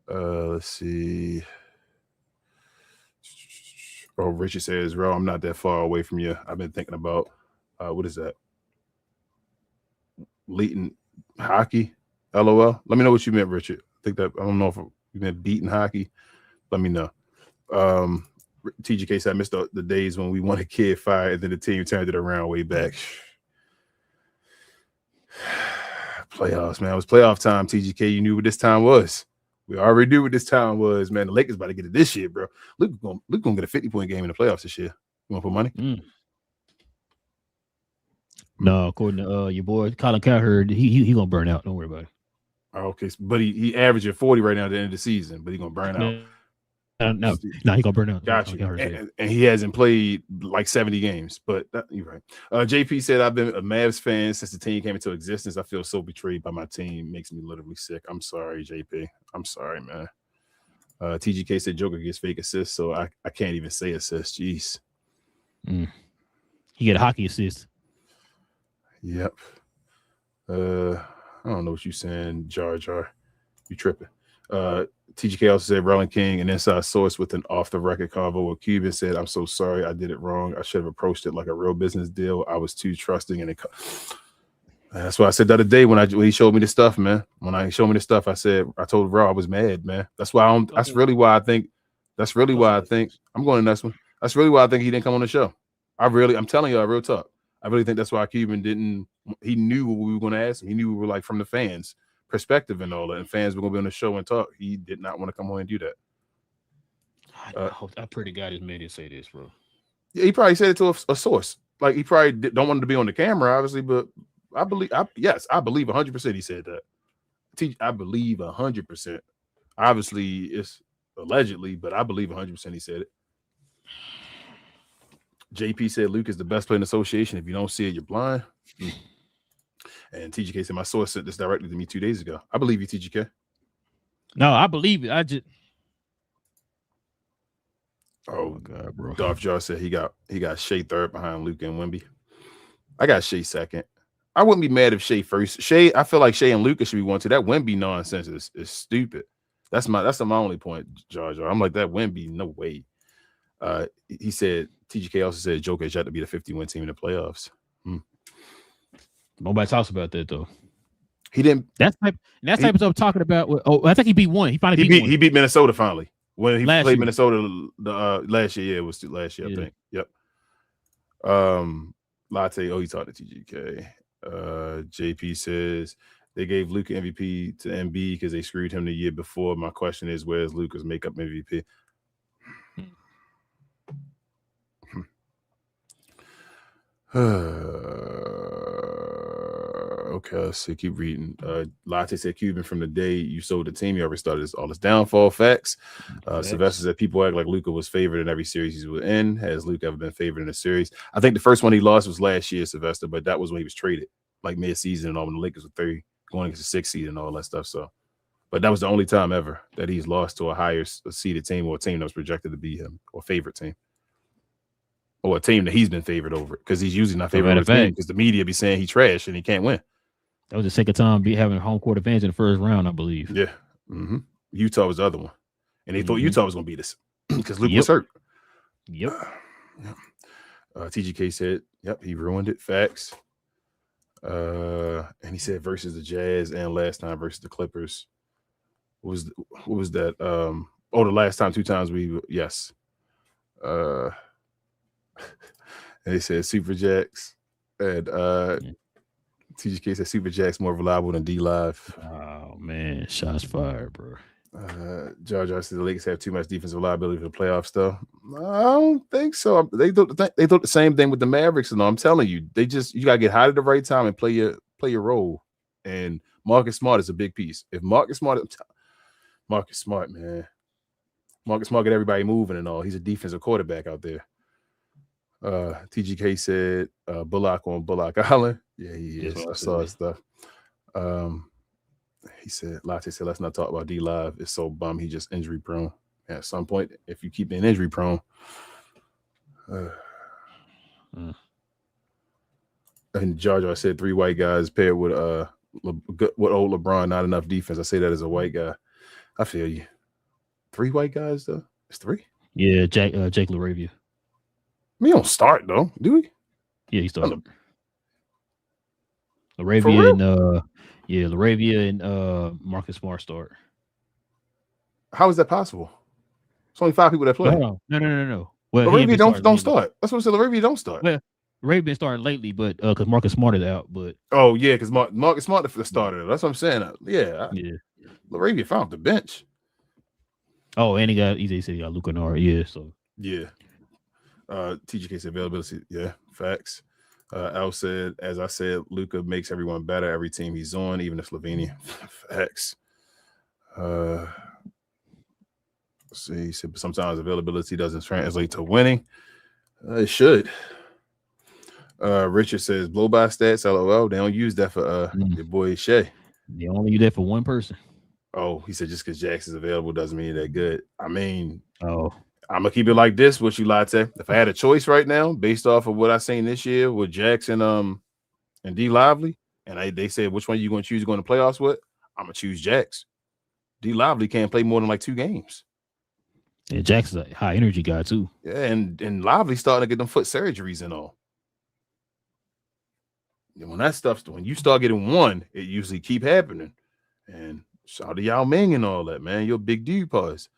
Let's see. Oh, Richard says, Ro, I'm not that far away from you. I've been thinking about, what is that? Leighton hockey? LOL? Let me know what you meant, Richard. I don't know if you meant beating hockey. Let me know. TGK said, I missed the days when we wanted Kid fired and then the team turned it around way back. Playoffs, man. It was playoff time, TGK. You knew what this time was. We already knew what this time was, man. The Lakers about to get it this year, bro. Luke gonna get a 50-point game in the playoffs this year. You want to put money? No, according to your boy Colin Cowherd, he gonna burn out. Don't worry about it. Okay, but he averaging 40 right now at the end of the season, but he gonna burn out. No, he gonna burn out. Got you. And he hasn't played like 70 games, but you're right. JP said, I've been a Mavs fan since the team came into existence. I feel so betrayed by my team. Makes me literally sick. I'm sorry, JP. I'm sorry, man. TGK said Joker gets fake assists, so I can't even say assist. Jeez. He get a hockey assist. Yep. I don't know what you saying, Jar Jar. You tripping. TGK also said Relle and King, an inside source with an off-the-record convo with Cuban, said, I'm so sorry. I did it wrong. I should have approached it like a real business deal. I was too trusting. And that's why I said the other day when he showed me the stuff, man. When I showed me the stuff, I told Relle I was mad, man. That's really why I think I'm going to the next one. That's really why I think he didn't come on the show. I'm telling you, real talk. I really think that's why Cuban didn't. He knew what we were going to ask him. He knew we were like from the fans' perspective and all that, and fans were going to be on the show and talk. He did not want to come on and do that. I pray to God his man didn't say this, bro. Yeah, he probably said it to a source. Like he probably don't want to be on the camera, obviously, but I believe 100% he said that. I believe 100%. Obviously, it's allegedly, but I believe 100% he said it. JP said Luke is the best player in the association. If you don't see it, you're blind. And TGK said my source sent this directly to me 2 days ago. I believe you, TGK. No, I believe it. I just. Oh my God, bro. Dolph Jar said he got Shea third behind Luke and Wemby. I got Shea second. I wouldn't be mad if Shea first. I feel like Shea and Luka should be 1-2. That Wemby nonsense is stupid. That's my only point, Jar Jar. I'm like that Wemby, no way. He said TGK also said Joker has yet to be the 50-win team in the playoffs. Nobody talks about that though. He didn't. That's type of stuff talking about. Oh, I think he beat one. He finally beat one. He beat Minnesota finally when he played year. Minnesota last year. Yeah, it was last year, I think. Yep. Latte. Oh, he talked to TGK. JP says they gave Luka MVP to MB because they screwed him the year before. My question is, where's Luka's makeup MVP? Okay, let's see. Keep reading. Latte said Cuban from the day you sold the team, you already started all this downfall facts. Sylvester said people act like Luka was favored in every series he was in. Has Luka ever been favored in a series? I think the first one he lost was last year, Sylvester, but that was when he was traded, like mid-season and all, when the Lakers were 30, going against the 6th seed and all that stuff. So, but that was the only time ever that he's lost to a higher seeded team or a team that was projected to be him or favorite team. Or a team that he's been favored over, because he's usually not favored over team because the media be saying he trash and he can't win. That was the second time having home court advantage in the first round, I believe. Yeah. Mm-hmm. Utah was the other one. And they thought Utah was going to beat us because Luke was hurt. Yep. TGK said, yep, he ruined it. Facts. And he said versus the Jazz and last time versus the Clippers. What was that? The last time, 2 times yes. And they said Super Jacks, and TGK said Super Jacks more reliable than D Live. Oh man, shots fired, bro. Jar Jar said the Lakers have too much defensive reliability for the playoffs, though. I don't think so. They thought the same thing with the Mavericks, and I'm telling you, you gotta get hot at the right time and play your role. And Marcus Smart is a big piece. If Marcus Smart, man, Marcus Smart get everybody moving and all. He's a defensive quarterback out there. TGK said Bullock on Bullock Island. Yeah, he is. I saw his stuff. He said, Latte said, let's not talk about D Live. It's so bum. He just injury prone. At some point, if you keep being injury prone, and Jar Jar said 3 white guys paired with old LeBron, not enough defense. I say that as a white guy. I feel you. 3 white guys though. It's 3. Yeah, Jake LaRavia. We don't start though, do we? Yeah, he started. LaRavia and Marcus Smart start. How is that possible? It's only 5 people that play. No. Well, LaRavia don't start. That's what I said. LaRavia don't start. Well, LaRavia been starting lately, but because Marcus Smart is out. But because Marcus Smart the starter. That's what I'm saying. LaRavia found the bench. Oh, and he said he got Luka Nard. Yeah, so yeah. TGK's availability, facts. Al said, as I said, Luka makes everyone better every team he's on, even if Slovenia. Facts. Let's see, he said sometimes availability doesn't translate to winning. It should. Richard says blow by stats. LOL. They don't use that for your boy Shea. They only use that for one person. Oh, he said just because Jackson's available doesn't mean they're good. I mean, I'm gonna keep it like this with you, Latte. If I had a choice right now, based off of what I seen this year with Jackson and D Lively, and they said which one you gonna choose going to playoffs with, I'm gonna choose Jax. D Lively can't play more than like 2 games. Yeah, Jackson's a high energy guy too. Yeah, and Lively starting to get them foot surgeries and all. And when you start getting one, it usually keep happening. And shout out to Yao Ming and all that, man. You're a big dude, pause.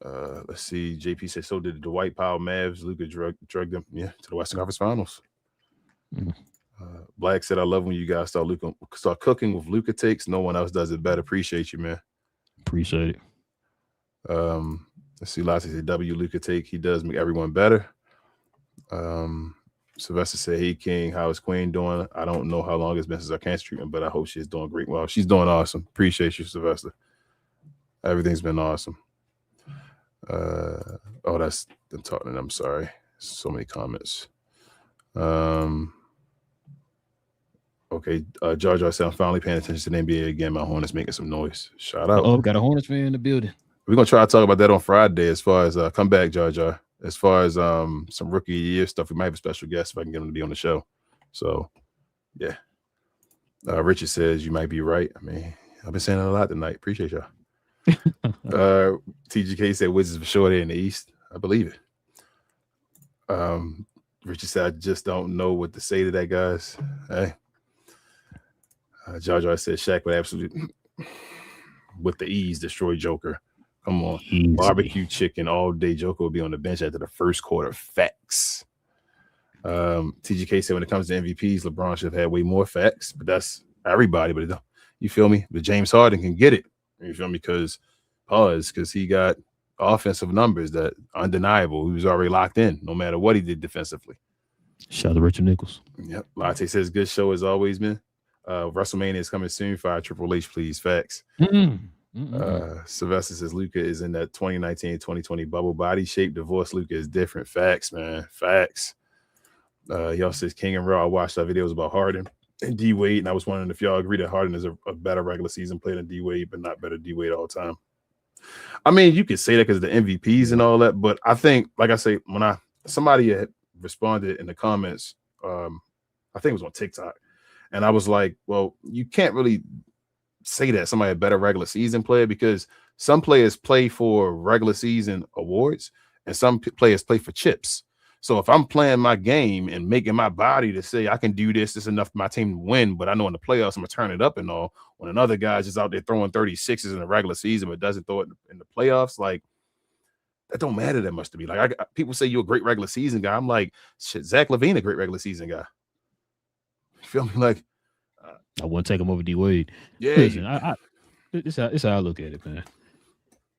Let's see. JP said so did the Dwight Powell Mavs. Luka drugged them, to the Western Conference Finals. Black said, I love when you guys start cooking with Luka takes. No one else does it better. Appreciate you, man. Appreciate it. Let's see. Lottie said W Luka take. He does make everyone better. Sylvester said, hey King, how is Queen doing? I don't know how long it's been since our cancer treatment, but I hope she's doing great. Well, she's doing awesome. Appreciate you, Sylvester. Everything's been awesome. That's them talking. I'm sorry. So many comments. Okay. Jar Jar said, I'm finally paying attention to the NBA again. My Hornets making some noise. Shout out. Oh, got a Hornets fan in the building. We're gonna try to talk about that on Friday as far as come back, Jar Jar. As far as some rookie year stuff, we might have a special guest if I can get him to be on the show. So yeah. Richard says you might be right. I mean, I've been saying that a lot tonight. Appreciate y'all. TGK said Wizards for sure they're in the East. I believe it. Richard said I just don't know what to say to that, guys. Hey. Jar Jar said Shaq would absolutely with the ease destroy Joker. Come on. Easy. Barbecue chicken all day. Joker will be on the bench after the first quarter. Facts. TGK said when it comes to MVPs, LeBron should have had way more facts, but that's everybody. But you feel me? But James Harden can get it. You feel me? Because he got offensive numbers that undeniable. He was already locked in no matter what he did defensively. Shout out to Richard Nichols. Yep. Latte says good show as always, man. WrestleMania is coming soon. Fire Triple H, please. Facts. Sylvester says Luka is in that 2019-2020 bubble body shape. Divorce Luka is different. Facts, man. Facts. Y'all says King and Raw. I watched our videos about Harden and D Wade, and I was wondering if y'all agree that Harden is a better regular season player than D Wade, but not better D Wade all the time. I mean, you could say that because of the MVPs and all that, but I think, like I say, when somebody had responded in the comments, I think it was on TikTok, and I was like, well, you can't really say that somebody a better regular season player because some players play for regular season awards and some players play for chips. So if I'm playing my game and making my body to say I can do this is enough for my team to win, but I know in the playoffs I'm gonna turn it up and all. When another guy's just out there throwing 36s in the regular season but doesn't throw it in the playoffs, like that don't matter that much to me. Like people say you're a great regular season guy. I'm like, shit, Zach LaVine a great regular season guy. You feel me? Like I wouldn't take him over D Wade. Yeah. Listen, this how I look at it, man.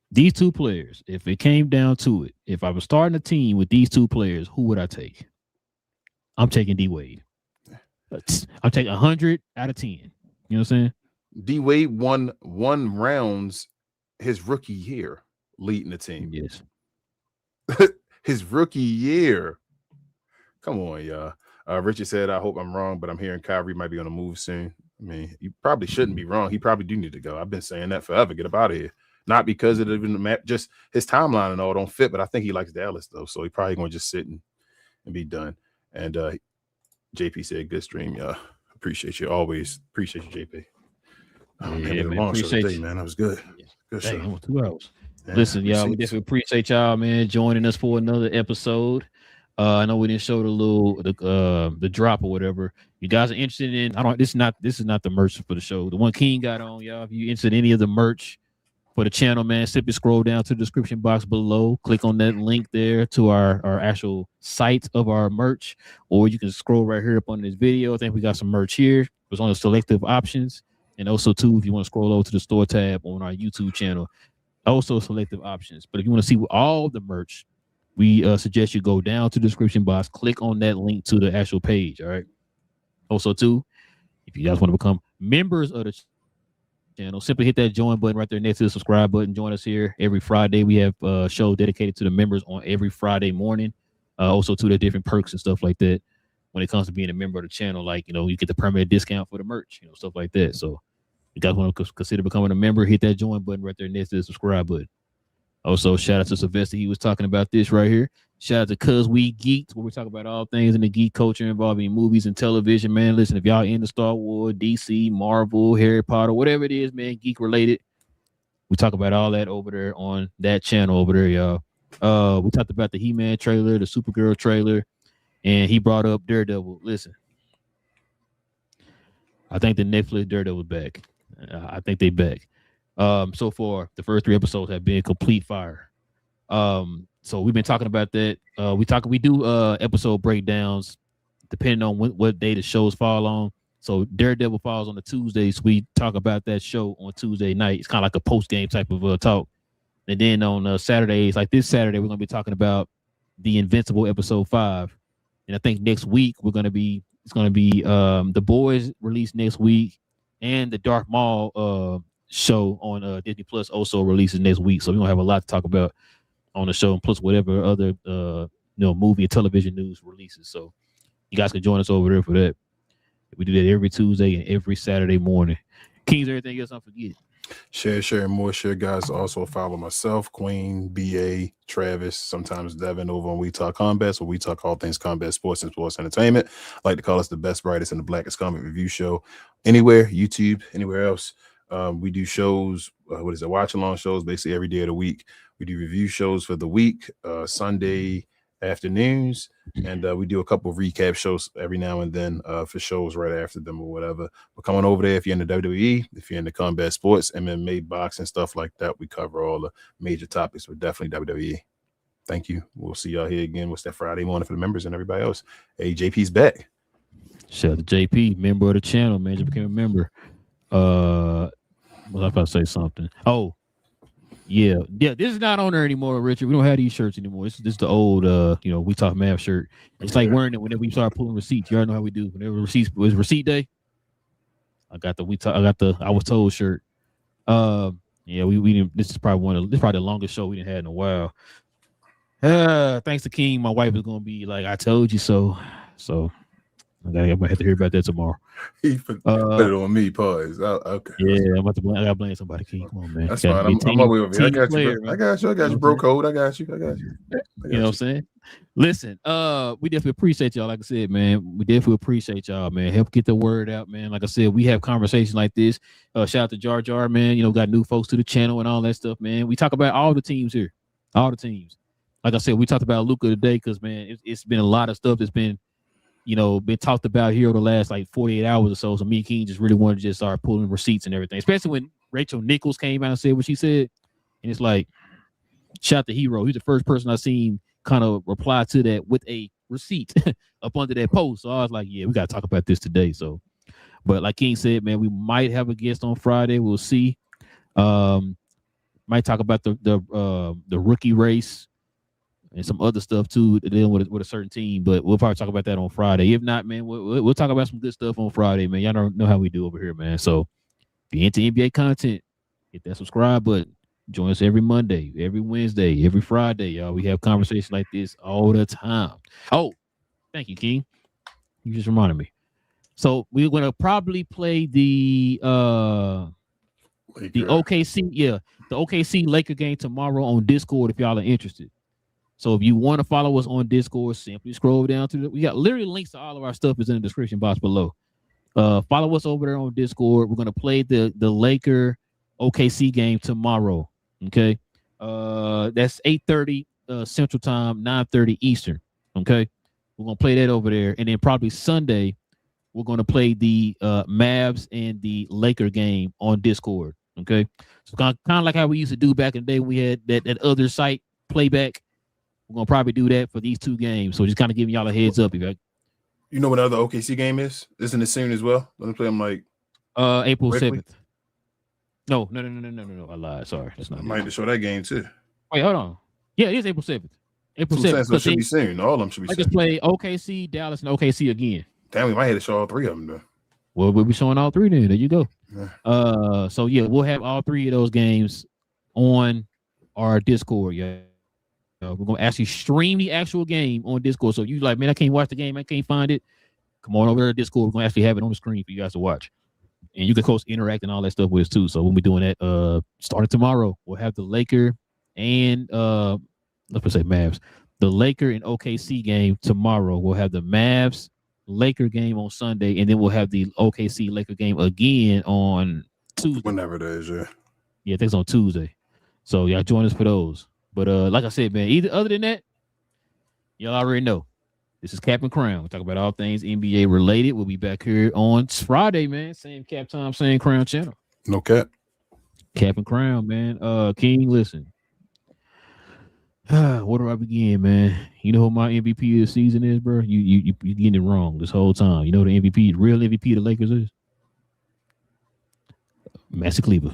These two players, if it came down to it, if I was starting a team with these two players, who would I take? I'm taking D Wade. I'm taking 100 out of 10. You know what I'm saying? D Wade won 1 rounds his rookie year leading the team. Yes. His rookie year. Come on, y'all. Richard said, I hope I'm wrong, but I'm hearing Kyrie might be on the move soon. I mean, you probably shouldn't be wrong. He probably do need to go. I've been saying that forever. Get up out of here. Not because of the map, just his timeline and all don't fit, but I think he likes Dallas, though. So he probably going to just sit and be done. And JP said, good stream, y'all. Appreciate you. Always appreciate you, JP. Man, appreciate you. Man. That was good. Good show. Dang, 2 hours. Yeah, listen, y'all, we definitely appreciate y'all, man, joining us for another episode. I know we didn't show the drop or whatever. You guys are interested in? This is not the merch for the show. The one King got on, y'all. If you interested in any of the merch for the channel, man, simply scroll down to the description box below. Click on that link there to our actual site of our merch, or you can scroll right here up on this video. I think we got some merch here. It's on the selective options, and also too, if you want to scroll over to the store tab on our YouTube channel, also selective options. But if you want to see all the merch, we suggest you go down to the description box, click on that link to the actual page. All right. Also, too, if you guys want to become members of the channel, simply hit that join button right there next to the subscribe button. Join us here every Friday. We have a show dedicated to the members on every Friday morning. Also, too, there are different perks and stuff like that when it comes to being a member of the channel. Like, you get the permanent discount for the merch, stuff like that. So, if you guys want to consider becoming a member, hit that join button right there next to the subscribe button. Also, shout out to Sylvester. He was talking about this right here. Shout out to Cuz We Geeked, where we talk about all things in the geek culture involving movies and television, man. Listen, if y'all into Star Wars, DC, Marvel, Harry Potter, whatever it is, man, geek related, we talk about all that over there on that channel over there, y'all. We talked about the He-Man trailer, the Supergirl trailer, and he brought up Daredevil. Listen, I think the Netflix Daredevil back. I think they back. So far, the first 3 episodes have been complete fire. So we've been talking about that. We do episode breakdowns depending on what day the shows fall on. So Daredevil falls on the Tuesdays. We talk about that show on Tuesday night. It's kind of like a post game type of talk. And then on Saturdays, like this Saturday, we're gonna be talking about the Invincible episode 5. And I think next week it's gonna be The Boys released next week, and the Dark Maul show on Disney Plus also releases next week. So we're gonna have a lot to talk about on the show, and plus whatever other movie and television news releases. So you guys can join us over there for that. We do that every Tuesday and every Saturday morning. Kings, everything else I forget. Share, and more share, guys. Also follow myself, Queen, BA, Travis, sometimes Devin over on We Talk Combat. So we talk all things combat sports and sports entertainment. I like to call us the best, brightest, and the blackest combat review show anywhere, YouTube, anywhere else. We do shows, watch along shows basically every day of the week. We do review shows for the week, Sunday afternoons, and we do a couple of recap shows every now and then for shows right after them or whatever. But come on over there if you're in the WWE, if you're in the combat sports, MMA, boxing, stuff like that. We cover all the major topics, but definitely WWE. Thank you. We'll see y'all here again. What's that Friday morning for the members and everybody else? Hey, JP's back. Shout out to JP, member of the channel, man. Just became a member. Was I about to say something? Oh, yeah. This is not on there anymore, Richard. We don't have these shirts anymore. This is the old, We Talk Math shirt. It's like wearing it whenever we start pulling receipts. You already know how we do. Whenever receipts was receipt day, I got the I was told shirt. We didn't. This is probably the longest show we didn't had in a while. Thanks to King, my wife is gonna be like, I told you so. So I'm gonna have to hear about that tomorrow. He put it on me, pause. Okay. Yeah, I gotta blame somebody, King. Come on, man. That's fine. I'm over here. I got you, bro code. I got you. You know what I'm saying? Listen, we definitely appreciate y'all. Like I said, man, we definitely appreciate y'all, man. Help get the word out, man. Like I said, we have conversations like this. Shout out to Jar Jar, man. Got new folks to the channel and all that stuff, man. We talk about all the teams here, all the teams. Like I said, we talked about Luka today because, man, it's been a lot of stuff that's been talked about here over the last like 48 hours or so. So me and King just really wanted to just start pulling receipts and everything, especially when Rachel Nichols came out and said what she said. And it's like, shout out to Hero. He's the first person I've seen kind of reply to that with a receipt up under that post. So I was like, yeah, we got to talk about this today. So, but like King said, man, we might have a guest on Friday. We'll see. Might talk about the rookie race and some other stuff too, dealing with a certain team, but we'll probably talk about that on Friday. If not, man, we'll talk about some good stuff on Friday, man. Y'all don't know how we do over here, man. So if you're into NBA content, hit that subscribe button. Join us every Monday, every Wednesday, every Friday, y'all. We have conversations like this all the time. Oh, thank you, King. You just reminded me. So we're gonna probably play the OKC, the OKC Laker game tomorrow on Discord if y'all are interested. So if you want to follow us on Discord, simply scroll down to we got literally links to all of our stuff is in the description box below. Follow us over there on Discord. We're gonna play the Laker OKC game tomorrow. Okay. That's 8:30 Central Time, 9:30 Eastern. Okay. We're gonna play that over there. And then probably Sunday, we're gonna play the Mavs and the Laker game on Discord. Okay. So kind of like how we used to do back in the day when we had that other site playback. We're gonna probably do that for these two games. So just kind of giving y'all a heads up. You know what another OKC game is? Isn't it soon as well? Let me play them like April 7th. No. I lied. Sorry. That's not. I might have to show that game too. Wait, hold on. Yeah, it is April 7th. April 7th. So it should be soon. All of them should be soon. I just play OKC, Dallas, and OKC again. Damn, we might have to show all three of them though. Well, we'll be showing all three then. There you go. Yeah. So yeah, we'll have all three of those games on our Discord. Yeah. We're gonna actually stream the actual game on Discord. So if you like, man, I can't watch the game, I can't find it. Come on over to Discord. We're gonna actually have it on the screen for you guys to watch. And you can, of course, interact and all that stuff with us too. So we'll be doing that starting tomorrow. We'll have the Laker and let's say Mavs. The Laker and OKC game tomorrow. We'll have the Mavs Laker game on Sunday, and then we'll have the OKC Laker game again on Tuesday. Whenever it is, yeah. Yeah, I think it's on Tuesday. So y'all join us for those. But like I said, man, other than that, y'all already know. This is Cap and Crown. We talk about all things NBA related. We'll be back here on Friday, man. Same Cap time, same Crown channel. No cap. Cap and Crown, man. King, listen. Where do I begin, man? You know who my MVP of the season is, bro? You getting it wrong this whole time. You know who the MVP, real MVP of the Lakers is? Master Cleaver.